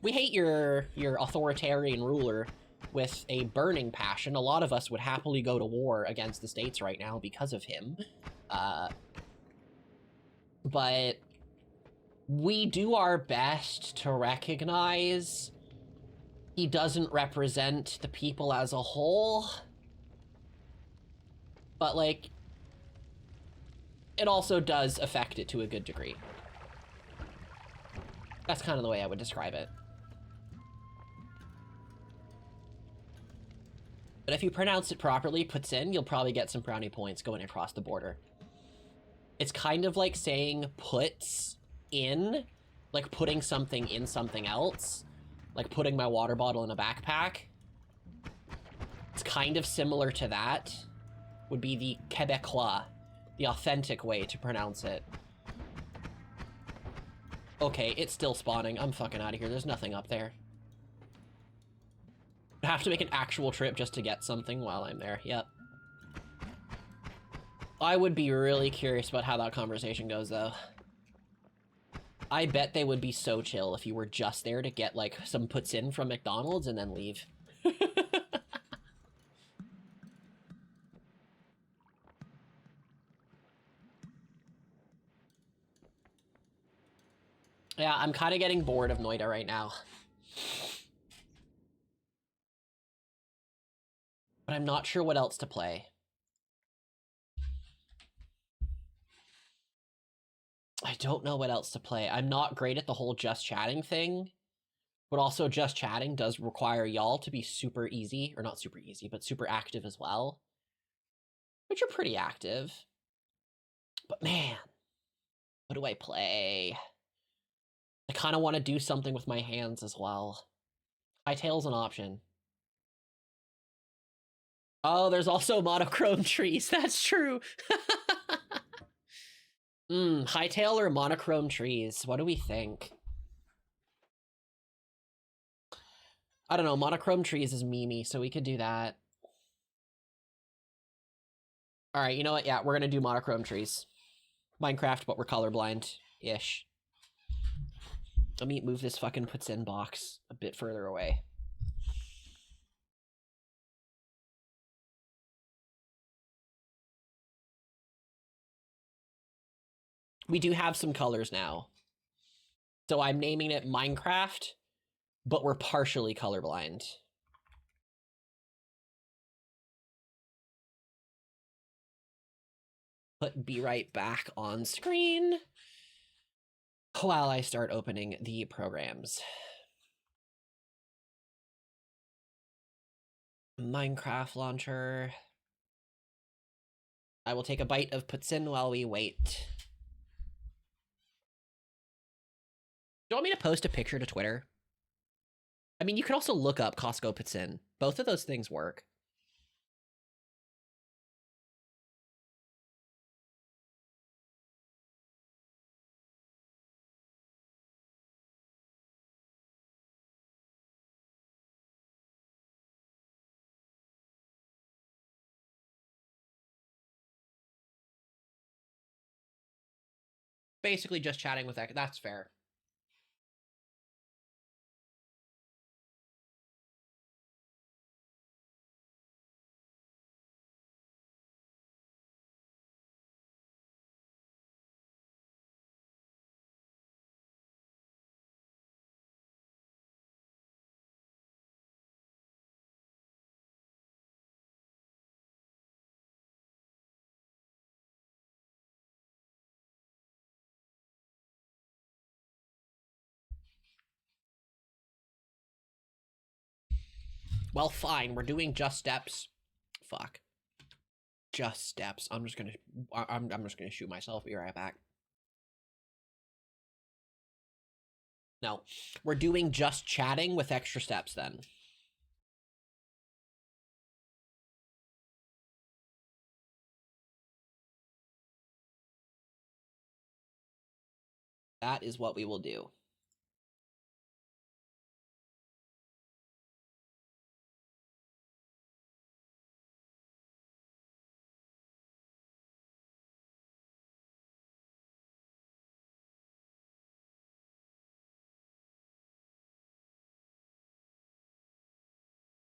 We hate your authoritarian ruler with a burning passion. A lot of us would happily go to war against the States right now because of him. But we do our best to recognize he doesn't represent the people as a whole. But, like, it also does affect it to a good degree. That's kind of the way I would describe it. But if you pronounce it properly, puts in, you'll probably get some brownie points going across the border. It's kind of like saying puts in, like putting something in something else, like putting my water bottle in a backpack. It's kind of similar to that. Would be the Quebecois, the authentic way to pronounce it. Okay, it's still spawning. I'm fucking out of here. There's nothing up there. I have to make an actual trip just to get something while I'm there. Yep. I would be really curious about how that conversation goes, though. I bet they would be so chill if you were just there to get, like, some puts in from McDonald's and then leave. Yeah, I'm kind of getting bored of Noita right now. But I'm not sure what else to play. I don't know what else to play. I'm not great at the whole just chatting thing. But also just chatting does require y'all to be super easy. Or not super easy, but super active as well. Which are pretty active. But man, what do I play? I kind of want to do something with my hands as well. Hightail's an option. Oh, there's also monochrome trees. That's true. Hightail or monochrome trees? What do we think? I don't know. Monochrome trees is memey, so we could do that. All right, you know what? Yeah, we're gonna do monochrome trees. Minecraft, but we're colorblind-ish. Let me move this fucking puts in box a bit further away. We do have some colors now. So I'm naming it Minecraft, but we're partially colorblind. Be right back on screen while I start opening the programs. Minecraft launcher. I will take a bite of puts in while we wait. Do you want me to post a picture to Twitter? I mean, you can also look up Costco puts in. Both of those things work. Basically just chatting with that. That's fair. Well, fine. We're doing just steps. Fuck. Just steps. I'm just gonna shoot myself. Be right back. No, we're doing just chatting with extra steps then. That is what we will do.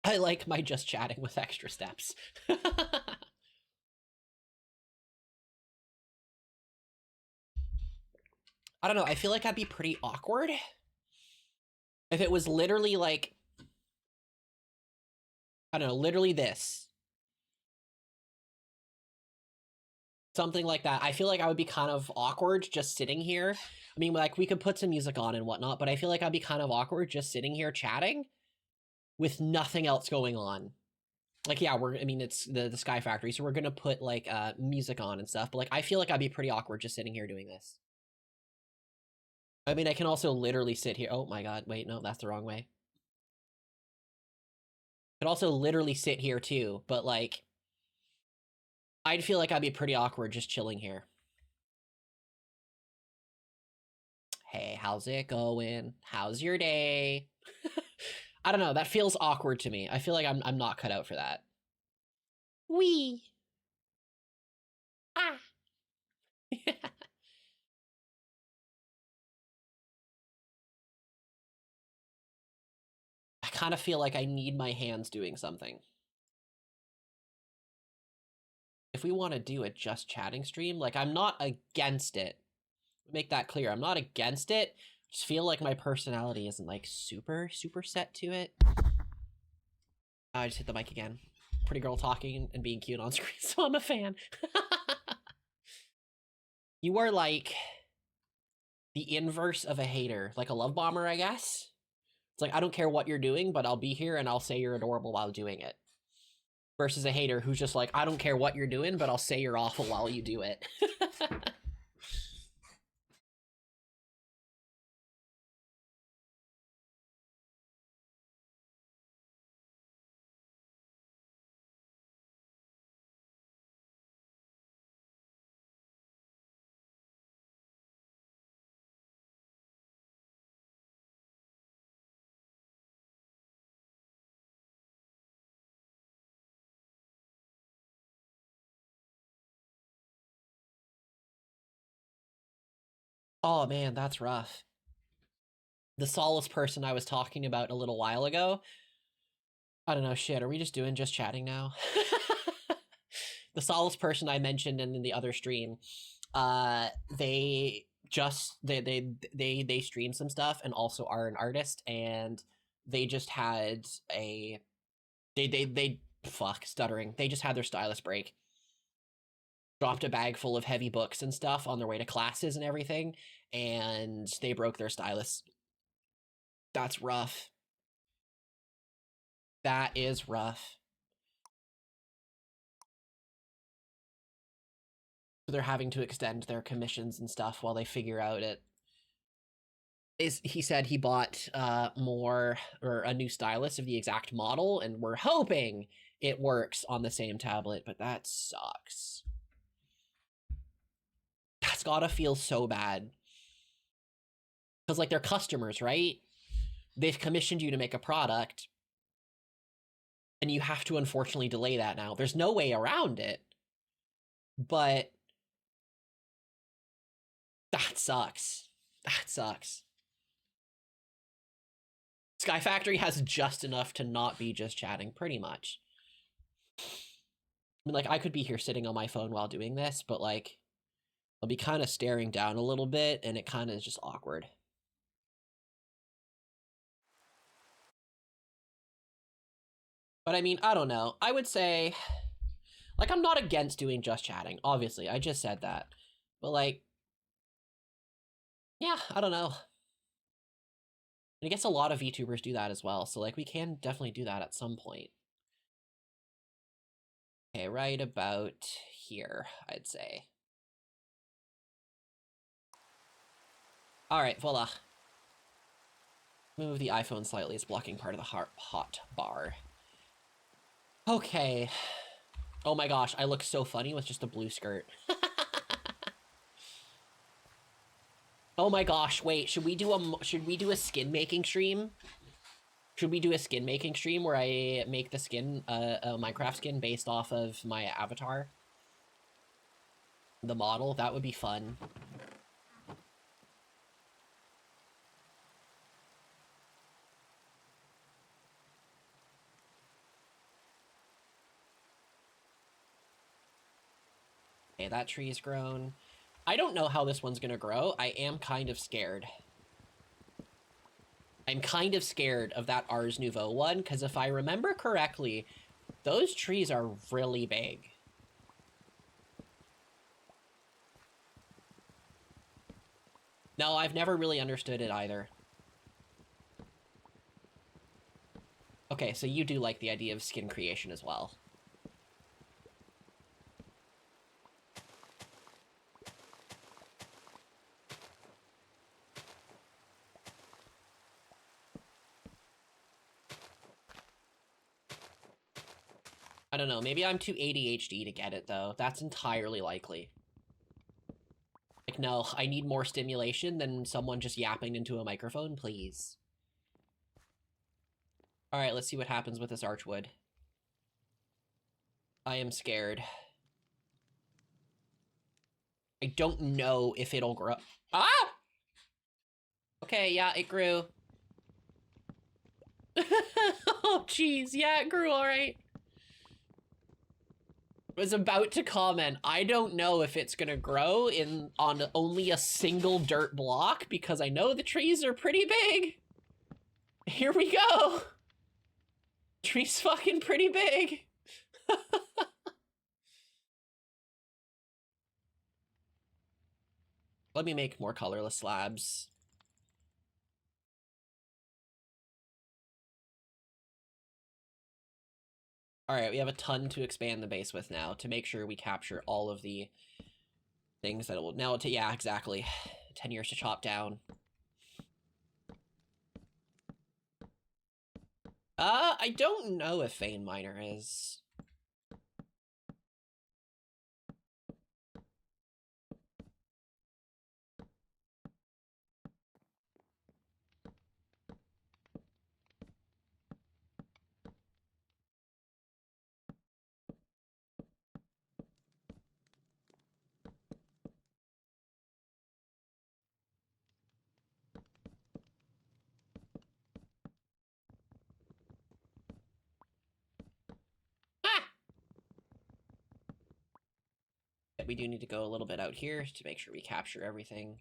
I like my just chatting with extra steps. I don't know. I feel like I'd be pretty awkward if it was literally like, I don't know, literally this. Something like that. I feel like I would be kind of awkward just sitting here. I mean, like, we could put some music on and whatnot, but I feel like I'd be kind of awkward just sitting here chatting with nothing else going on. Like, yeah, I mean, it's the Sky Factory, so we're gonna put, like, music on and stuff, but, like, I feel like I'd be pretty awkward just sitting here doing this. I mean, I can also literally sit here. Oh my god, wait, no, that's the wrong way. I could also literally sit here, too, but, like, I'd feel like I'd be pretty awkward just chilling here. Hey, how's it going? How's your day? I don't know, that feels awkward to me. I feel like I'm not cut out for that. Wee. Ah. I kind of feel like I need my hands doing something. If we want to do a just chatting stream, like, I'm not against it. Make that clear. I'm not against it. Just feel like my personality isn't like super set to it. I just hit the mic again. Pretty girl talking and being cute on screen, so I'm a fan. You are like the inverse of a hater, like a love bomber, I guess. It's like, I don't care what you're doing, but I'll be here and I'll say you're adorable while doing it. Versus a hater who's just like, I don't care what you're doing, but I'll say you're awful while you do it. Oh man, that's rough. The solace person I was talking about a little while ago. I don't know, shit, are we just doing just chatting now? The solace person I mentioned in the other stream, they just they stream some stuff and also are an artist, and they just had a they fuck stuttering. They just had their stylus break. Dropped a bag full of heavy books and stuff on their way to classes and everything, and they broke their stylus. That's rough. That is rough. So they're having to extend their commissions and stuff while they figure out it. He said he bought more, or a new stylus of the exact model, and we're hoping it works on the same tablet, but that sucks. That's gotta feel so bad. Because, like, they're customers, right? They've commissioned you to make a product, and you have to unfortunately delay that now. There's no way around it, but that sucks. That sucks. Sky Factory has just enough to not be just chatting, pretty much. I mean, like, I could be here sitting on my phone while doing this, but, like, I'll be kind of staring down a little bit, and it kind of is just awkward. But I mean, I don't know. I would say, like, I'm not against doing just chatting, obviously. I just said that. But, like, yeah, I don't know. And I guess a lot of VTubers do that as well, so, like, we can definitely do that at some point. Okay, right about here, I'd say. All right, voila. Move the iPhone slightly. It's blocking part of the hot bar. Okay. Oh my gosh, I look so funny with just a blue skirt. Oh my gosh, wait, should we do a skin making stream? Should we do a skin making stream where I make the skin, a Minecraft skin based off of my avatar? The model? That would be fun. Okay, that tree's grown. I don't know how this one's gonna grow. I am kind of scared. I'm kind of scared of that Ars Nouveau one, because if I remember correctly, those trees are really big. No, I've never really understood it either. Okay, so you do like the idea of skin creation as well. I don't know, maybe I'm too ADHD to get it, though. That's entirely likely. Like, no, I need more stimulation than someone just yapping into a microphone, please. Alright, let's see what happens with this archwood. I am scared. I don't know if it'll grow. Ah! Okay, yeah, it grew. Oh, jeez. Yeah, it grew all right. Was about to comment, I don't know if it's gonna grow on only a single dirt block because I know the trees are pretty big. Here we go. Tree's fucking pretty big. Let me make more colorless slabs. All right, we have a ton to expand the base with now to make sure we capture all of the things that it will now to, yeah, exactly. 10 years to chop down. I don't know if Vein Miner is. Ah! Yeah, we do need to go a little bit out here to make sure we capture everything.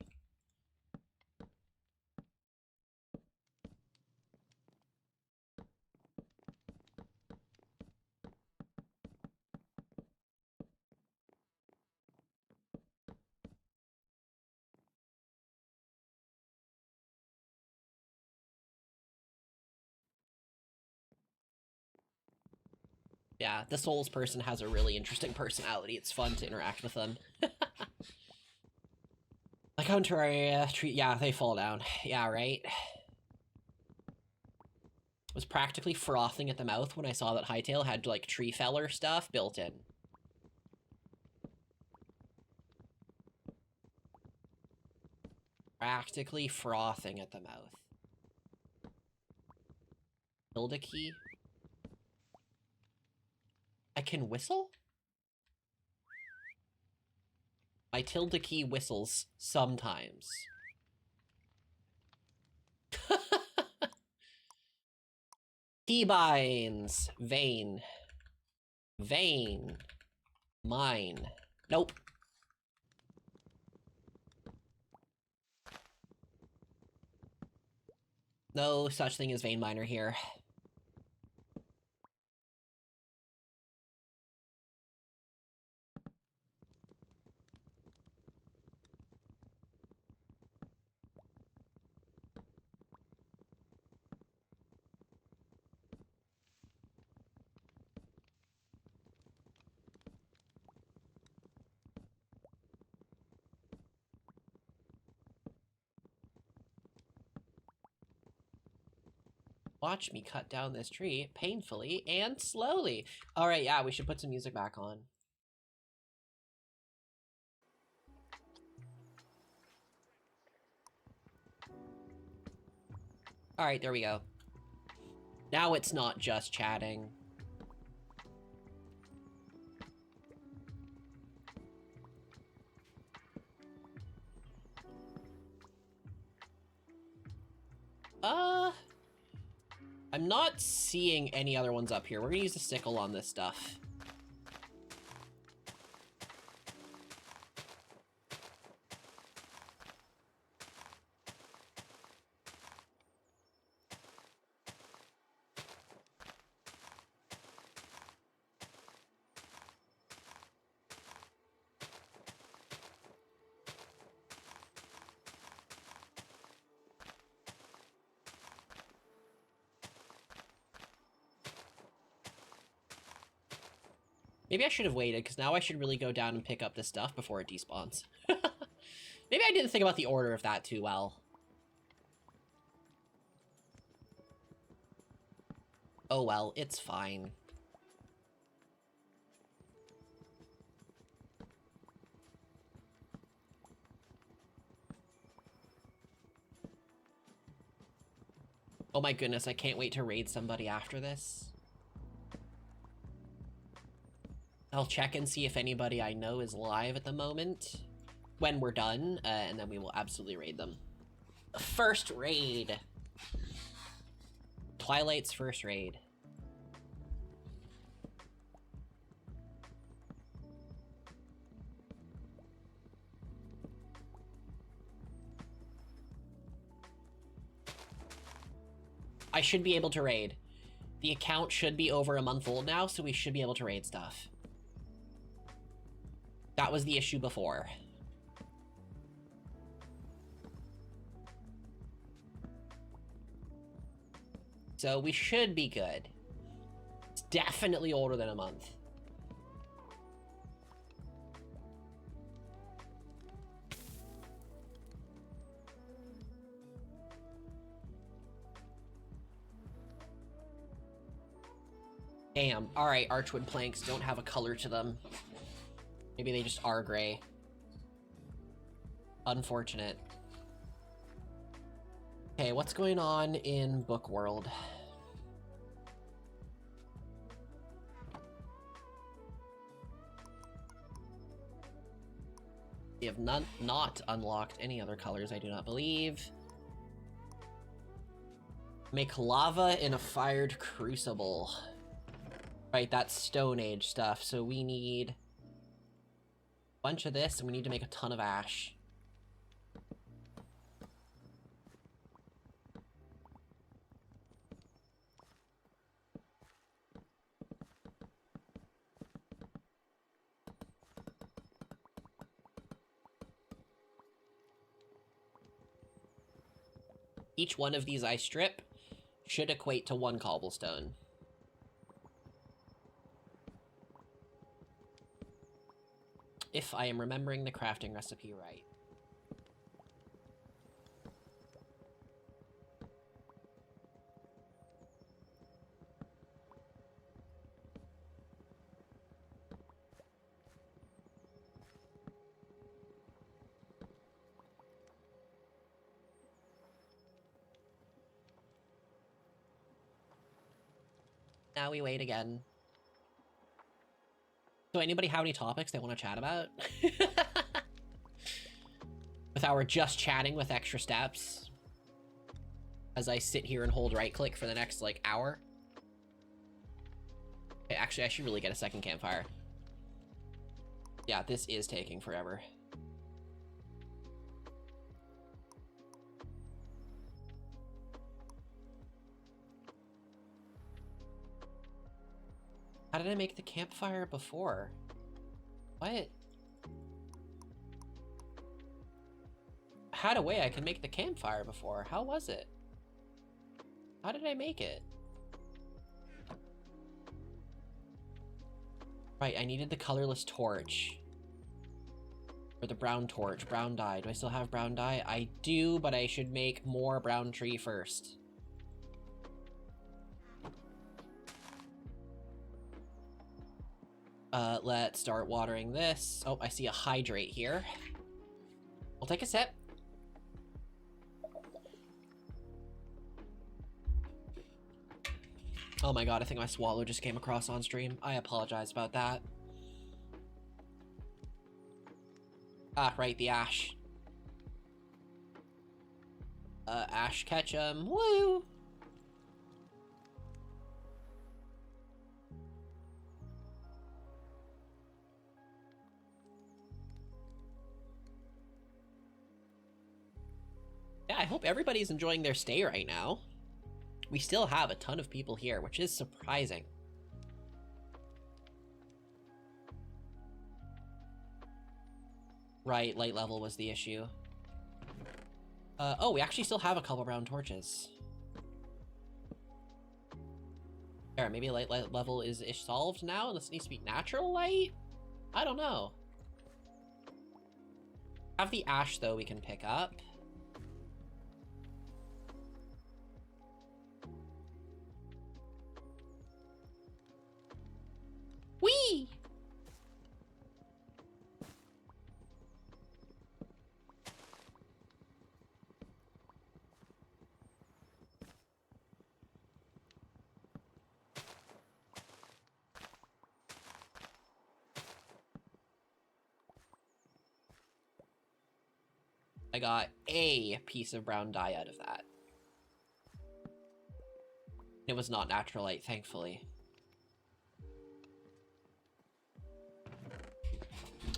Yeah, the Souls person has a really interesting personality. It's fun to interact with them. Like Terraria tree, yeah, they fall down. Yeah, right. Was practically frothing at the mouth when I saw that Hytale had like tree feller stuff built in. Practically frothing at the mouth. Build a key. I can whistle? My tilde key whistles sometimes. Keybinds. Vein. Vein. Mine. Nope. No such thing as vein miner here. Watch me cut down this tree painfully and slowly. All right, yeah, we should put some music back on. All right, there we go. Now it's not just chatting. I'm not seeing any other ones up here. We're gonna use the sickle on this stuff. Maybe I should have waited, because now I should really go down and pick up this stuff before it despawns. Maybe I didn't think about the order of that too well. Oh well, it's fine. Oh my goodness, I can't wait to raid somebody after this. I'll check and see if anybody I know is live at the moment when we're done, and then we will absolutely raid them. First raid. Twilight's first raid. I should be able to raid. The account should be over a month old now, so we should be able to raid stuff. That was the issue before. So we should be good. It's definitely older than a month. Damn. Alright, archwood planks don't have a color to them. Maybe they just are gray. Unfortunate. Okay, what's going on in Book World? We have not unlocked any other colors, I do not believe. Make lava in a fired crucible. Right, that's Stone Age stuff, so we need a bunch of this, and we need to make a ton of ash. Each one of these I strip should equate to 1 cobblestone. If I am remembering the crafting recipe right. Now we wait again. So anybody have any topics they want to chat about? With our just chatting with extra steps? As I sit here and hold right click for the next, like, hour? Okay, actually, I should really get a second campfire. Yeah, this is taking forever. How did I make the campfire before? What? I had a way I could make the campfire before. How was it? How did I make it? Right, I needed the colorless torch. Or the brown torch, brown dye. Do I still have brown dye? I do, but I should make more brown tree first. Let's start watering this. Oh, I see a hydrate here. I'll take a sip. Oh my god, I think my swallow just came across on stream. I apologize about that. Ah, right, the ash. Ash Ketchum, woo! Yeah, I hope everybody's enjoying their stay right now. We still have a ton of people here, which is surprising. Right, light level was the issue. Oh, we actually still have a couple brown torches. There, maybe light level is solved now, and this needs to be natural light? I don't know. Have the ash, though, we can pick up. Whee! I got a piece of brown dye out of that. It was not natural light, thankfully.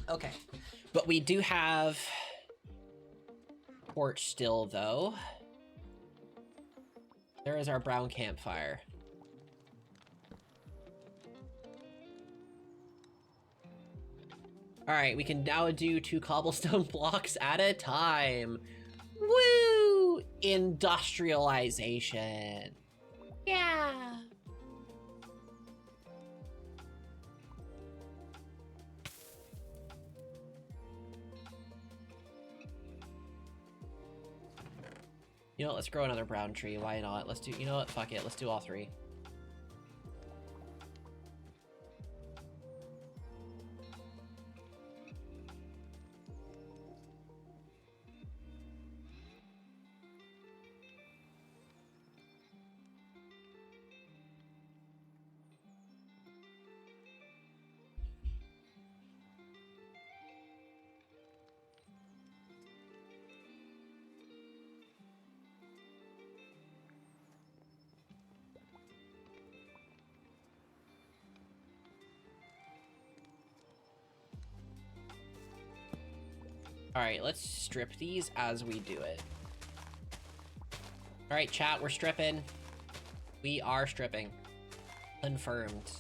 Okay, but we do have torch still, though. There is our brown campfire. All right, we can now do 2 cobblestone blocks at a time. Woo! Industrialization. Yeah. You know what, let's grow another brown tree. Why not? Let's do, you know what, fuck it. Let's do all 3. All right, let's strip these as we do it. All right, chat, we're stripping. We are stripping. Confirmed.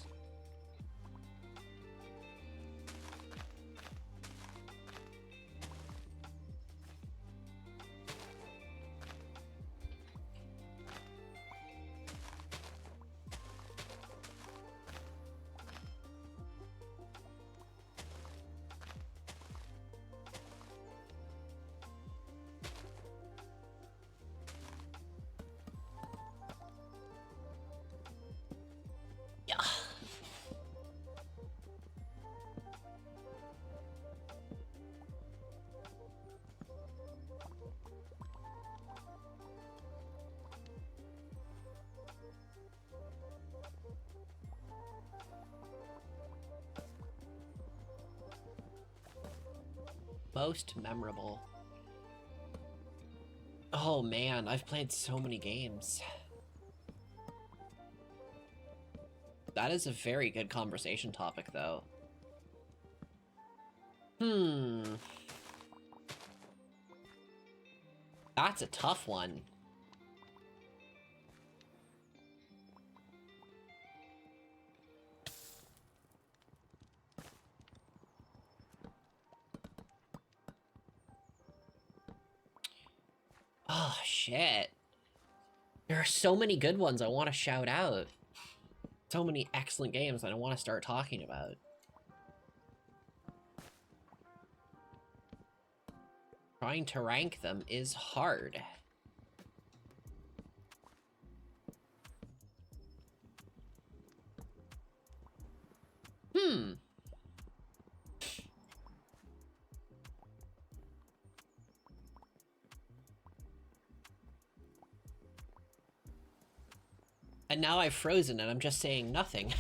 Most memorable. Oh man, I've played so many games. That is a very good conversation topic, though. That's a tough one. Oh, shit. There are so many good ones I want to shout out. So many excellent games that I want to start talking about. Trying to rank them is hard. And now I've frozen and I'm just saying nothing.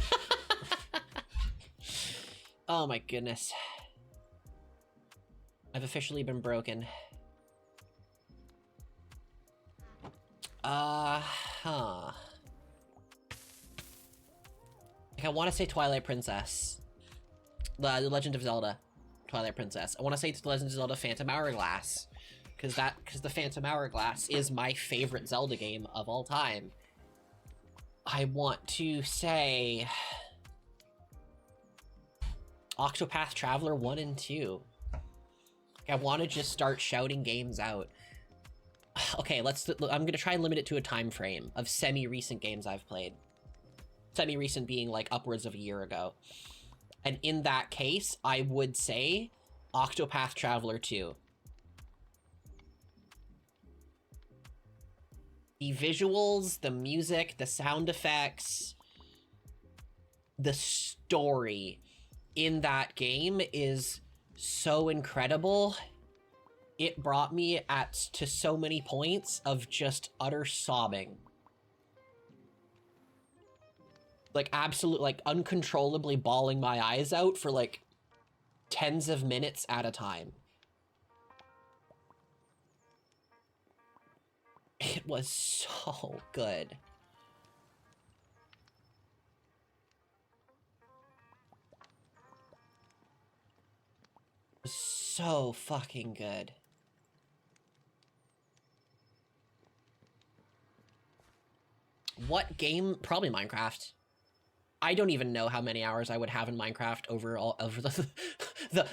Oh my goodness. I've officially been broken. Huh. Like, I want to say Twilight Princess. The Legend of Zelda. Twilight Princess. I want to say The Legend of Zelda Phantom Hourglass. Because the Phantom Hourglass is my favorite Zelda game of all time. I want to say Octopath Traveler 1 and 2. I want to just start shouting games out. Okay, I'm gonna try and limit it to a time frame of semi-recent games I've played. Semi-recent being like upwards of a year ago. And in that case, I would say Octopath Traveler 2. The visuals, the music, the sound effects, the story in that game is so incredible. It brought me to so many points of just utter sobbing. Like, absolute, like, uncontrollably bawling my eyes out for, like, tens of minutes at a time. It was so good. It was so fucking good. What game? Probably Minecraft. I don't even know how many hours I would have in Minecraft over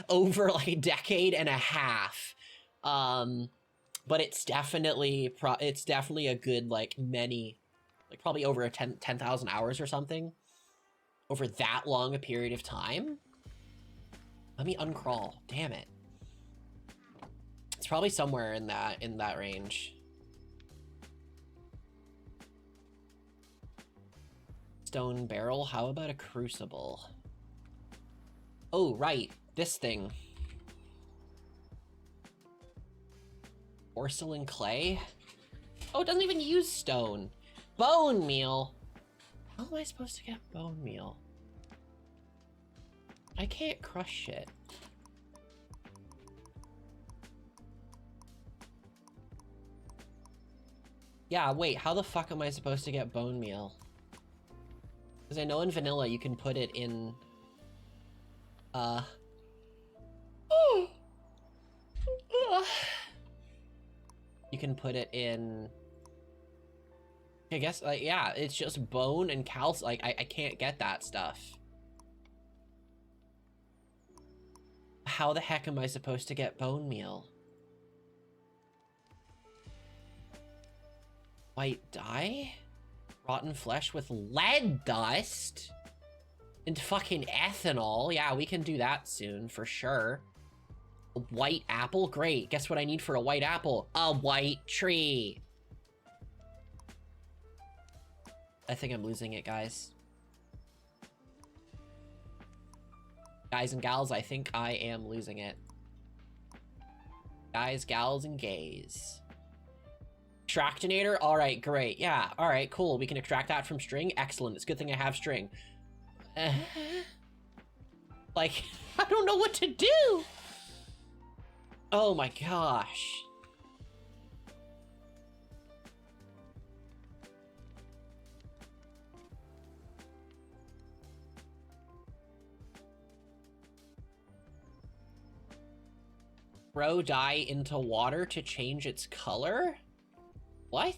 over like a decade and a half. But it's definitely a good like probably over 10,000 hours or something over that long a period of time. Let me uncrawl. Damn it. It's probably somewhere in that range. Stone barrel. How about a crucible? Oh, right. This thing. Porcelain clay? Oh, it doesn't even use stone. Bone meal. How am I supposed to get bone meal? I can't crush shit. Yeah, wait, how the fuck am I supposed to get bone meal? Because I know in vanilla you can put it in... You can put it in... I guess, like, yeah, it's just bone and calcium. Like, I can't get that stuff. How the heck am I supposed to get bone meal? White dye? Rotten flesh with lead dust? And fucking ethanol. Yeah, we can do that soon, for sure. A white apple? Great. Guess what I need for a white apple? A white tree. I think I'm losing it, guys. Guys and gals, I think I am losing it. Guys, gals, and gays. Extractinator? Alright, great. Yeah, alright, cool. We can extract that from string. Excellent. It's a good thing I have string. Like, I don't know what to do! Oh my gosh. Throw dye into water to change its color? What?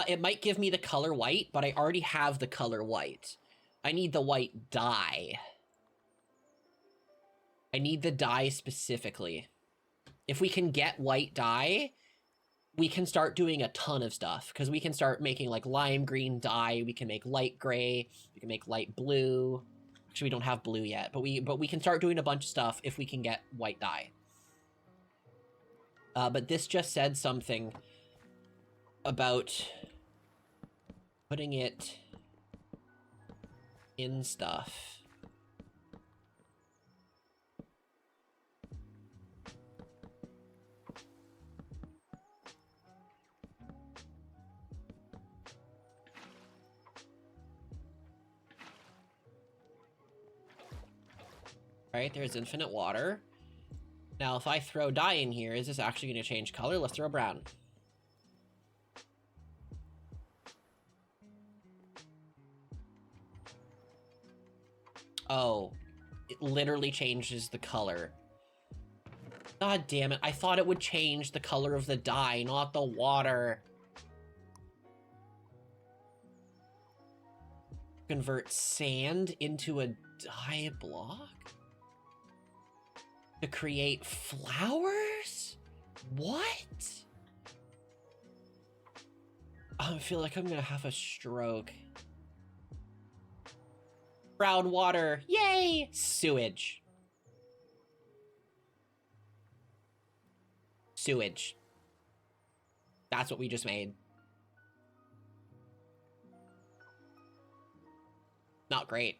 It might give me the color white, but I already have the color white. I need the white dye. I need the dye specifically. If we can get white dye, we can start doing a ton of stuff, because we can start making like lime green dye, we can make light gray, we can make light blue. Actually, we don't have blue yet, but we can start doing a bunch of stuff if we can get white dye. But this just said something about putting it in stuff. Right, there's infinite water. Now, if I throw dye in here, is this actually going to change color? Let's throw brown. Oh, it literally changes the color. God damn it. I thought it would change the color of the dye, not the water. Convert sand into a dye block? To create flowers? What? I feel like I'm gonna have a stroke. Brown water. Yay! Sewage. Sewage. That's what we just made. Not great.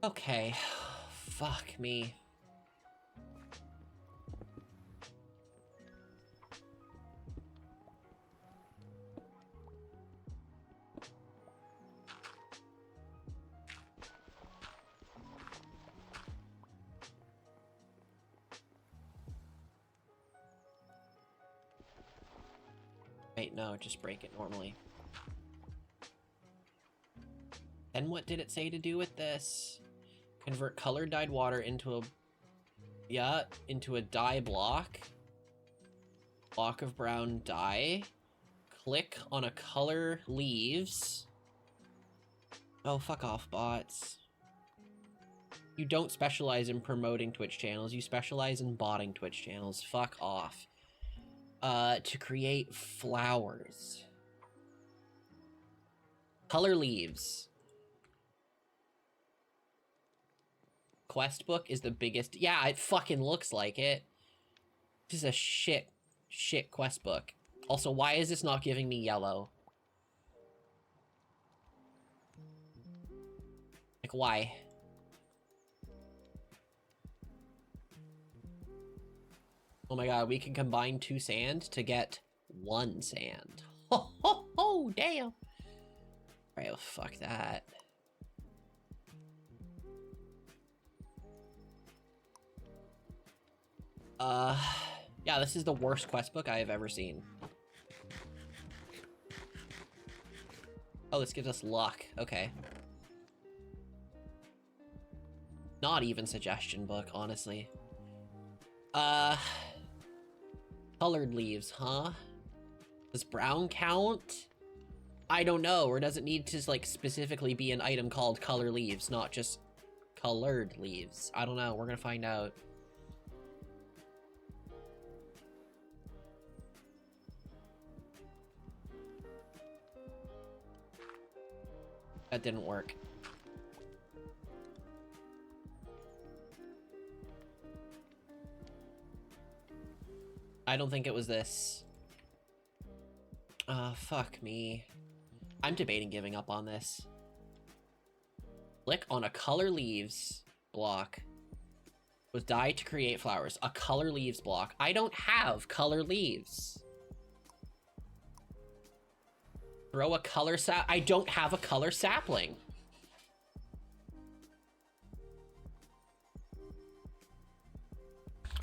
Okay. Fuck me. Wait, no, just break it normally. And what did it say to do with this? Convert colored dyed water into a... Yeah, into a dye block. Block of brown dye. Click on a color leaves. Oh, fuck off, bots. You don't specialize in promoting Twitch channels. You specialize in botting Twitch channels. Fuck off. To create flowers. Color leaves. Quest book is the biggest. Yeah, it fucking looks like it. This is a shit quest book. Also, why is this not giving me yellow? Like, why? Oh my god, we can combine 2 sand to get 1 sand. Ho ho ho, damn! Alright, well, fuck that. Yeah, this is the worst quest book I have ever seen. Oh, this gives us luck. Okay. Not even suggestion book, honestly. Colored leaves, huh? Does brown count? I don't know, or does it need to, like, specifically be an item called color leaves, not just colored leaves? I don't know, we're gonna find out. That didn't work. I don't think it was this. Fuck me. I'm debating giving up on this. Click on a color leaves block. With dye to create flowers. A color leaves block. I don't have color leaves. Throw a color I don't have a color sapling.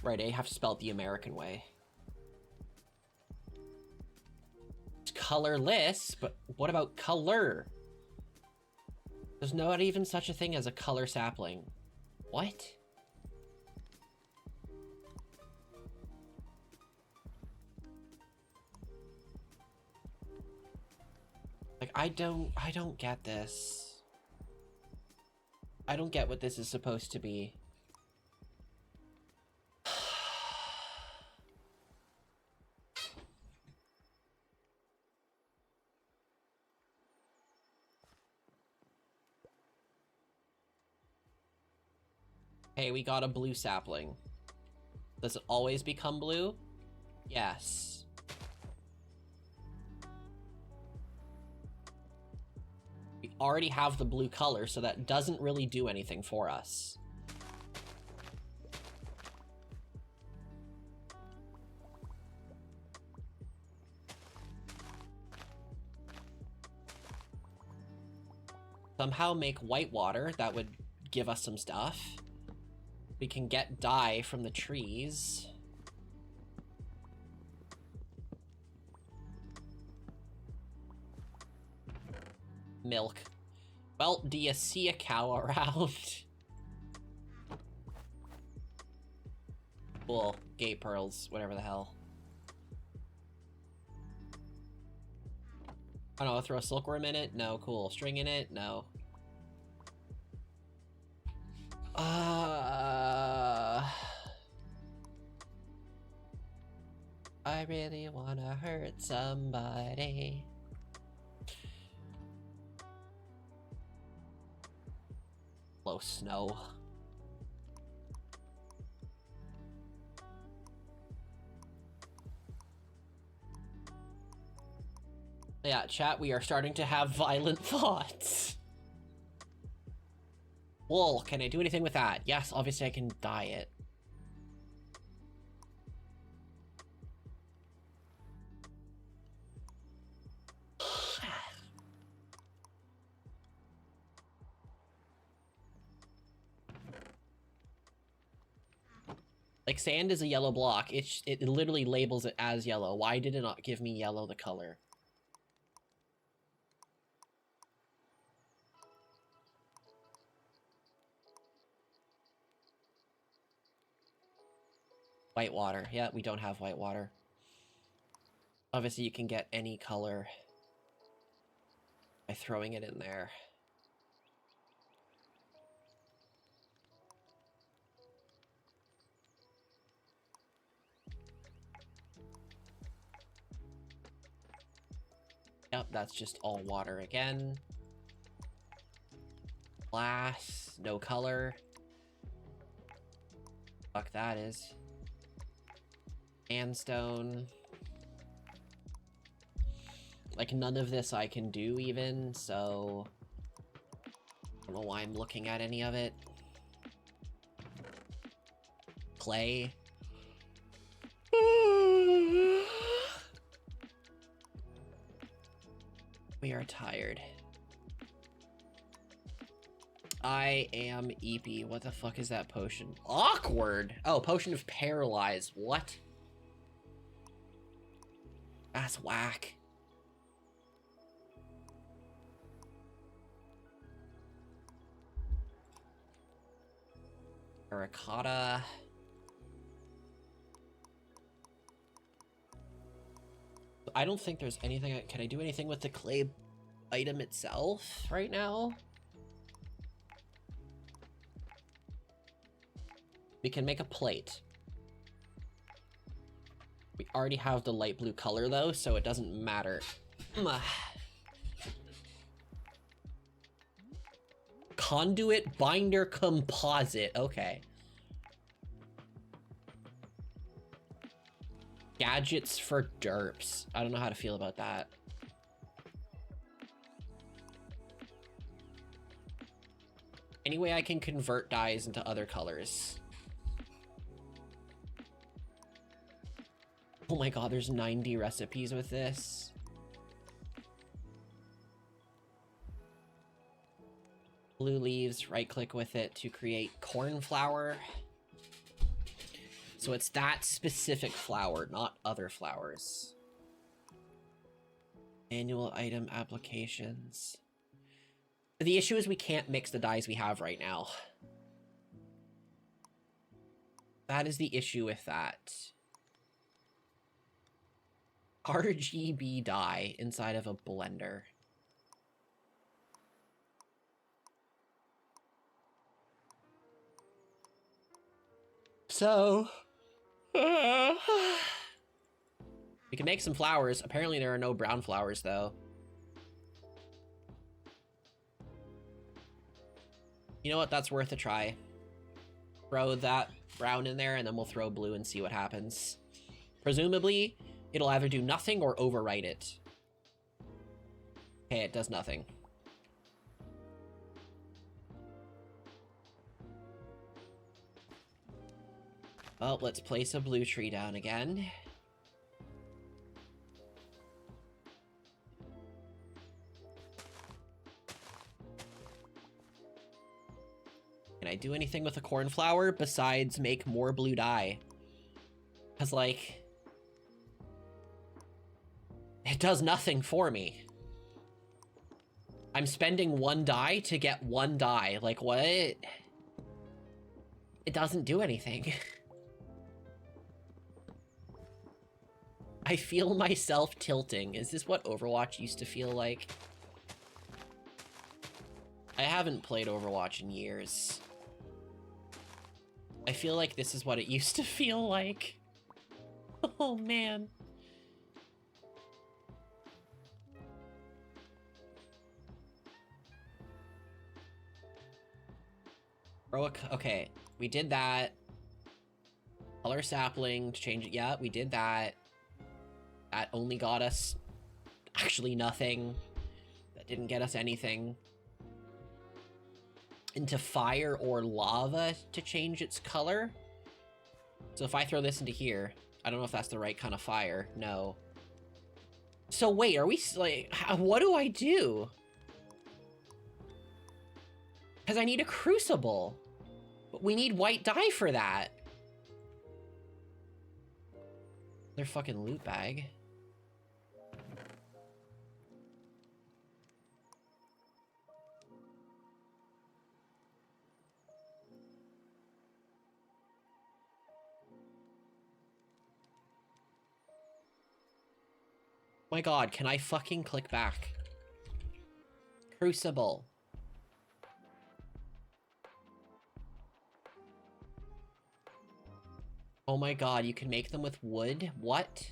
Right, I have to spell it the American way. It's colorless, but what about color? There's not even such a thing as a color sapling. What? Like, I don't get this. I don't get what this is supposed to be. Hey, we got a blue sapling. Does it always become blue? Yes. We already have the blue color, so that doesn't really do anything for us. somehow make white water. That would give us some stuff. We can get dye from the trees. Milk. Well, do you see a cow around? Cool. Gate pearls, whatever the hell. I don't know, throw a silkworm in it? No. Cool. String in it? No. I really wanna hurt somebody. Blow snow. Yeah, chat, we are starting to have violent thoughts. Wool, can I do anything with that? Yes, obviously I can dye it. Like, sand is a yellow block. It literally labels it as yellow. Why did it not give me yellow the color? White water. Yeah, we don't have white water. Obviously, you can get any color by throwing it in there. Yep, that's just all water again. Glass, no color. Fuck that is. Sandstone. Like, none of this I can do even, so I don't know why I'm looking at any of it. Clay. We are tired. I am Eepy. What the fuck is that potion? Awkward! Oh, potion of paralyze. What? That's whack. Terracotta. I don't think there's anything. Can I do anything with the clay item itself right now? We can make a plate. We already have the light blue color though, so it doesn't matter. Conduit binder composite. Okay. Gadgets for derps. I don't know how to feel about that. Anyway, I can convert dyes into other colors. Oh my god, there's 90 recipes with this. Blue leaves, right click with it to create corn flour. So it's that specific flour, not other flowers. Annual item applications. The issue is we can't mix the dyes we have right now. That is the issue with that. RGB dye inside of a blender. So... we can make some flowers. Apparently there are no brown flowers, though. You know what? That's worth a try. Throw that brown in there, and then we'll throw blue and see what happens. Presumably, it'll either do nothing or overwrite it. Okay, it does nothing. Well, let's place a blue tree down again. Can I do anything with a cornflower besides make more blue dye? Because, like, it does nothing for me. I'm spending 1 dye to get 1 dye. Like, what? It doesn't do anything. I feel myself tilting. Is this what Overwatch used to feel like? I haven't played Overwatch in years. I feel like this is what it used to feel like. Oh, man. Okay, we did that. Color sapling to change it. Yeah, we did that. That only got us actually nothing. That didn't get us anything. Into fire or lava to change its color. So if I throw this into here, I don't know if that's the right kind of fire. No. So wait, are we like, what do I do? Because I need a crucible. But we need white dye for that. Their fucking loot bag. My god, can I fucking click back? Crucible. Oh my god, you can make them with wood? What?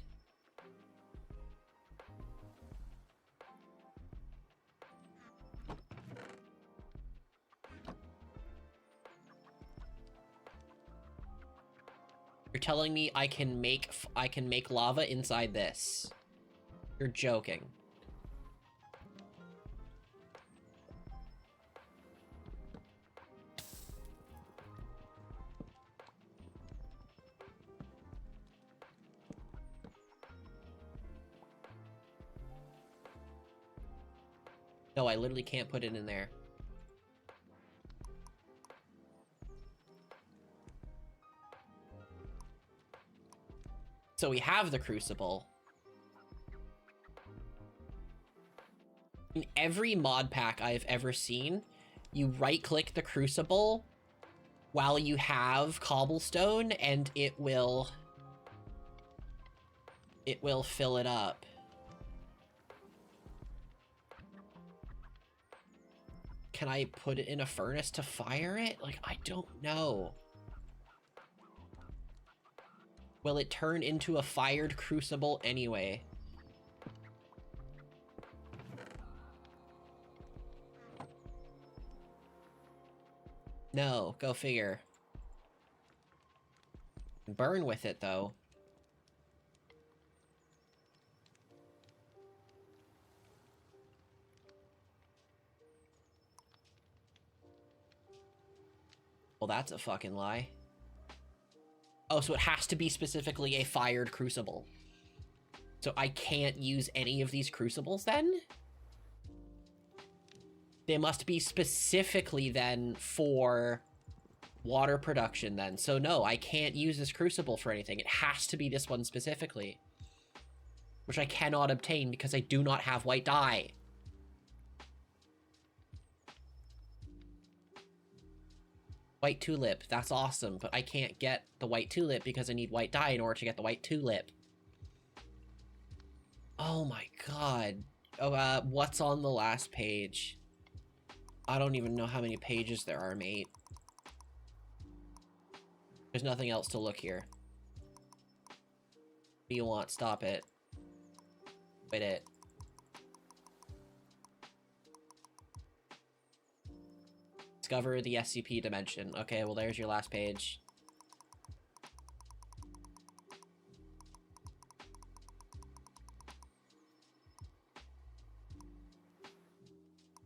You're telling me I can make lava inside this? You're joking. No, I literally can't put it in there. So we have the crucible. In every mod pack I've ever seen, you right-click the crucible while you have cobblestone, and it will fill it up. Can I put it in a furnace to fire it? Like, I don't know. Will it turn into a fired crucible anyway? No, go figure. Burn with it, though. Well, that's a fucking lie. Oh, so it has to be specifically a fired crucible. So I can't use any of these crucibles then? They must be specifically then for water production then. So no, I can't use this crucible for anything. It has to be this one specifically. Which I cannot obtain because I do not have white dye. White tulip, that's awesome, but I can't get the white tulip because I need white dye in order to get the white tulip. Oh my god. Oh, what's on the last page? I don't even know how many pages there are, mate. There's nothing else to look here. What do you want? Stop it. Quit it. Discover the SCP dimension. Okay, well, there's your last page.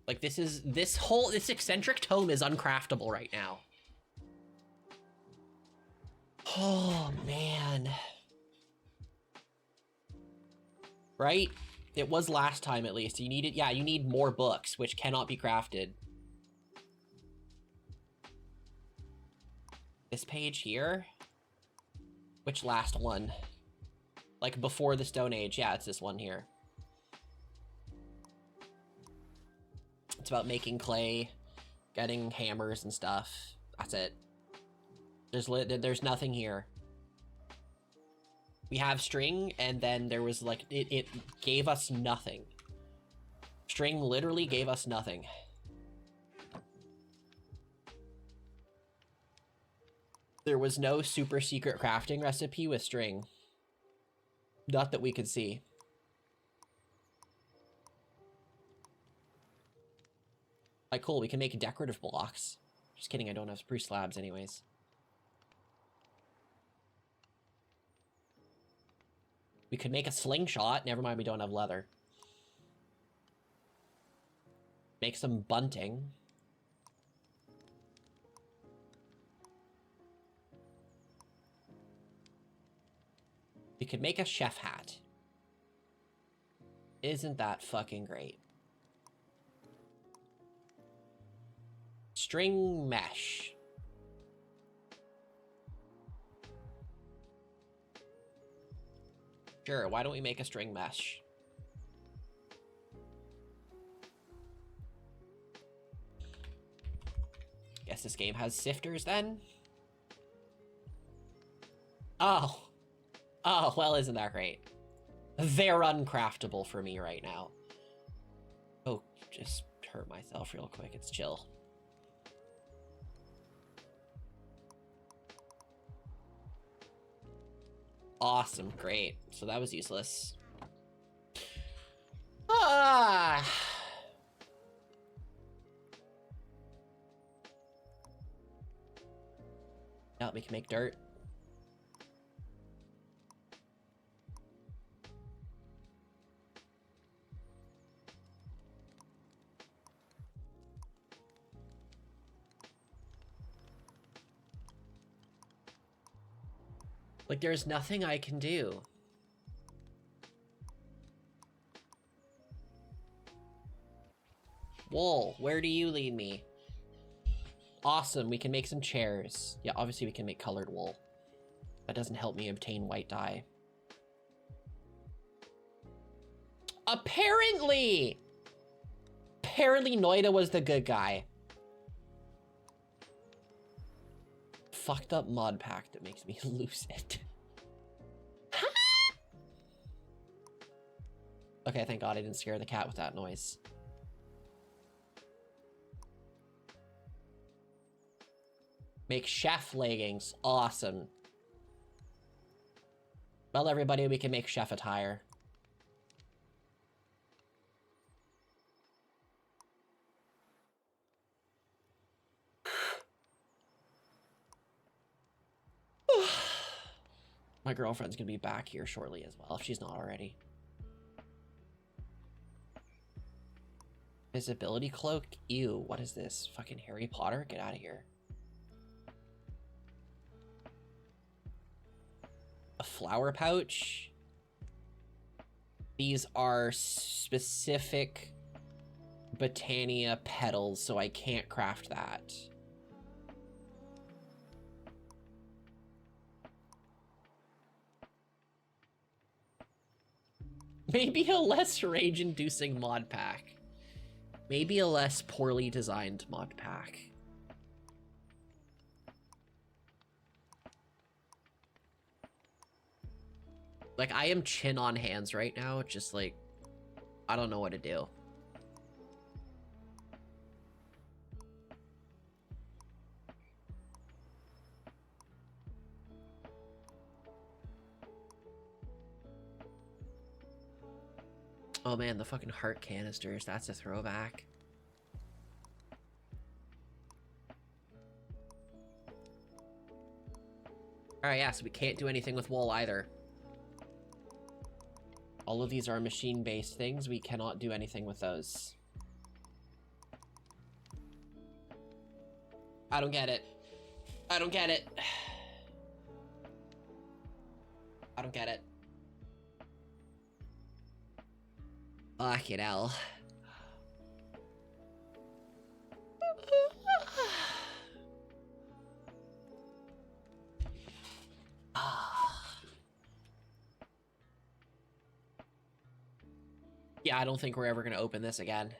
Like, this eccentric tome is uncraftable right now. Oh, man. Right? It was last time, at least. You needed, yeah, you need more books, which cannot be crafted. This page here? Which last one? Like before the Stone Age. Yeah, it's this one here. It's about making clay, getting hammers and stuff. That's it. There's nothing here. We have string, and then there was like, it gave us nothing. String literally gave us nothing. There was no super secret crafting recipe with string. Not that we could see. Like, cool, we can make decorative blocks. Just kidding, I don't have spruce slabs anyways. We could make a slingshot. Never mind, we don't have leather. Make some bunting. We could make a chef hat. Isn't that fucking great? String mesh. Sure, why don't we make a string mesh? Guess this game has sifters then? Oh. Oh, well, isn't that great? They're uncraftable for me right now. Oh, just hurt myself real quick. It's chill. Awesome, great. So that was useless. Ah! Now we can make dirt. Like, there's nothing I can do. Wool, where do you lead me? Awesome, we can make some chairs. Yeah, obviously we can make colored wool. That doesn't help me obtain white dye. Apparently! Apparently Noita was the good guy. Fucked up mod pack that makes me lose it. Okay, thank God I didn't scare the cat with that noise. Make chef leggings. Awesome. Well, everybody, we can make chef attire. My girlfriend's gonna be back here shortly as well, if she's not already. Visibility cloak? Ew, what is this? Fucking Harry Potter? Get out of here. A flower pouch? These are specific Botania petals, so I can't craft that. Maybe a less rage-inducing mod pack. Maybe a less poorly designed mod pack. Like, I am chin on hands right now, just like, I don't know what to do. Oh man, the fucking heart canisters, that's a throwback. Alright, yeah, so we can't do anything with wool either. All of these are machine-based things. We cannot do anything with those. I don't get it. I don't get it. I don't get it. Fucking hell. Yeah, I don't think we're ever gonna open this again.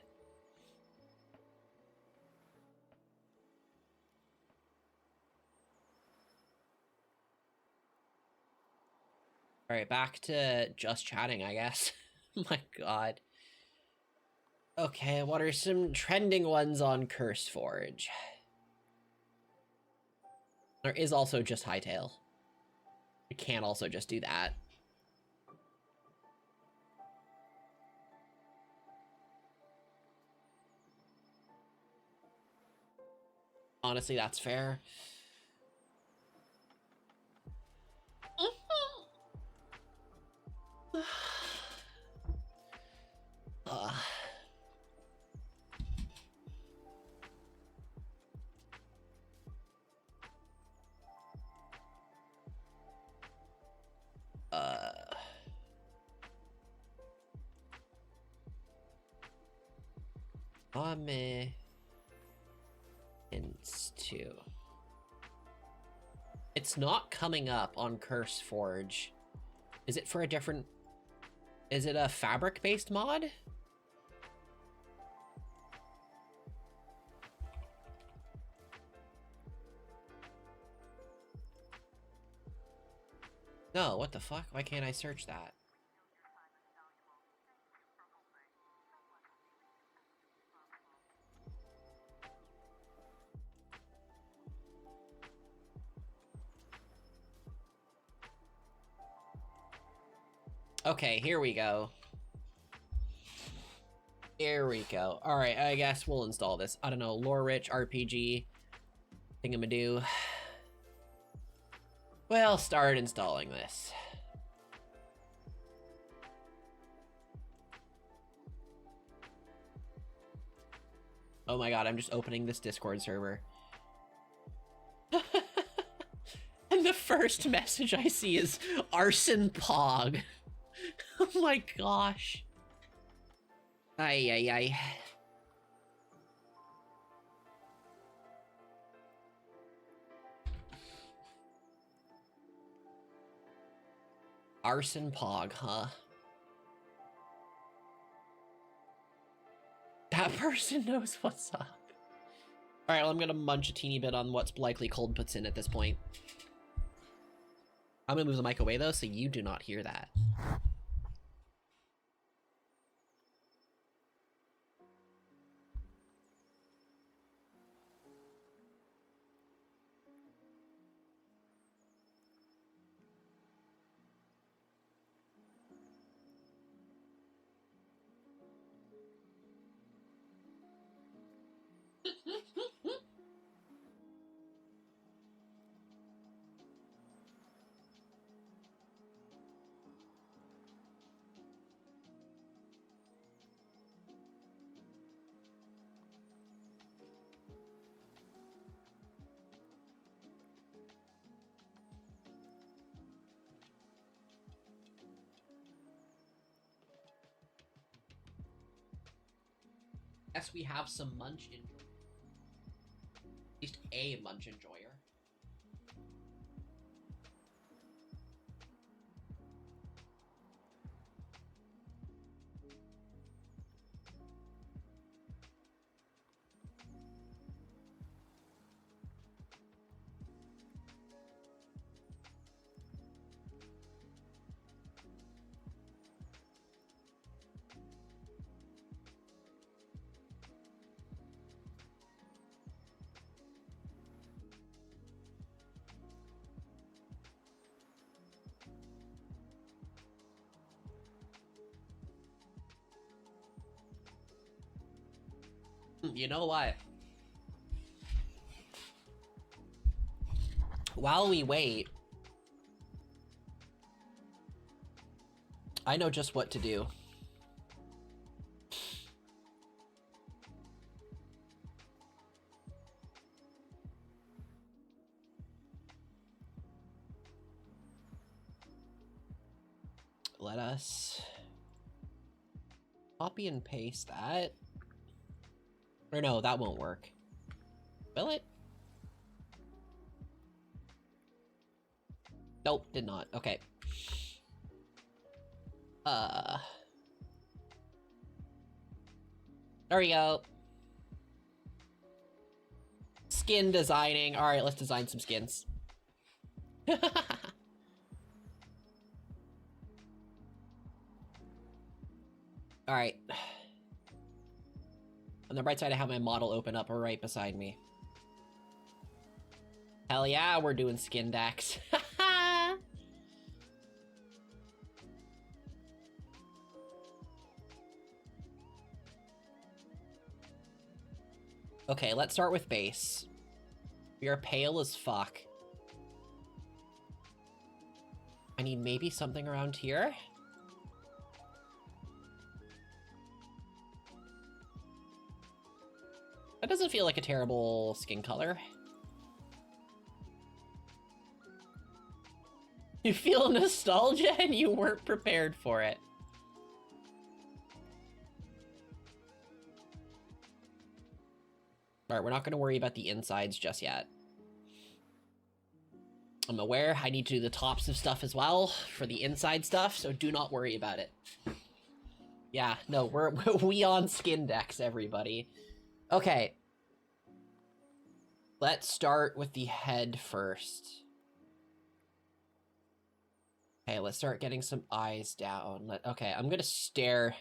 All right, back to just chatting, I guess. My god. Okay, what are some trending ones on CurseForge? There is also just Hightail. We can also just do that. Honestly, that's fair. uh. Two. It's not coming up on CurseForge. Is it for a different... Is it a fabric-based mod? No, what the fuck? Why can't I search that? Okay, here we go. Here we go. Alright, I guess we'll install this. I don't know, lore-rich RPG thingamadoo. We'll start installing this. Oh my god, I'm just opening this Discord server. And the first message I see is Arson Pog. Oh my gosh. Ay, ay, ay. Arson Pog, huh? That person knows what's up. Alright, well, I'm gonna munch a teeny bit on what's likely cold puts in at this point. I'm gonna move the mic away, though, so you do not hear that. Yes, we have some munch enjoy. At least a munch enjoyer. You know what? While we wait, I know just what to do. Let us copy and paste that. Or no, that won't work. Will it? Nope, did not. Okay. There we go. Skin designing. All right, let's design some skins. All right. On the right side, I have my model open up right beside me. Hell yeah, we're doing skin decks. Okay, let's start with base. We are pale as fuck. I need maybe something around here. That doesn't feel like a terrible skin color. You feel nostalgia and you weren't prepared for it. All right, we're not going to worry about the insides just yet. I'm aware I need to do the tops of stuff as well for the inside stuff, so do not worry about it. Yeah, no, we on skin decks, everybody. Okay. Let's start with the head first. Okay, let's start getting some eyes down. Okay, I'm gonna stare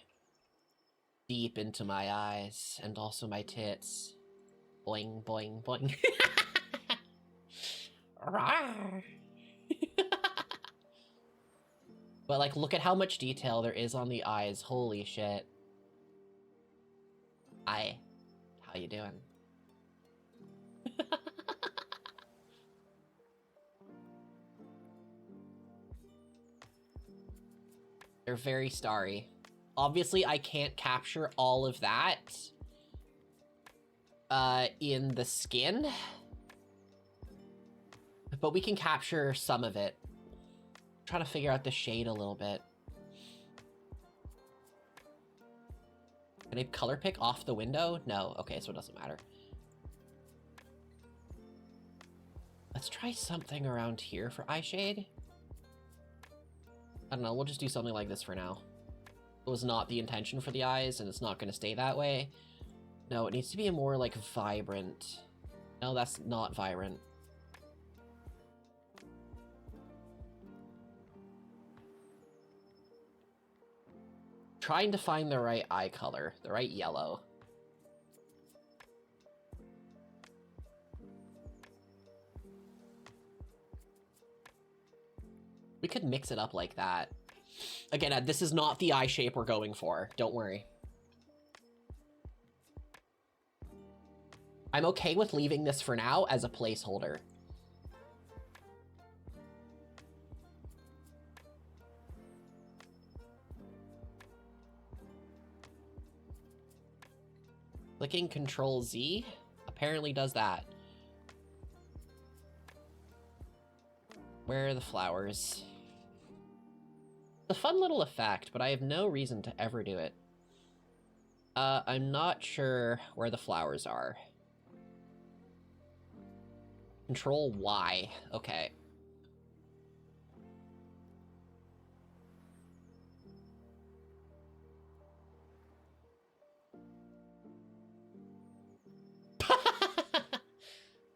deep into my eyes and also my tits. Boing, boing, boing. But, like, look at how much detail there is on the eyes. Holy shit. Hi. How you doing? They're very starry. Obviously, I can't capture all of that in the skin, but we can capture some of it. Trying to figure out the shade a little bit. Can I color pick off the window? No. Okay, so it doesn't matter. Let's try something around here for eye shade. I don't know, we'll just do something like this for now. It was not the intention for the eyes, and it's not going to stay that way. No, it needs to be a more, like, vibrant. No, that's not vibrant. Trying to find the right eye color, the right yellow. We could mix it up like that. Again, this is not the eye shape we're going for. Don't worry. I'm okay with leaving this for now as a placeholder. Clicking Control Z apparently does that. Where are the flowers? It's a fun little effect, but I have no reason to ever do it. I'm not sure where the flowers are. Control Y. Okay.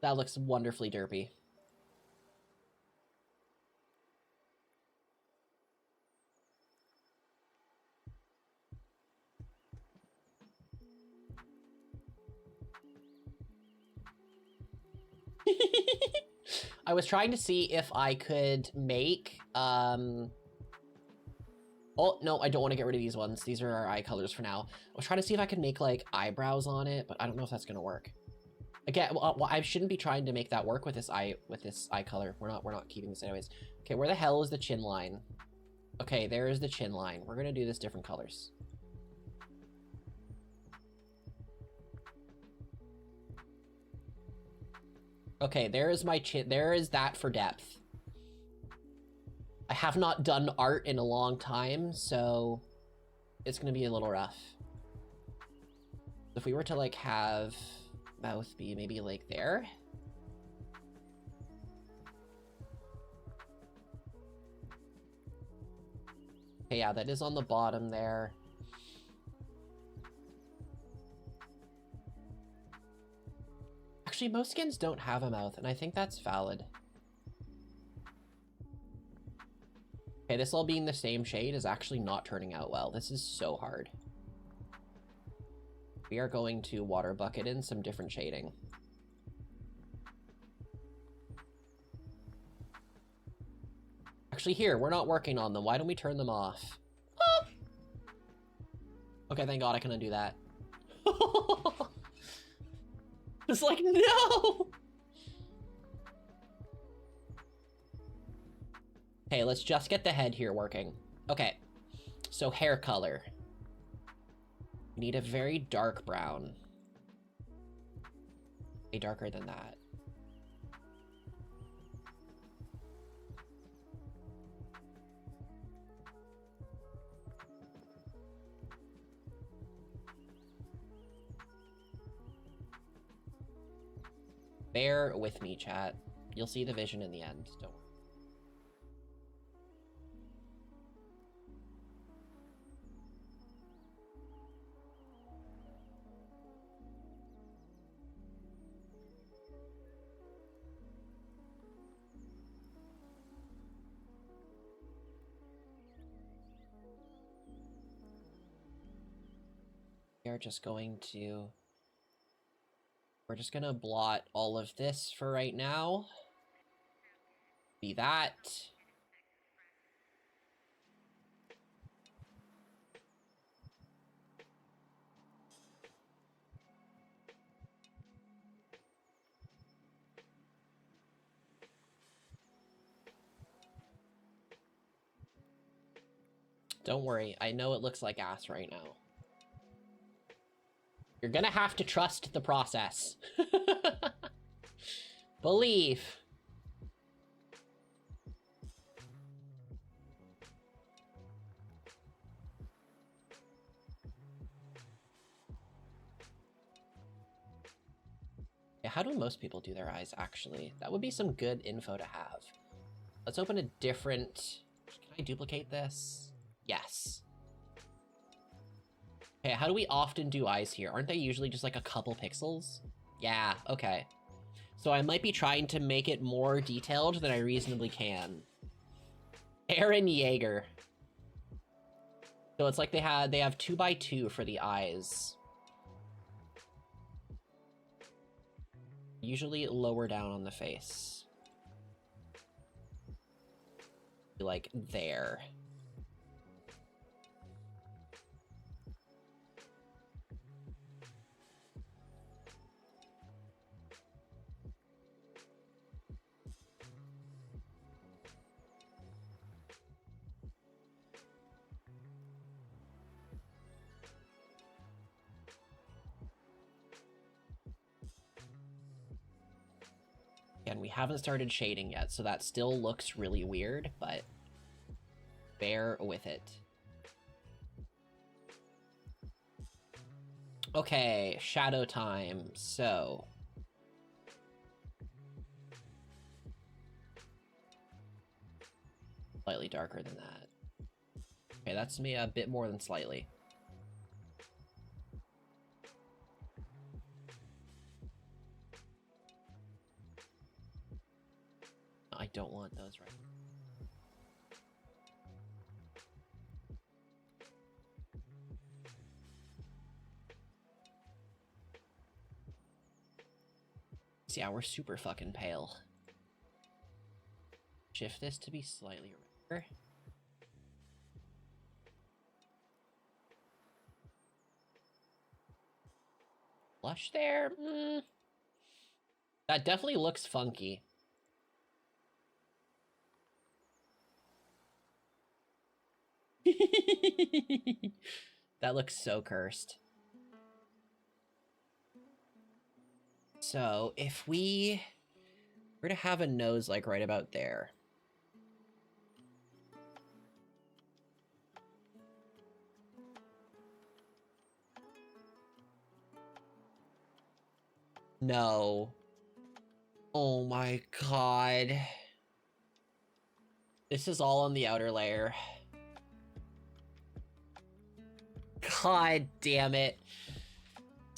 That looks wonderfully derpy. I was trying to see if I could make, oh, no, I don't want to get rid of these ones. These are our eye colors for now. I was trying to see if I could make, like, eyebrows on it, but I don't know if that's gonna work. Again, well, I shouldn't be trying to make that work with this eye color. We're not keeping this anyways. Okay, where the hell is the chin line? Okay, there is the chin line. We're gonna do this different colors. Okay, there is my chin. There is that for depth. I have not done art in a long time, so it's gonna be a little rough. If we were to, like, have mouth be maybe like there. Okay, yeah, that is on the bottom there. Actually, most skins don't have a mouth, and I think that's valid. Okay, this all being the same shade is actually not turning out well. This is so hard. We are going to water bucket in some different shading. Actually, here, we're not working on them. Why don't we turn them off? Ah! Okay, thank God I can undo that. It's like, no! Okay, let's just get the head here working. Okay, so hair color. We need a very dark brown. Way darker than that. Bear with me, chat. You'll see the vision in the end. Don't worry. We are just going to... We're just gonna blot all of this for right now. Be that. Don't worry, I know it looks like ass right now. You're gonna have to trust the process. Believe. Yeah, how do most people do their eyes, actually? That would be some good info to have. Let's open a different... Can I duplicate this? Yes. Okay, how do we often do eyes here? Aren't they usually just like a couple pixels? Yeah, okay. So I might be trying to make it more detailed than I reasonably can. Aaron Yeager. So it's like they have 2x2 for the eyes. Usually lower down on the face. Like there. And we haven't started shading yet, so that still looks really weird, but bear with it. Okay, shadow time, so... Slightly darker than that. Okay, that's me a bit more than slightly. I don't want those right now. Yeah, we're super fucking pale. Shift this to be slightly redder. Blush there? That definitely looks funky. That looks so cursed. So, if we were to have a nose like right about there. No. Oh my god. This is all on the outer layer. God damn it.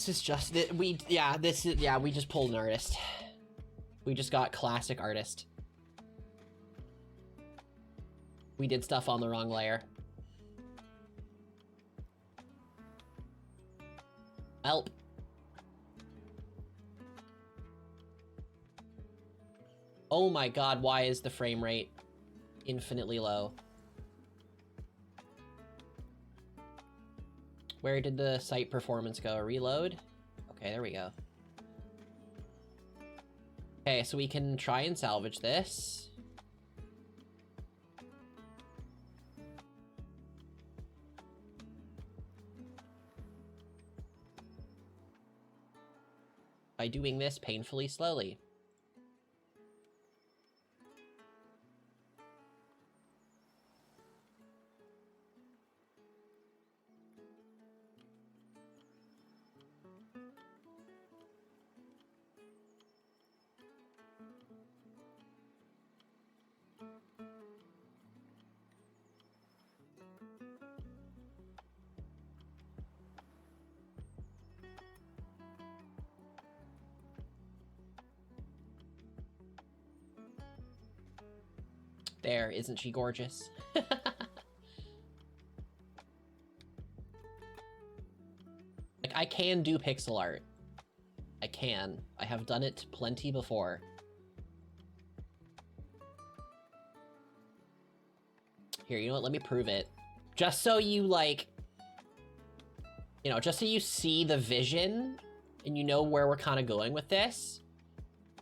This is just, we just pulled an artist. We just got classic artist. We did stuff on the wrong layer. Help. Oh my god, why is the frame rate infinitely low? Where did the site performance go? Reload? Okay, there we go. Okay, so we can try and salvage this. By doing this painfully slowly. There, isn't she gorgeous? Like, I can do pixel art. I can. I have done it plenty before. Here, you know what? Let me prove it. Just so you, like... You know, just so you see the vision, and you know where we're kind of going with this.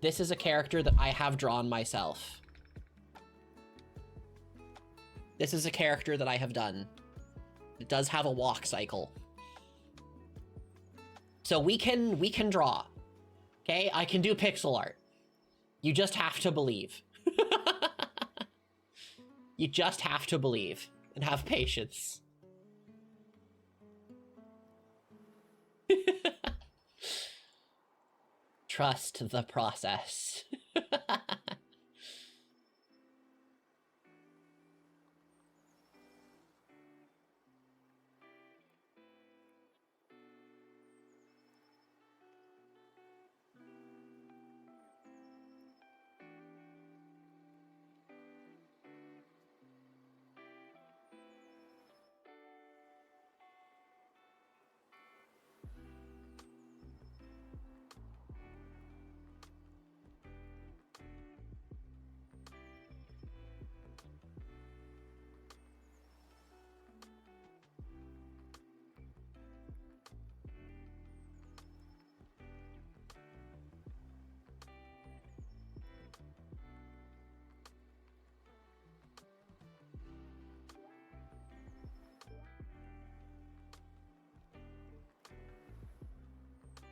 This is a character that I have drawn myself. This is a character that I have done. It does have a walk cycle. So we can draw. Okay? I can do pixel art. You just have to believe. You just have to believe and have patience. Trust the process.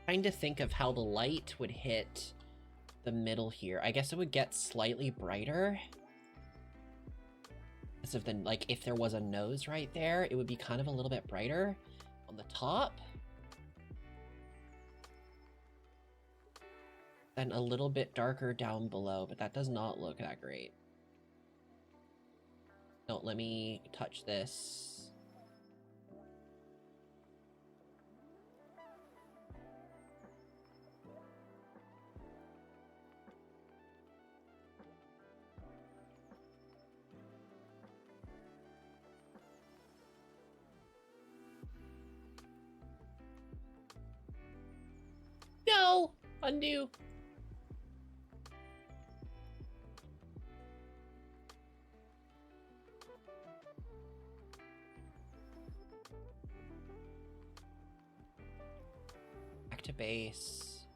Trying to think of how the light would hit the middle here. I guess it would get slightly brighter. As if then, like, if there was a nose right there, it would be kind of a little bit brighter on the top. Then a little bit darker down below, but that does not look that great. No, let me touch this. No! Undo! Back to base.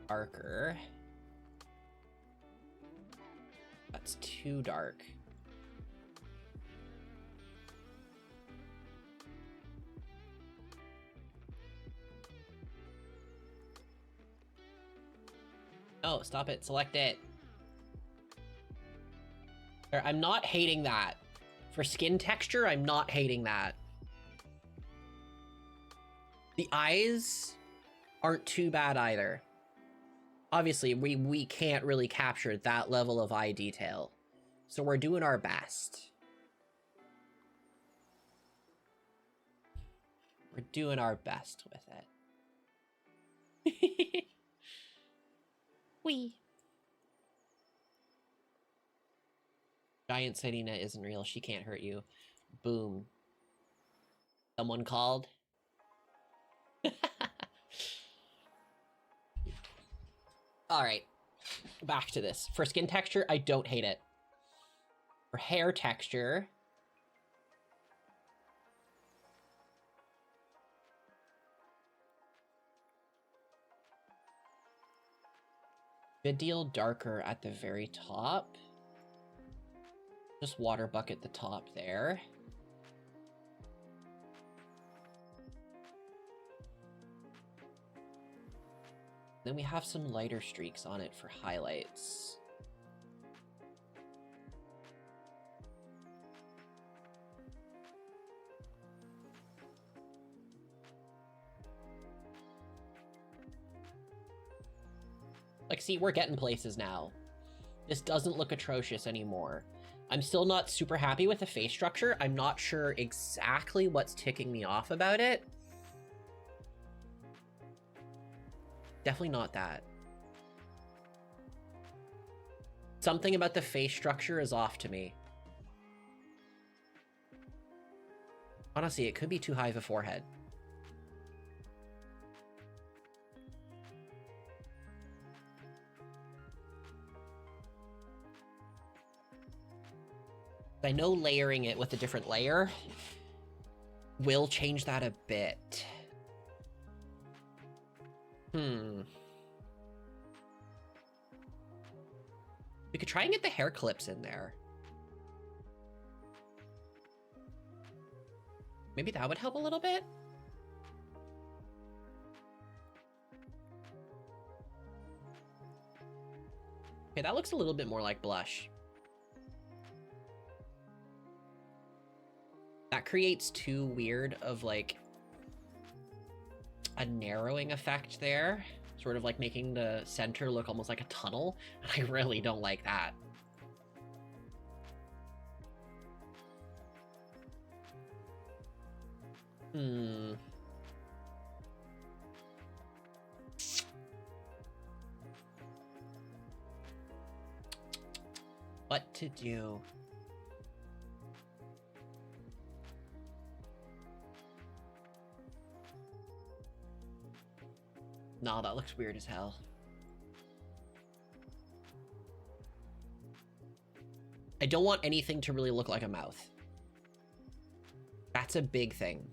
Darker. That's too dark. Oh, stop it. Select it. I'm not hating that. For skin texture, I'm not hating that. The eyes aren't too bad either. Obviously, we can't really capture that level of eye detail. So we're doing our best. We're doing our best with it. Wee. Giant Serena isn't real. She can't hurt you. Boom. Someone called. Alright. Back to this. For skin texture, I don't hate it. For hair texture... good deal darker at the very top. Just water bucket the top there. Then we have some lighter streaks on it for highlights. Like, see, we're getting places now. This doesn't look atrocious anymore. I'm still not super happy with the face structure. I'm not sure exactly what's ticking me off about it. Definitely not that. Something about the face structure is off to me. Honestly, it could be too high of a forehead. I know layering it with a different layer will change that a bit. We could try and get the hair clips in there. Maybe that would help a little bit? Okay, that looks a little bit more like blush. That creates too weird of like a narrowing effect there. Sort of like making the center look almost like a tunnel. I really don't like that. What to do? Nah, that looks weird as hell. I don't want anything to really look like a mouth. That's a big thing.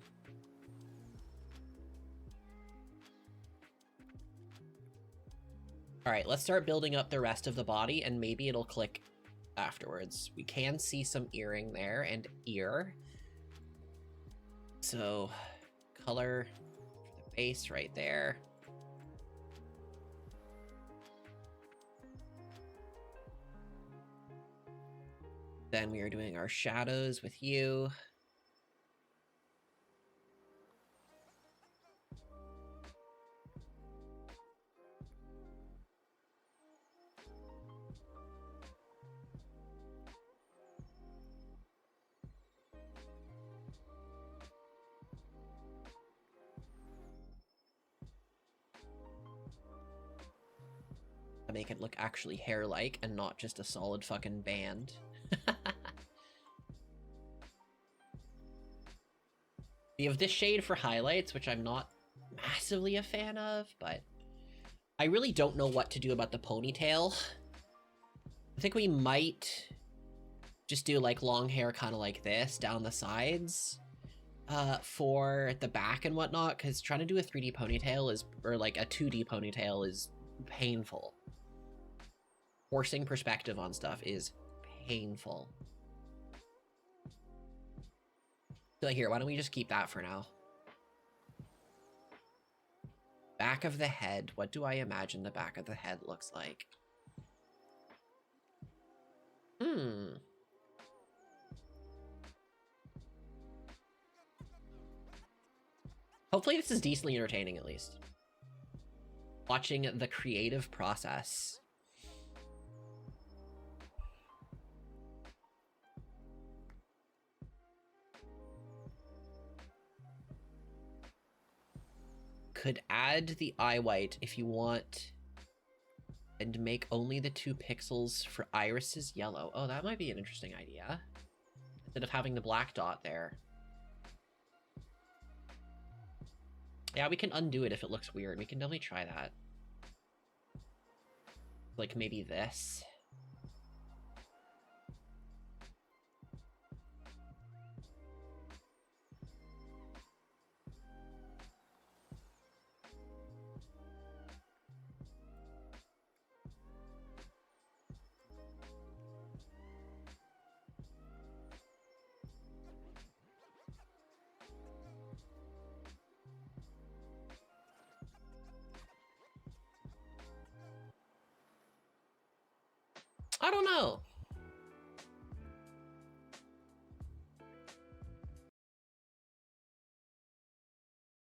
All right, let's start building up the rest of the body and maybe it'll click afterwards. We can see some earring there and ear. So color for the base right there. Then we are doing our shadows with you. To make it look actually hair-like and not just a solid fucking band. You have this shade for highlights, which I'm not massively a fan of, but I really don't know what to do about the ponytail. I think we might just do like long hair kind of like this down the sides for the back and whatnot, because trying to do a 3D ponytail is, or like a 2D ponytail is painful. Forcing perspective on stuff is painful. So here, why don't we just keep that for now? Back of the head. What do I imagine the back of the head looks like? Hopefully this is decently entertaining, at least. Watching the creative process. Could add the eye white if you want And make only the 2 pixels for irises yellow. Oh, that might be an interesting idea. Instead of having the black dot there. Yeah, we can undo it if it looks weird. We can definitely try that. Like maybe this. I don't know.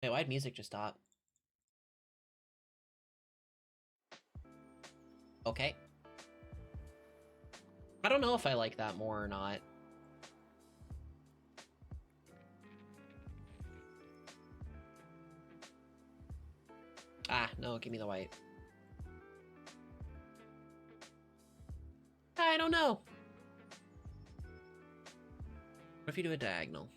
Wait, why'd music just stop? Okay. I don't know if I like that more or not. Ah, no, give me the white. I don't know. What if you do a diagonal?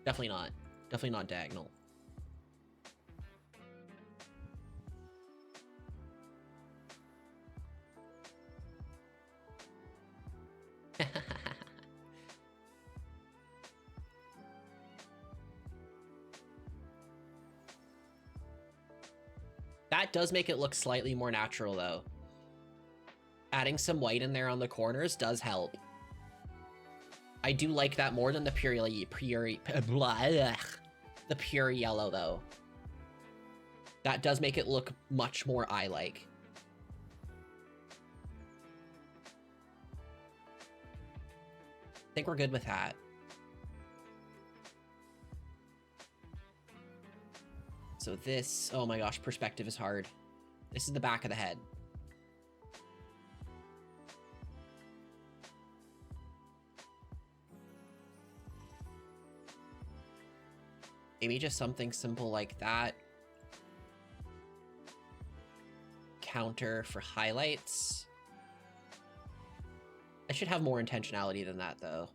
Definitely not. Definitely not diagonal. That does make it look slightly more natural, though. Adding some white in there on the corners does help. I do like that more than the pure yellow, though. That does make it look much more eye-like. I think we're good with that. So this, oh my gosh, perspective is hard. This is the back of the head. Maybe just something simple like that. Counter for highlights. I should have more intentionality than that, though.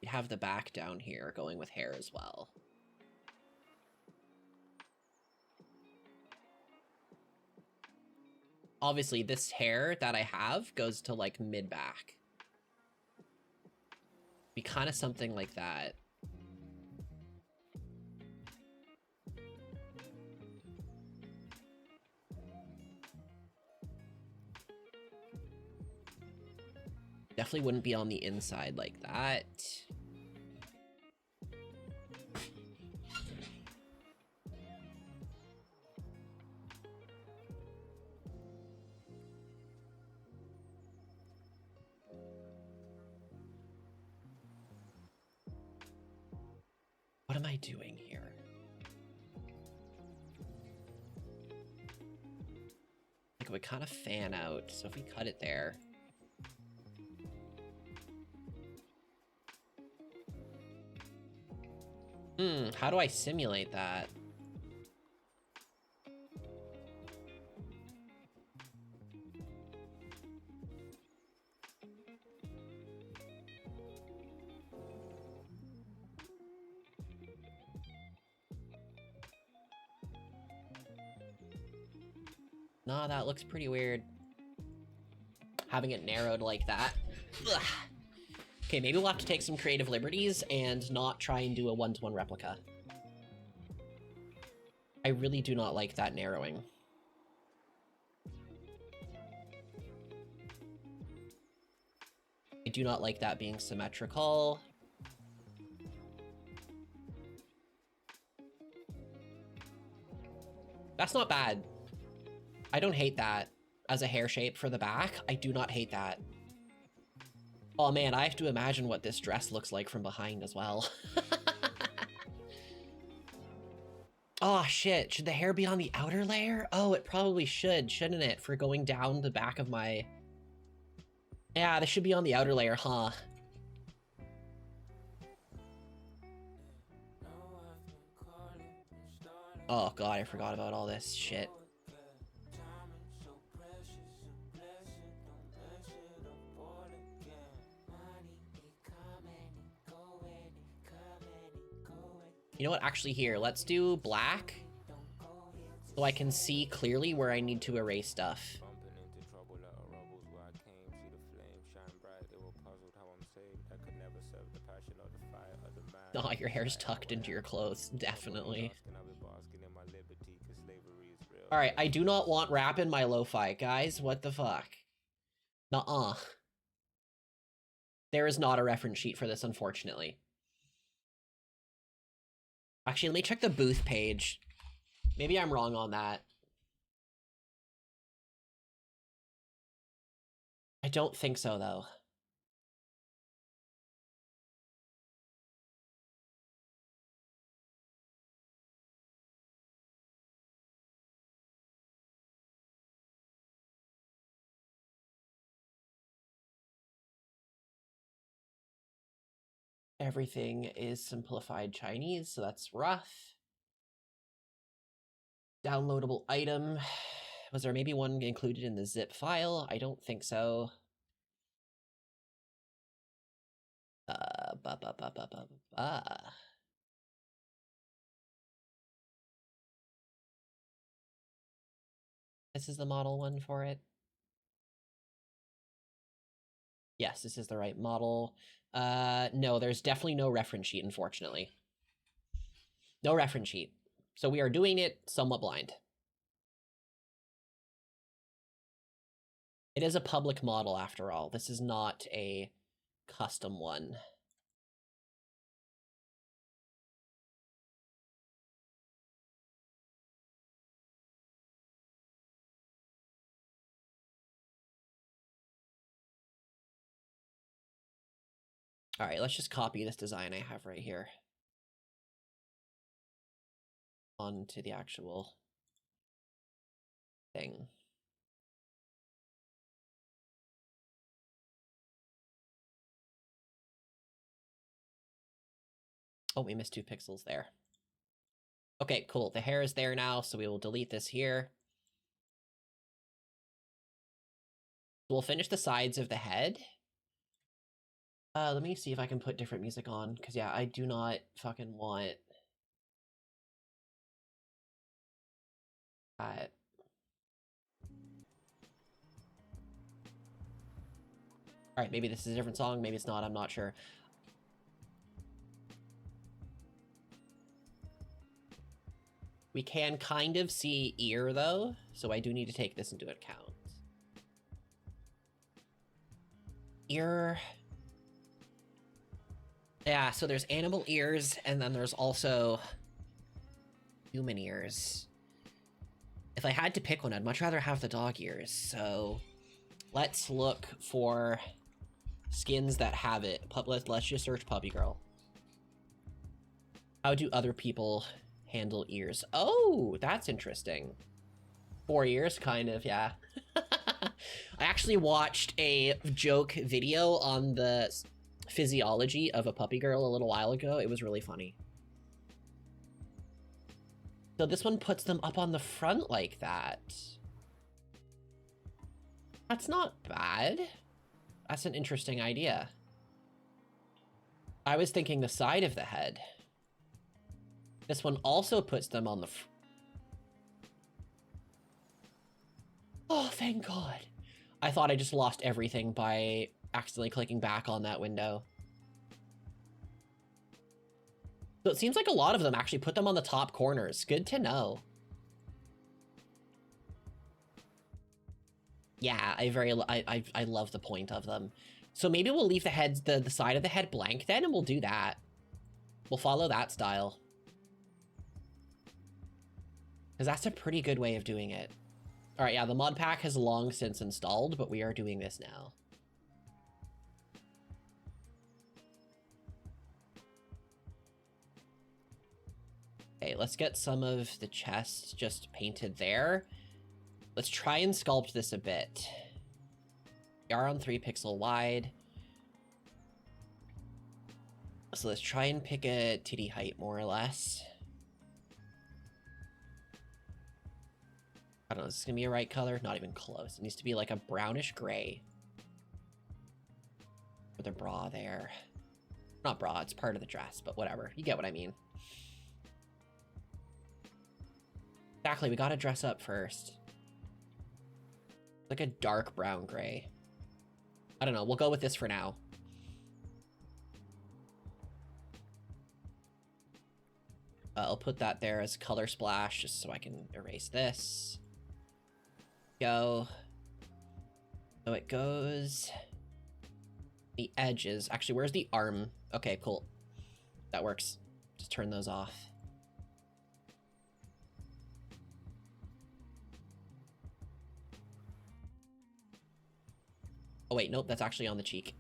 You have the back down here going with hair as well. Obviously, this hair that I have goes to, like, mid-back. Be kind of something like that. Definitely wouldn't be on the inside like that. What am I doing here? Like, we kind of fan out, so if we cut it there. How do I simulate that? No, that looks pretty weird. Having it narrowed like that. Ugh. Okay, maybe we'll have to take some creative liberties and not try and do a one-to-one replica. I really do not like that narrowing. I do not like that being symmetrical. That's not bad. I don't hate that as a hair shape for the back. I do not hate that. Oh man, I have to imagine what this dress looks like from behind as well. Oh shit, should the hair be on the outer layer? Oh, it probably should, shouldn't it? For going down the back of my... Yeah, this should be on the outer layer, huh? Oh god, I forgot about all this shit. You know what, actually here, let's do black. So I can see clearly where I need to erase stuff. Oh, your hair's tucked into your clothes, definitely. Alright, I do not want rap in my lo-fi, guys. What the fuck? Nuh-uh. There is not a reference sheet for this, unfortunately. Actually, let me check the booth page. Maybe I'm wrong on that. I don't think so, though. Everything is simplified Chinese, so that's rough. Downloadable item. Was there maybe one included in the zip file? I don't think so. This is the model one for it. Yes, this is the right model. No, there's definitely no reference sheet, unfortunately. No reference sheet. So we are doing it somewhat blind. It is a public model after all. This is not a custom one. All right, let's just copy this design I have right here onto the actual thing. Oh, we missed 2 pixels there. Okay, cool. The hair is there now, so we will delete this here. We'll finish the sides of the head. Let me see if I can put different music on, because yeah, I do not fucking want that. Alright, maybe this is a different song, maybe it's not, I'm not sure. We can kind of see ear, though, so I do need to take this into account. Ear... Yeah, so there's animal ears, and then there's also human ears. If I had to pick one, I'd much rather have the dog ears, so let's look for skins that have it. Let's just search puppy girl. How do other people handle ears? Oh, that's interesting. 4 ears, kind of, yeah. I actually watched a joke video on the physiology of a puppy girl a little while ago. It was really funny. So this one puts them up on the front like that. That's not bad. That's an interesting idea. I was thinking the side of the head. This one also puts them on the oh, thank God. I thought I just lost everything by accidentally clicking back on that window. So it seems like a lot of them actually put them on the top corners. Good to know. Yeah, I love the point of them. So maybe we'll leave the side of the head blank then, and we'll do that. We'll follow that style. Because that's a pretty good way of doing it. All right, yeah, the mod pack has long since installed, but we are doing this now. Okay, let's get some of the chest just painted there. Let's try and sculpt this a bit. We are on 3 pixel wide. So let's try and pick a titty height more or less. I don't know, is this gonna be a right color? Not even close. It needs to be like a brownish gray. For the bra there. Not bra, it's part of the dress, but whatever. You get what I mean. Exactly, we gotta dress up first. Like a dark brown gray. I don't know, we'll go with this for now. I'll put that there as color splash just so I can erase this. Go. So it goes... The edges. Actually, where's the arm? Okay, cool. That works. Just turn those off. Oh wait, nope, that's actually on the cheek.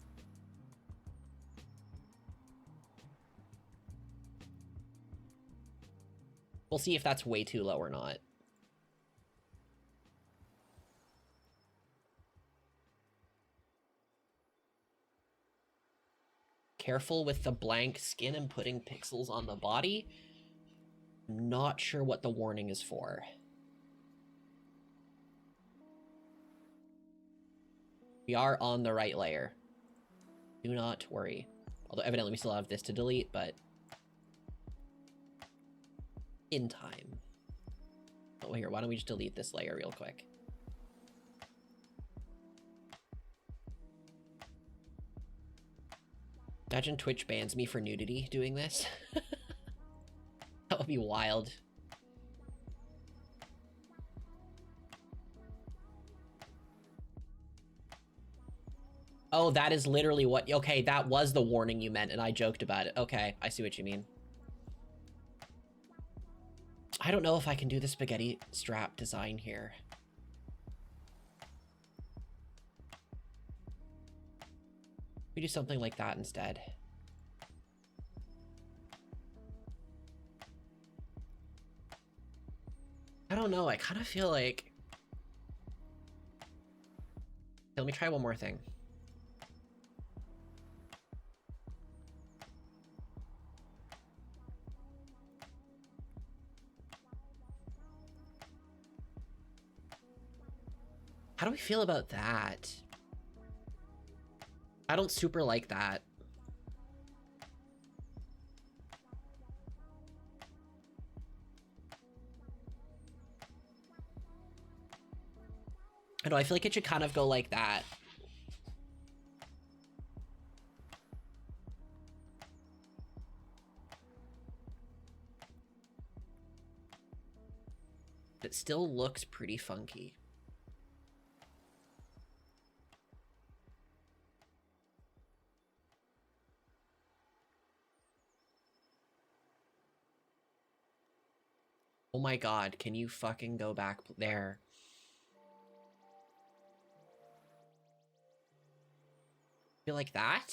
We'll see if that's way too low or not. Careful with the blank skin and putting pixels on the body. I'm not sure what the warning is for. We are on the right layer. Do not worry. Although evidently we still have this to delete, but in time. Oh, here, why don't we just delete this layer real quick? Imagine Twitch bans me for nudity doing this. That would be wild. Oh, that is literally what... Okay, that was the warning you meant, and I joked about it. Okay, I see what you mean. I don't know if I can do the spaghetti strap design here. We do something like that instead. I don't know, I kind of feel like... Let me try one more thing. How do we feel about that? I don't super like that. I know, I feel like it should kind of go like that. It still looks pretty funky. Oh my god, can you fucking go back there? Feel like that?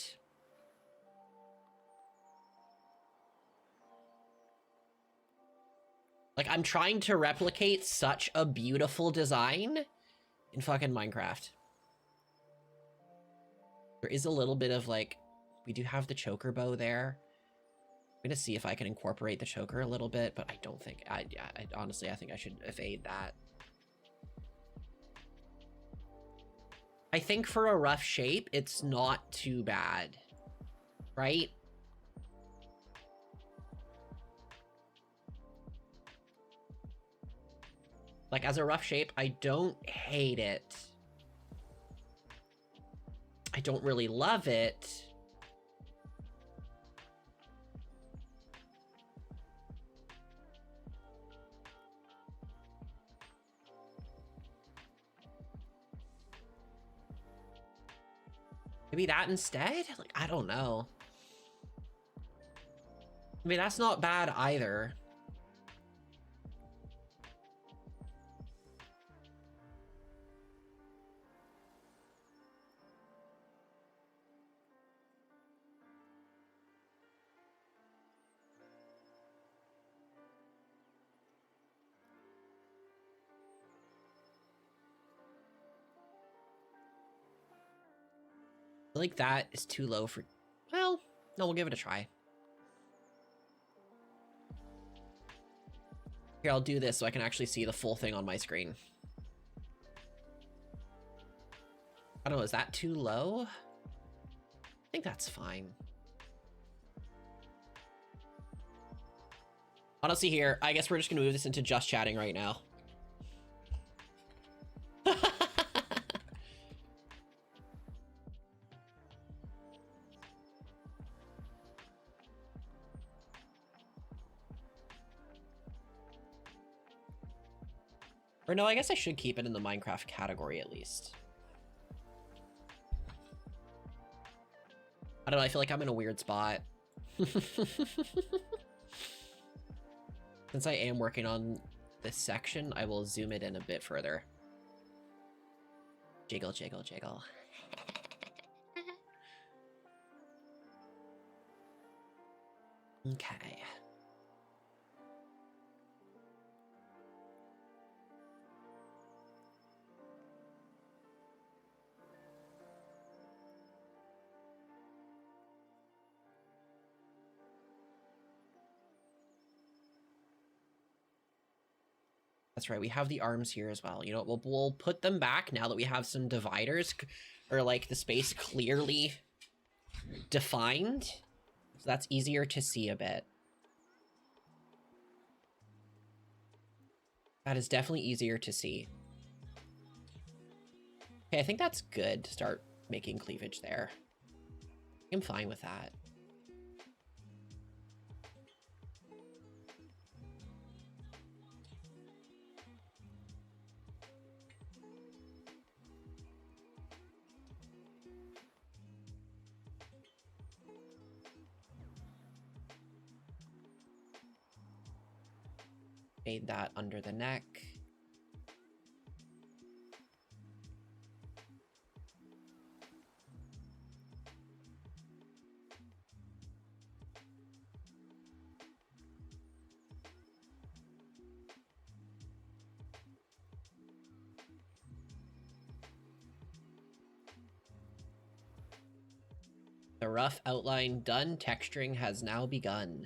Like, I'm trying to replicate such a beautiful design in fucking Minecraft. There is a little bit of, like, we do have the choker bow there. I'm gonna see if I can incorporate the choker a little bit, but I don't think, honestly, I think I should evade that. I think for a rough shape, it's not too bad, right? Like, as a rough shape, I don't hate it. I don't really love it. Maybe that instead? Like, I don't know. I mean, that's not bad either. feel like that is too low for... Well, no, we'll give it a try. Here, I'll do this so I can actually see the full thing on my screen. I don't know, is that too low? I think that's fine. Honestly here, I guess we're just gonna move this into just chatting right now. Or no, I guess I should keep it in the Minecraft category at least. I don't know, I feel like I'm in a weird spot. Since I am working on this section, I will zoom it in a bit further. Jiggle, jiggle, jiggle. Okay. That's right, we have the arms here as well. You know, we'll put them back now that we have some dividers, or like the space clearly defined. So that's easier to see a bit. That is definitely easier to see. Okay, I think that's good to start making cleavage there. I'm fine with that. Fade that under the neck. The rough outline done, texturing has now begun.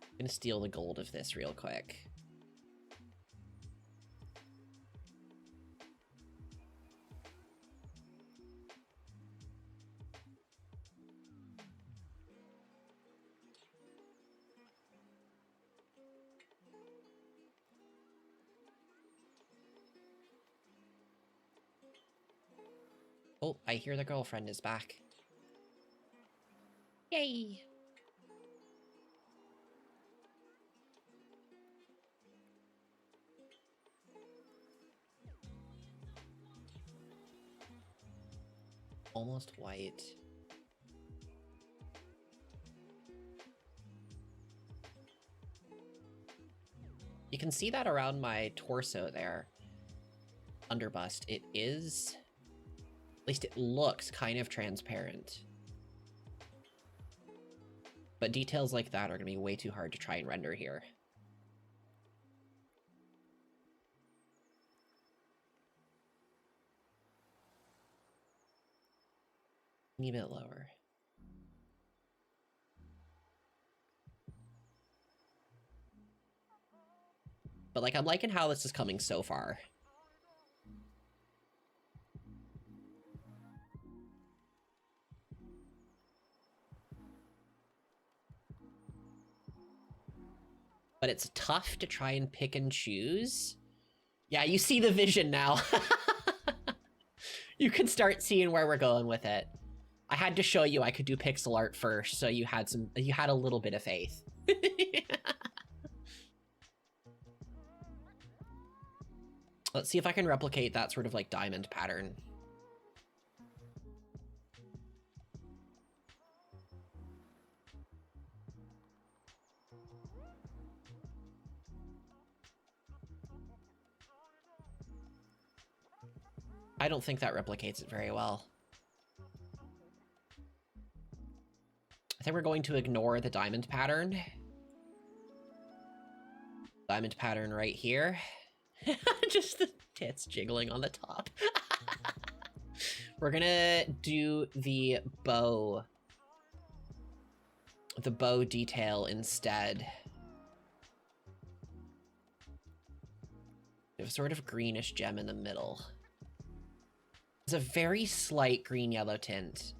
I'm gonna steal the gold of this real quick. Oh, I hear the girlfriend is back. Yay! Almost white. You can see that around my torso there. Underbust. It is... At least it looks kind of transparent. But details like that are going to be way too hard to try and render here. A bit lower. But like, I'm liking how this is coming so far. But it's tough to try and pick and choose. Yeah, you see the vision now. You can start seeing where we're going with it. I had to show you I could do pixel art first, so you had a little bit of faith. Let's see if I can replicate that sort of like diamond pattern. I don't think that replicates it very well. I think we're going to ignore the diamond pattern. Diamond pattern right here. Just the tits jiggling on the top. We're gonna do the bow detail instead. We have a sort of greenish gem in the middle. It's a very slight green-yellow tint.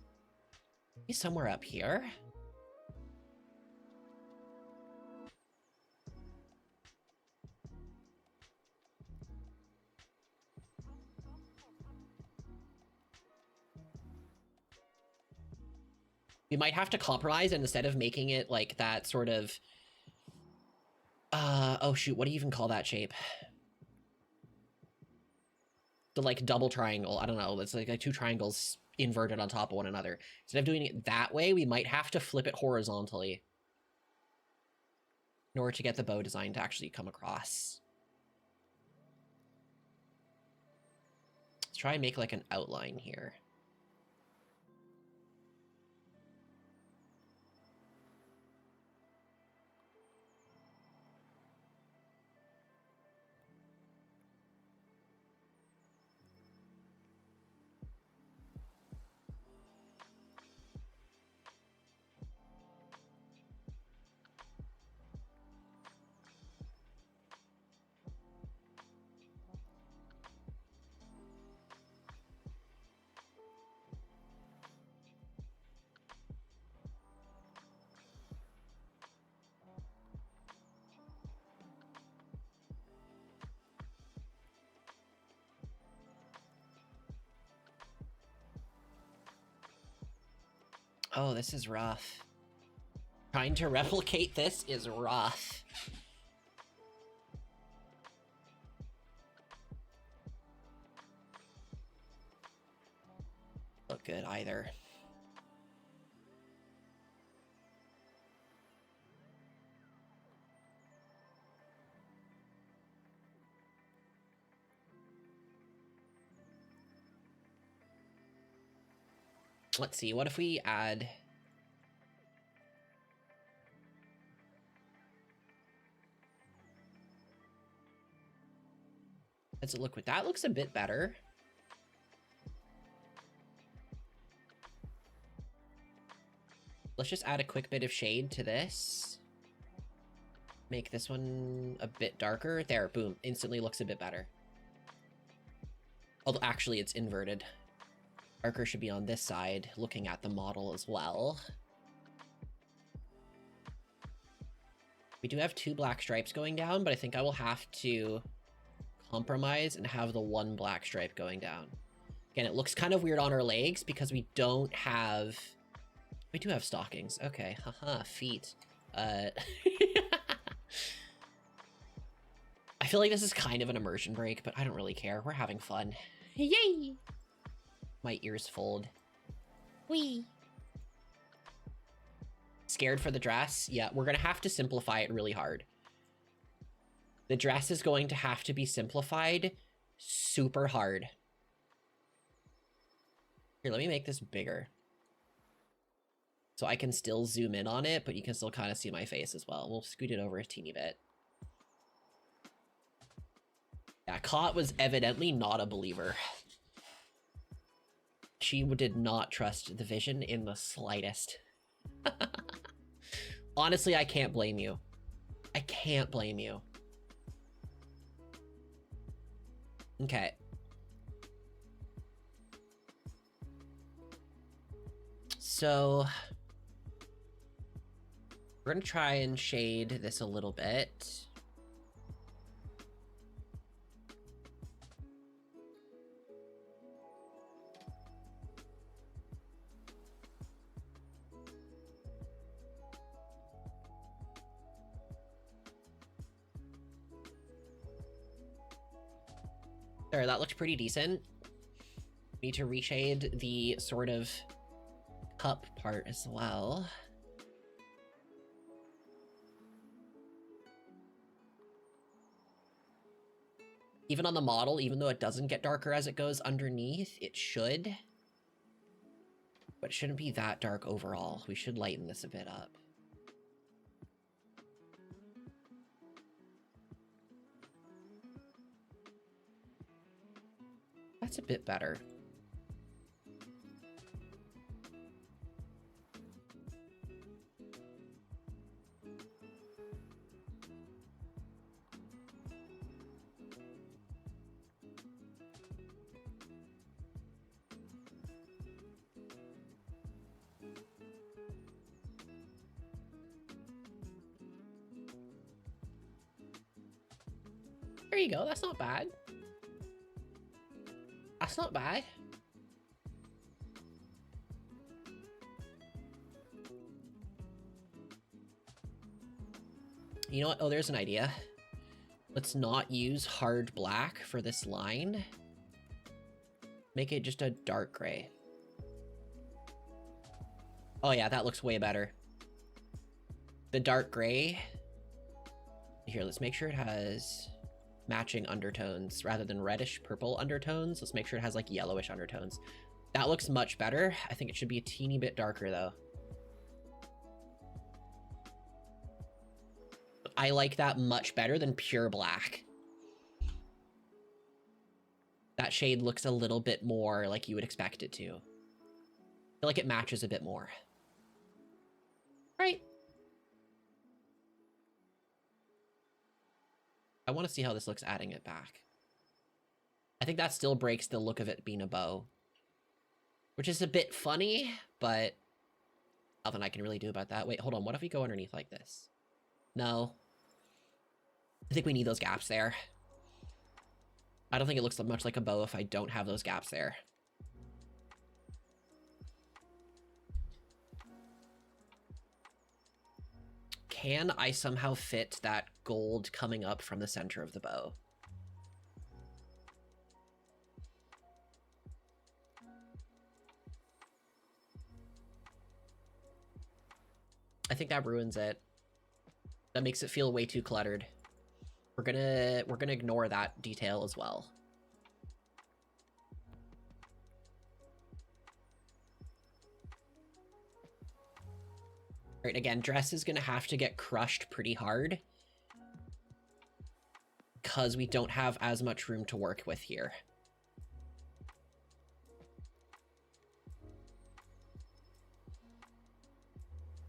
Maybe somewhere up here? We might have to compromise, and instead of making it like that sort of... oh shoot, what do you even call that shape? The like double triangle. I don't know. It's like two triangles inverted on top of one another. Instead of doing it that way, we might have to flip it horizontally in order to get the bow design to actually come across. Let's try and make like an outline here. Oh, this is rough. Trying to replicate this is rough. Look good either. Let's see, what if we add... Does it look with that? Looks a bit better. Let's just add a quick bit of shade to this. Make this one a bit darker. There, boom. Instantly looks a bit better. Although actually it's inverted. Darker should be on this side, looking at the model as well. We do have 2 black stripes going down, but I think I will have to compromise and have the 1 black stripe going down. Again, it looks kind of weird on our legs because we don't have... We do have stockings. Okay, haha, feet. I feel like this is kind of an immersion break, but I don't really care. We're having fun. Yay! My ears fold. Wee. Scared for the dress? Yeah, we're gonna have to simplify it really hard. The dress is going to have to be simplified super hard. Here, let me make this bigger. So I can still zoom in on it, but you can still kind of see my face as well. We'll scoot it over a teeny bit. Yeah, Kot was evidently not a believer. She did not trust the vision in the slightest. Honestly, I can't blame you. I can't blame you. Okay. So we're gonna try and shade this a little bit. There, that looks pretty decent. Need to reshade the sort of cup part as well. Even on the model, even though it doesn't get darker as it goes underneath, it should. But it shouldn't be that dark overall. We should lighten this a bit up. That's a bit better. you go. That's not bad. That's not bad. You know what? Oh, there's an idea. Let's not use hard black for this line. Make it just a dark gray. Oh yeah, that looks way better. The dark gray. Here, let's make sure it has matching undertones rather than reddish purple undertones. Let's make sure it has like yellowish undertones. That looks much better. I think it should be a teeny bit darker though. I like that much better than pure black. That shade looks a little bit more like you would expect it to. I feel like it matches a bit more. Right. I want to see how this looks adding it back. I think that still breaks the look of it being a bow. Which is a bit funny, but nothing I can really do about that. Wait, hold on. What if we go underneath like this? No. I think we need those gaps there. I don't think it looks much like a bow if I don't have those gaps there. Can I somehow fit that gold coming up from the center of the bow? I think that ruins it. That makes it feel way too cluttered. We're gonna ignore that detail as well. Right, again, dress is gonna have to get crushed pretty hard because we don't have as much room to work with here.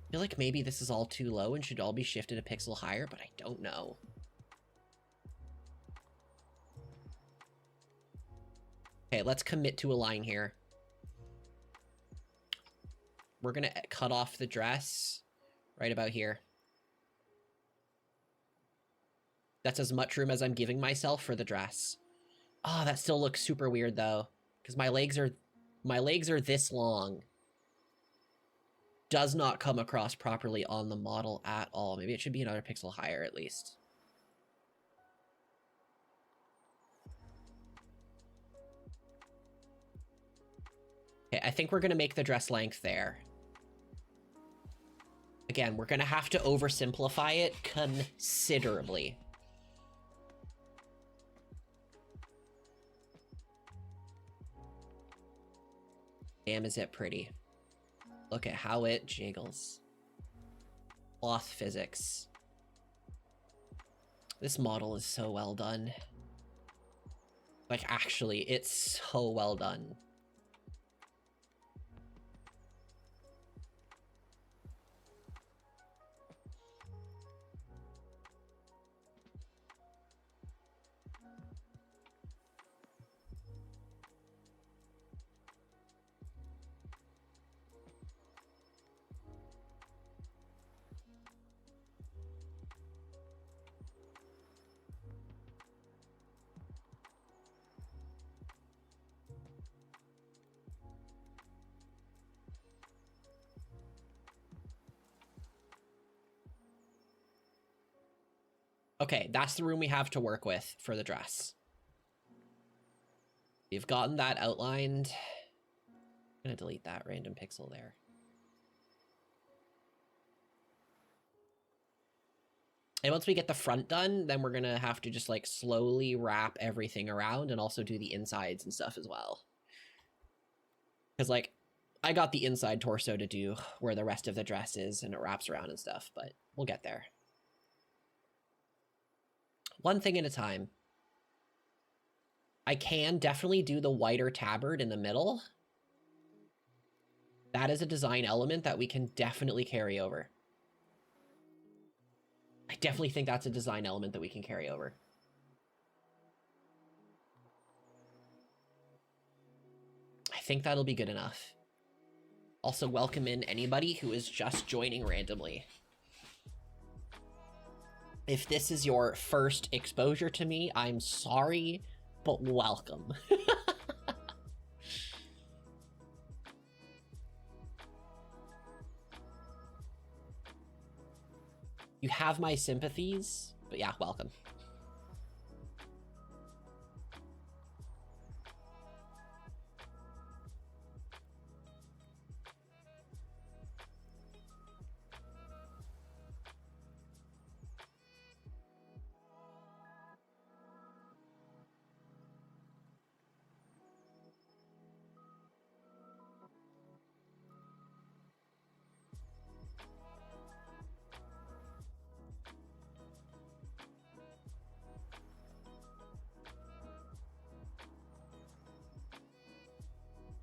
I feel like maybe this is all too low and should all be shifted a pixel higher, but I don't know. Okay, let's commit to a line here. We're gonna cut off the dress right about here. That's as much room as I'm giving myself for the dress. Oh, that still looks super weird though, because my legs are this long. Does not come across properly on the model at all. Maybe it should be another pixel higher at least. Okay, I think we're gonna make the dress length there. Again, we're gonna have to oversimplify it considerably. Damn, is it pretty. Look at how it jiggles. Cloth physics. This model is so well done. Like, actually, it's so well done. Okay, that's the room we have to work with for the dress. We've gotten that outlined. I'm gonna delete that random pixel there. And once we get the front done, then we're gonna have to just like slowly wrap everything around and also do the insides and stuff as well. Because like, I got the inside torso to do where the rest of the dress is and it wraps around and stuff, but we'll get there. One thing at a time. I can definitely do the whiter tabard in the middle. That is a design element that we can definitely carry over. I definitely think that's a design element that we can carry over. I think that'll be good enough. Also, welcome in anybody who is just joining randomly. If this is your first exposure to me, I'm sorry, but welcome. You have my sympathies, but yeah, welcome.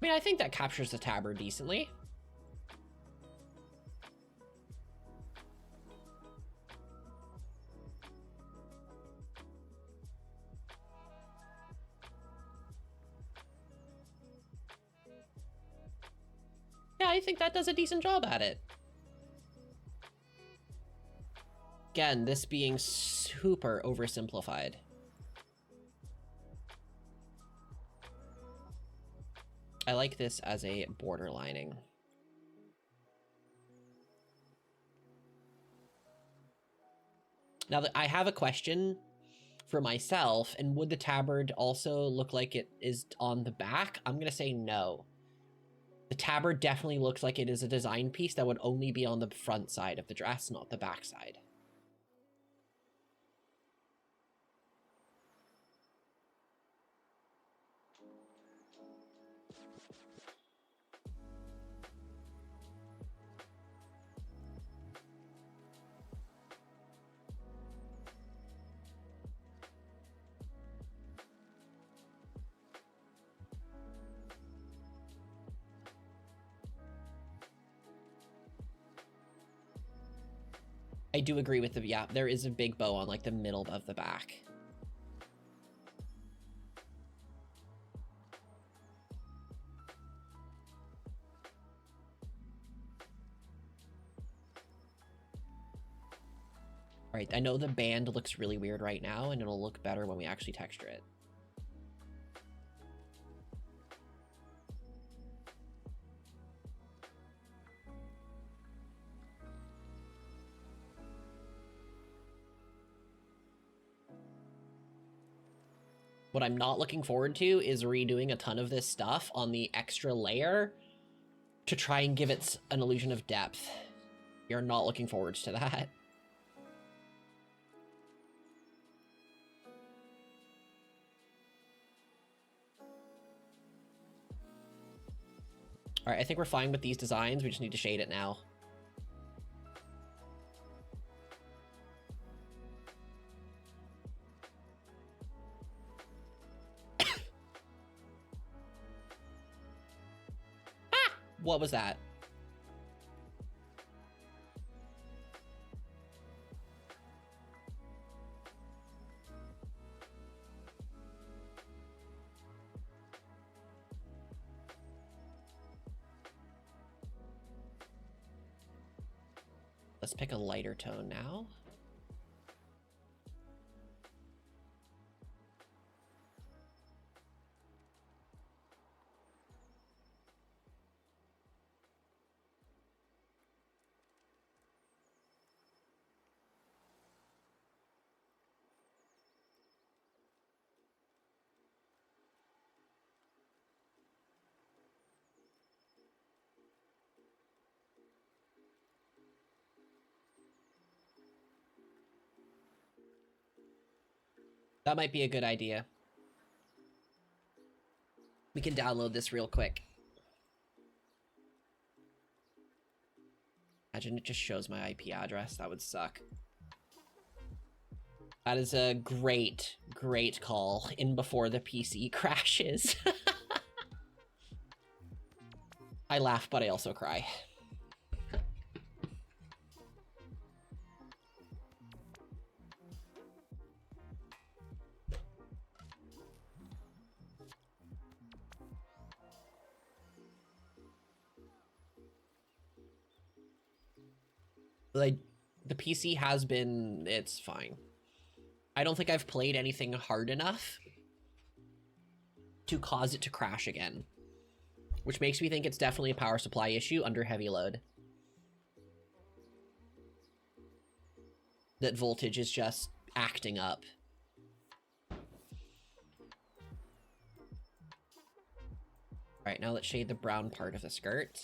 I mean, I think that captures the tabard decently. Yeah, I think that does a decent job at it. Again, this being super oversimplified. I like this as a border lining. Now, I have a question for myself, and would the tabard also look like it is on the back? I'm gonna say no. The tabard definitely looks like it is a design piece that would only be on the front side of the dress, not the back side. I do agree with the, yeah, there is a big bow on like the middle of the back. All right, I know the band looks really weird right now, and it'll look better when we actually texture it. What I'm not looking forward to is redoing a ton of this stuff on the extra layer to try and give it an illusion of depth. We are not looking forward to that. All right, I think we're fine with these designs. We just need to shade it now. Ah! What was that? Let's pick a lighter tone now. That might be a good idea. We can download this real quick. Imagine it just shows my IP address. That would suck. That is a great, great call in before the PC crashes. I laugh, but I also cry. Like, The PC has been, it's fine. I don't think I've played anything hard enough to cause it to crash again, which makes me think it's definitely a power supply issue under heavy load. That voltage is just acting up. All right, now let's shade the brown part of the skirt.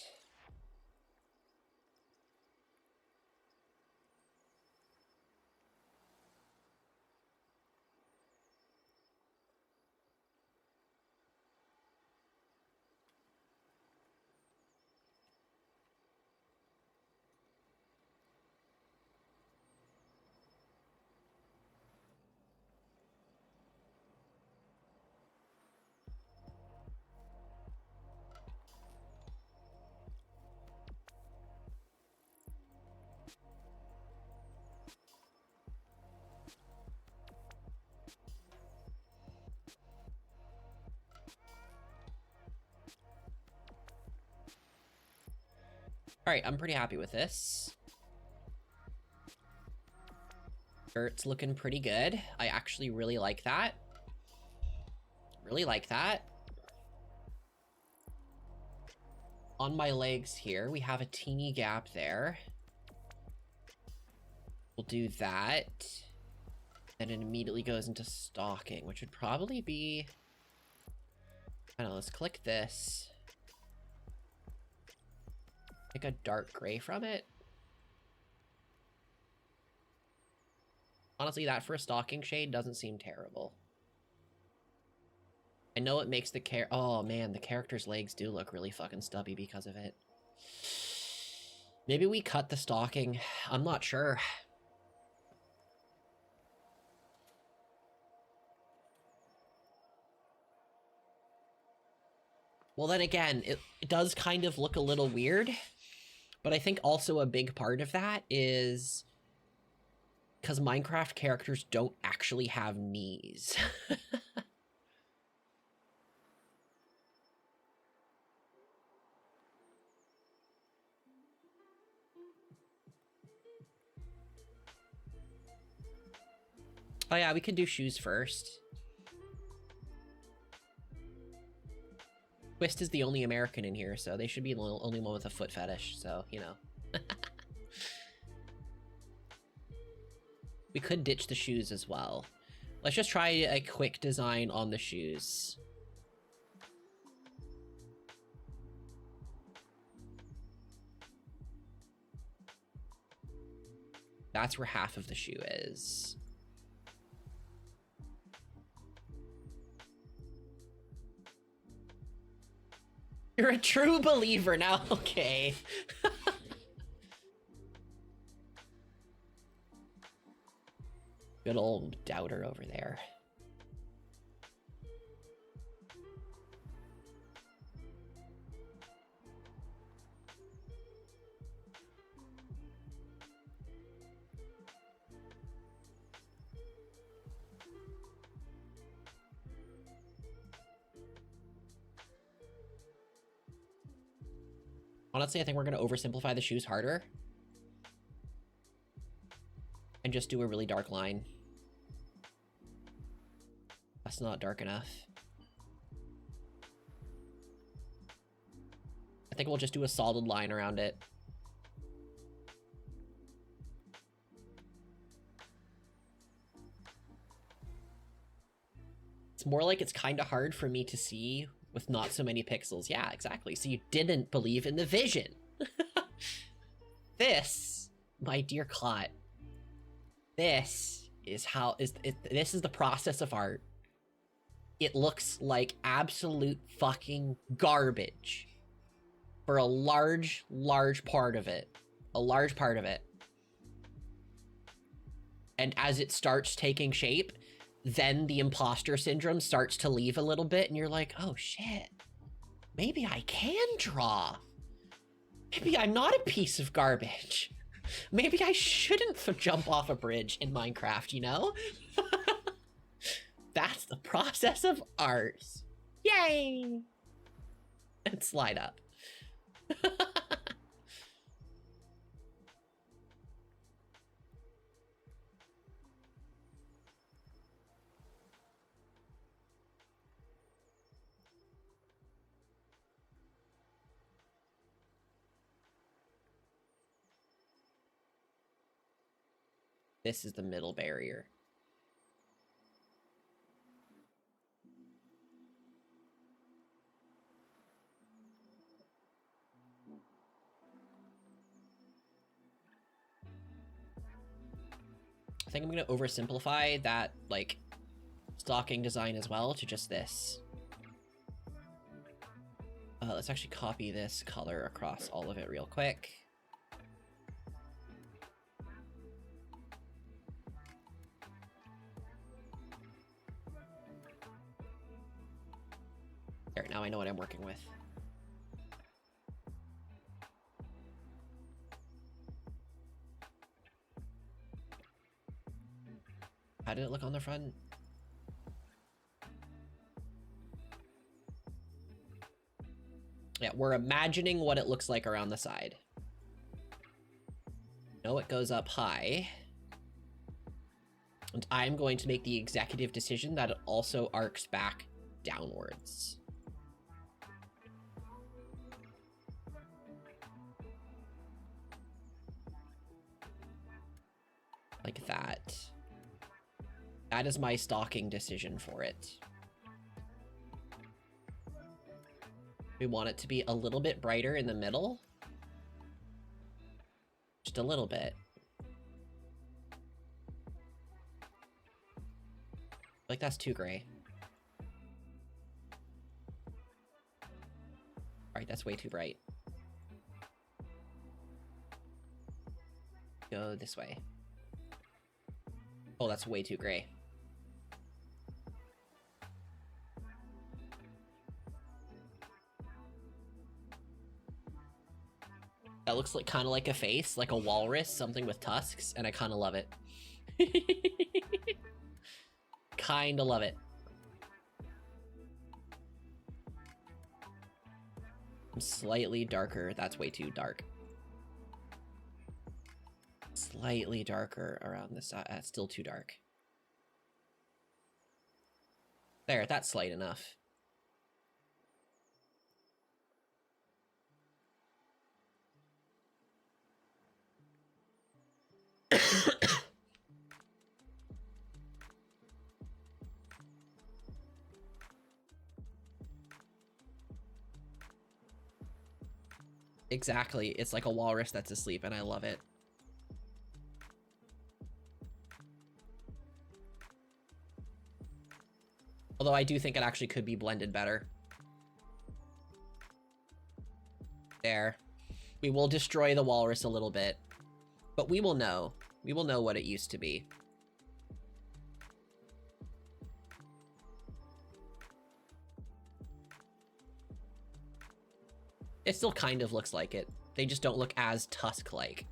All right, I'm pretty happy with this. Skirt's looking pretty good. I actually really like that. Really like that. On my legs here, we have a teeny gap there. We'll do that. And it immediately goes into stocking, which would probably be... I don't know, let's click this. Pick a dark gray from it. Honestly, that for a stocking shade doesn't seem terrible. I know it makes the oh man, the character's legs do look really fucking stubby because of it. Maybe we cut the stocking. I'm not sure. Well, then again, it does kind of look a little weird, but I think also a big part of that is because Minecraft characters don't actually have knees. Oh yeah, we can do shoes first. Twist is the only American in here, so they should be the only one with a foot fetish, so, you know. We could ditch the shoes as well. Let's just try a quick design on the shoes. That's where half of the shoe is. You're a true believer now, okay. Good old doubter over there. Honestly, I think we're going to oversimplify the shoes harder. And just do a really dark line. That's not dark enough. I think we'll just do a solid line around it. It's more like it's kind of hard for me to see with not so many pixels. Yeah, exactly. So you didn't believe in the vision. This, my dear Clot, this is this is the process of art. It looks like absolute fucking garbage for a large part of it. A large part of it. And as it starts taking shape, then the imposter syndrome starts to leave a little bit, and you're like, oh shit, maybe I can draw. Maybe I'm not a piece of garbage. Maybe I shouldn't jump off a bridge in Minecraft, you know? That's the process of art. Yay! And slide up. This is the middle barrier. I think I'm going to oversimplify that, like, stocking design as well to just this. Let's actually copy this color across all of it real quick. There, now I know what I'm working with. How did it look on the front? Yeah, we're imagining what it looks like around the side. No, it goes up high. And I'm going to make the executive decision that it also arcs back downwards. Like that. That is my stocking decision for it. We want it to be a little bit brighter in the middle. Just a little bit. Like that's too gray. Alright, that's way too bright. Go this way. Oh, that's way too gray. That looks like kind of like a face, like a walrus, something with tusks, and I kind of love it. Kind of love it. Slightly darker. That's way too dark. Slightly darker around the side. That's still too dark. There, that's light enough. Exactly. It's like a walrus that's asleep, and I love it. Although I do think it actually could be blended better. There. We will destroy the walrus a little bit. But we will know. We will know what it used to be. It still kind of looks like it. They just don't look as tusk-like.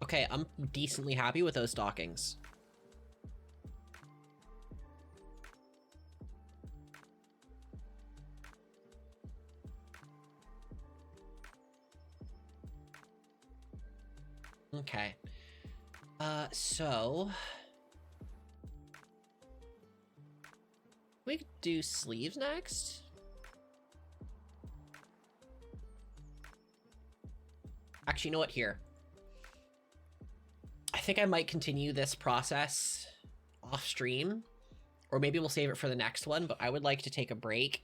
Okay, I'm decently happy with those stockings. Okay. So... we could do sleeves next? Actually, you know what? Here. I think I might continue this process off stream, or maybe we'll save it for the next one, but I would like to take a break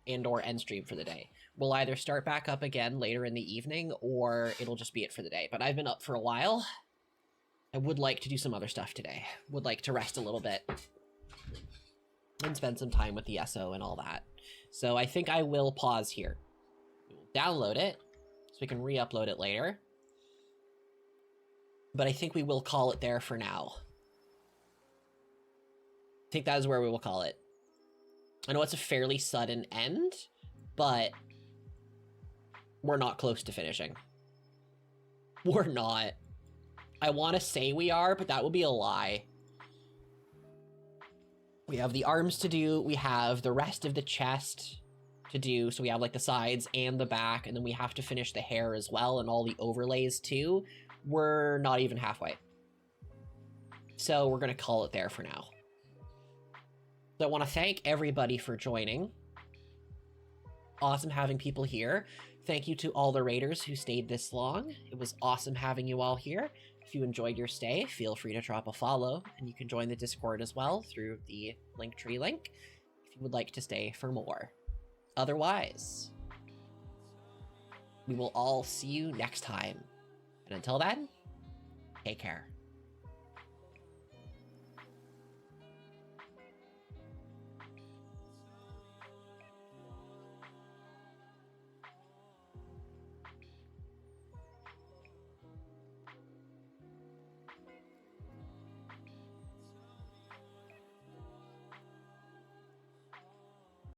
and or end stream for the day. We'll either start back up again later in the evening, or it'll just be it for the day. But I've been up for a while. I would like to do some other stuff today. Would like to rest a little bit and spend some time with the SO and all that. So I think I will pause here. We'll download it so we can re-upload it later. But I think we will call it there for now. I think that is where we will call it. I know it's a fairly sudden end, but we're not close to finishing. We're not. I want to say we are, but that would be a lie. We have the arms to do, we have the rest of the chest to do, so we have like the sides and the back, and then we have to finish the hair as well and all the overlays too. We're not even halfway. So we're gonna call it there for now. So I want to thank everybody for joining. Awesome having people here. Thank you to all the raiders who stayed this long. It was awesome having you all here. If you enjoyed your stay, feel free to drop a follow, and you can join the Discord as well through the Linktree link if you would like to stay for more. Otherwise, we will all see you next time. And until then, take care.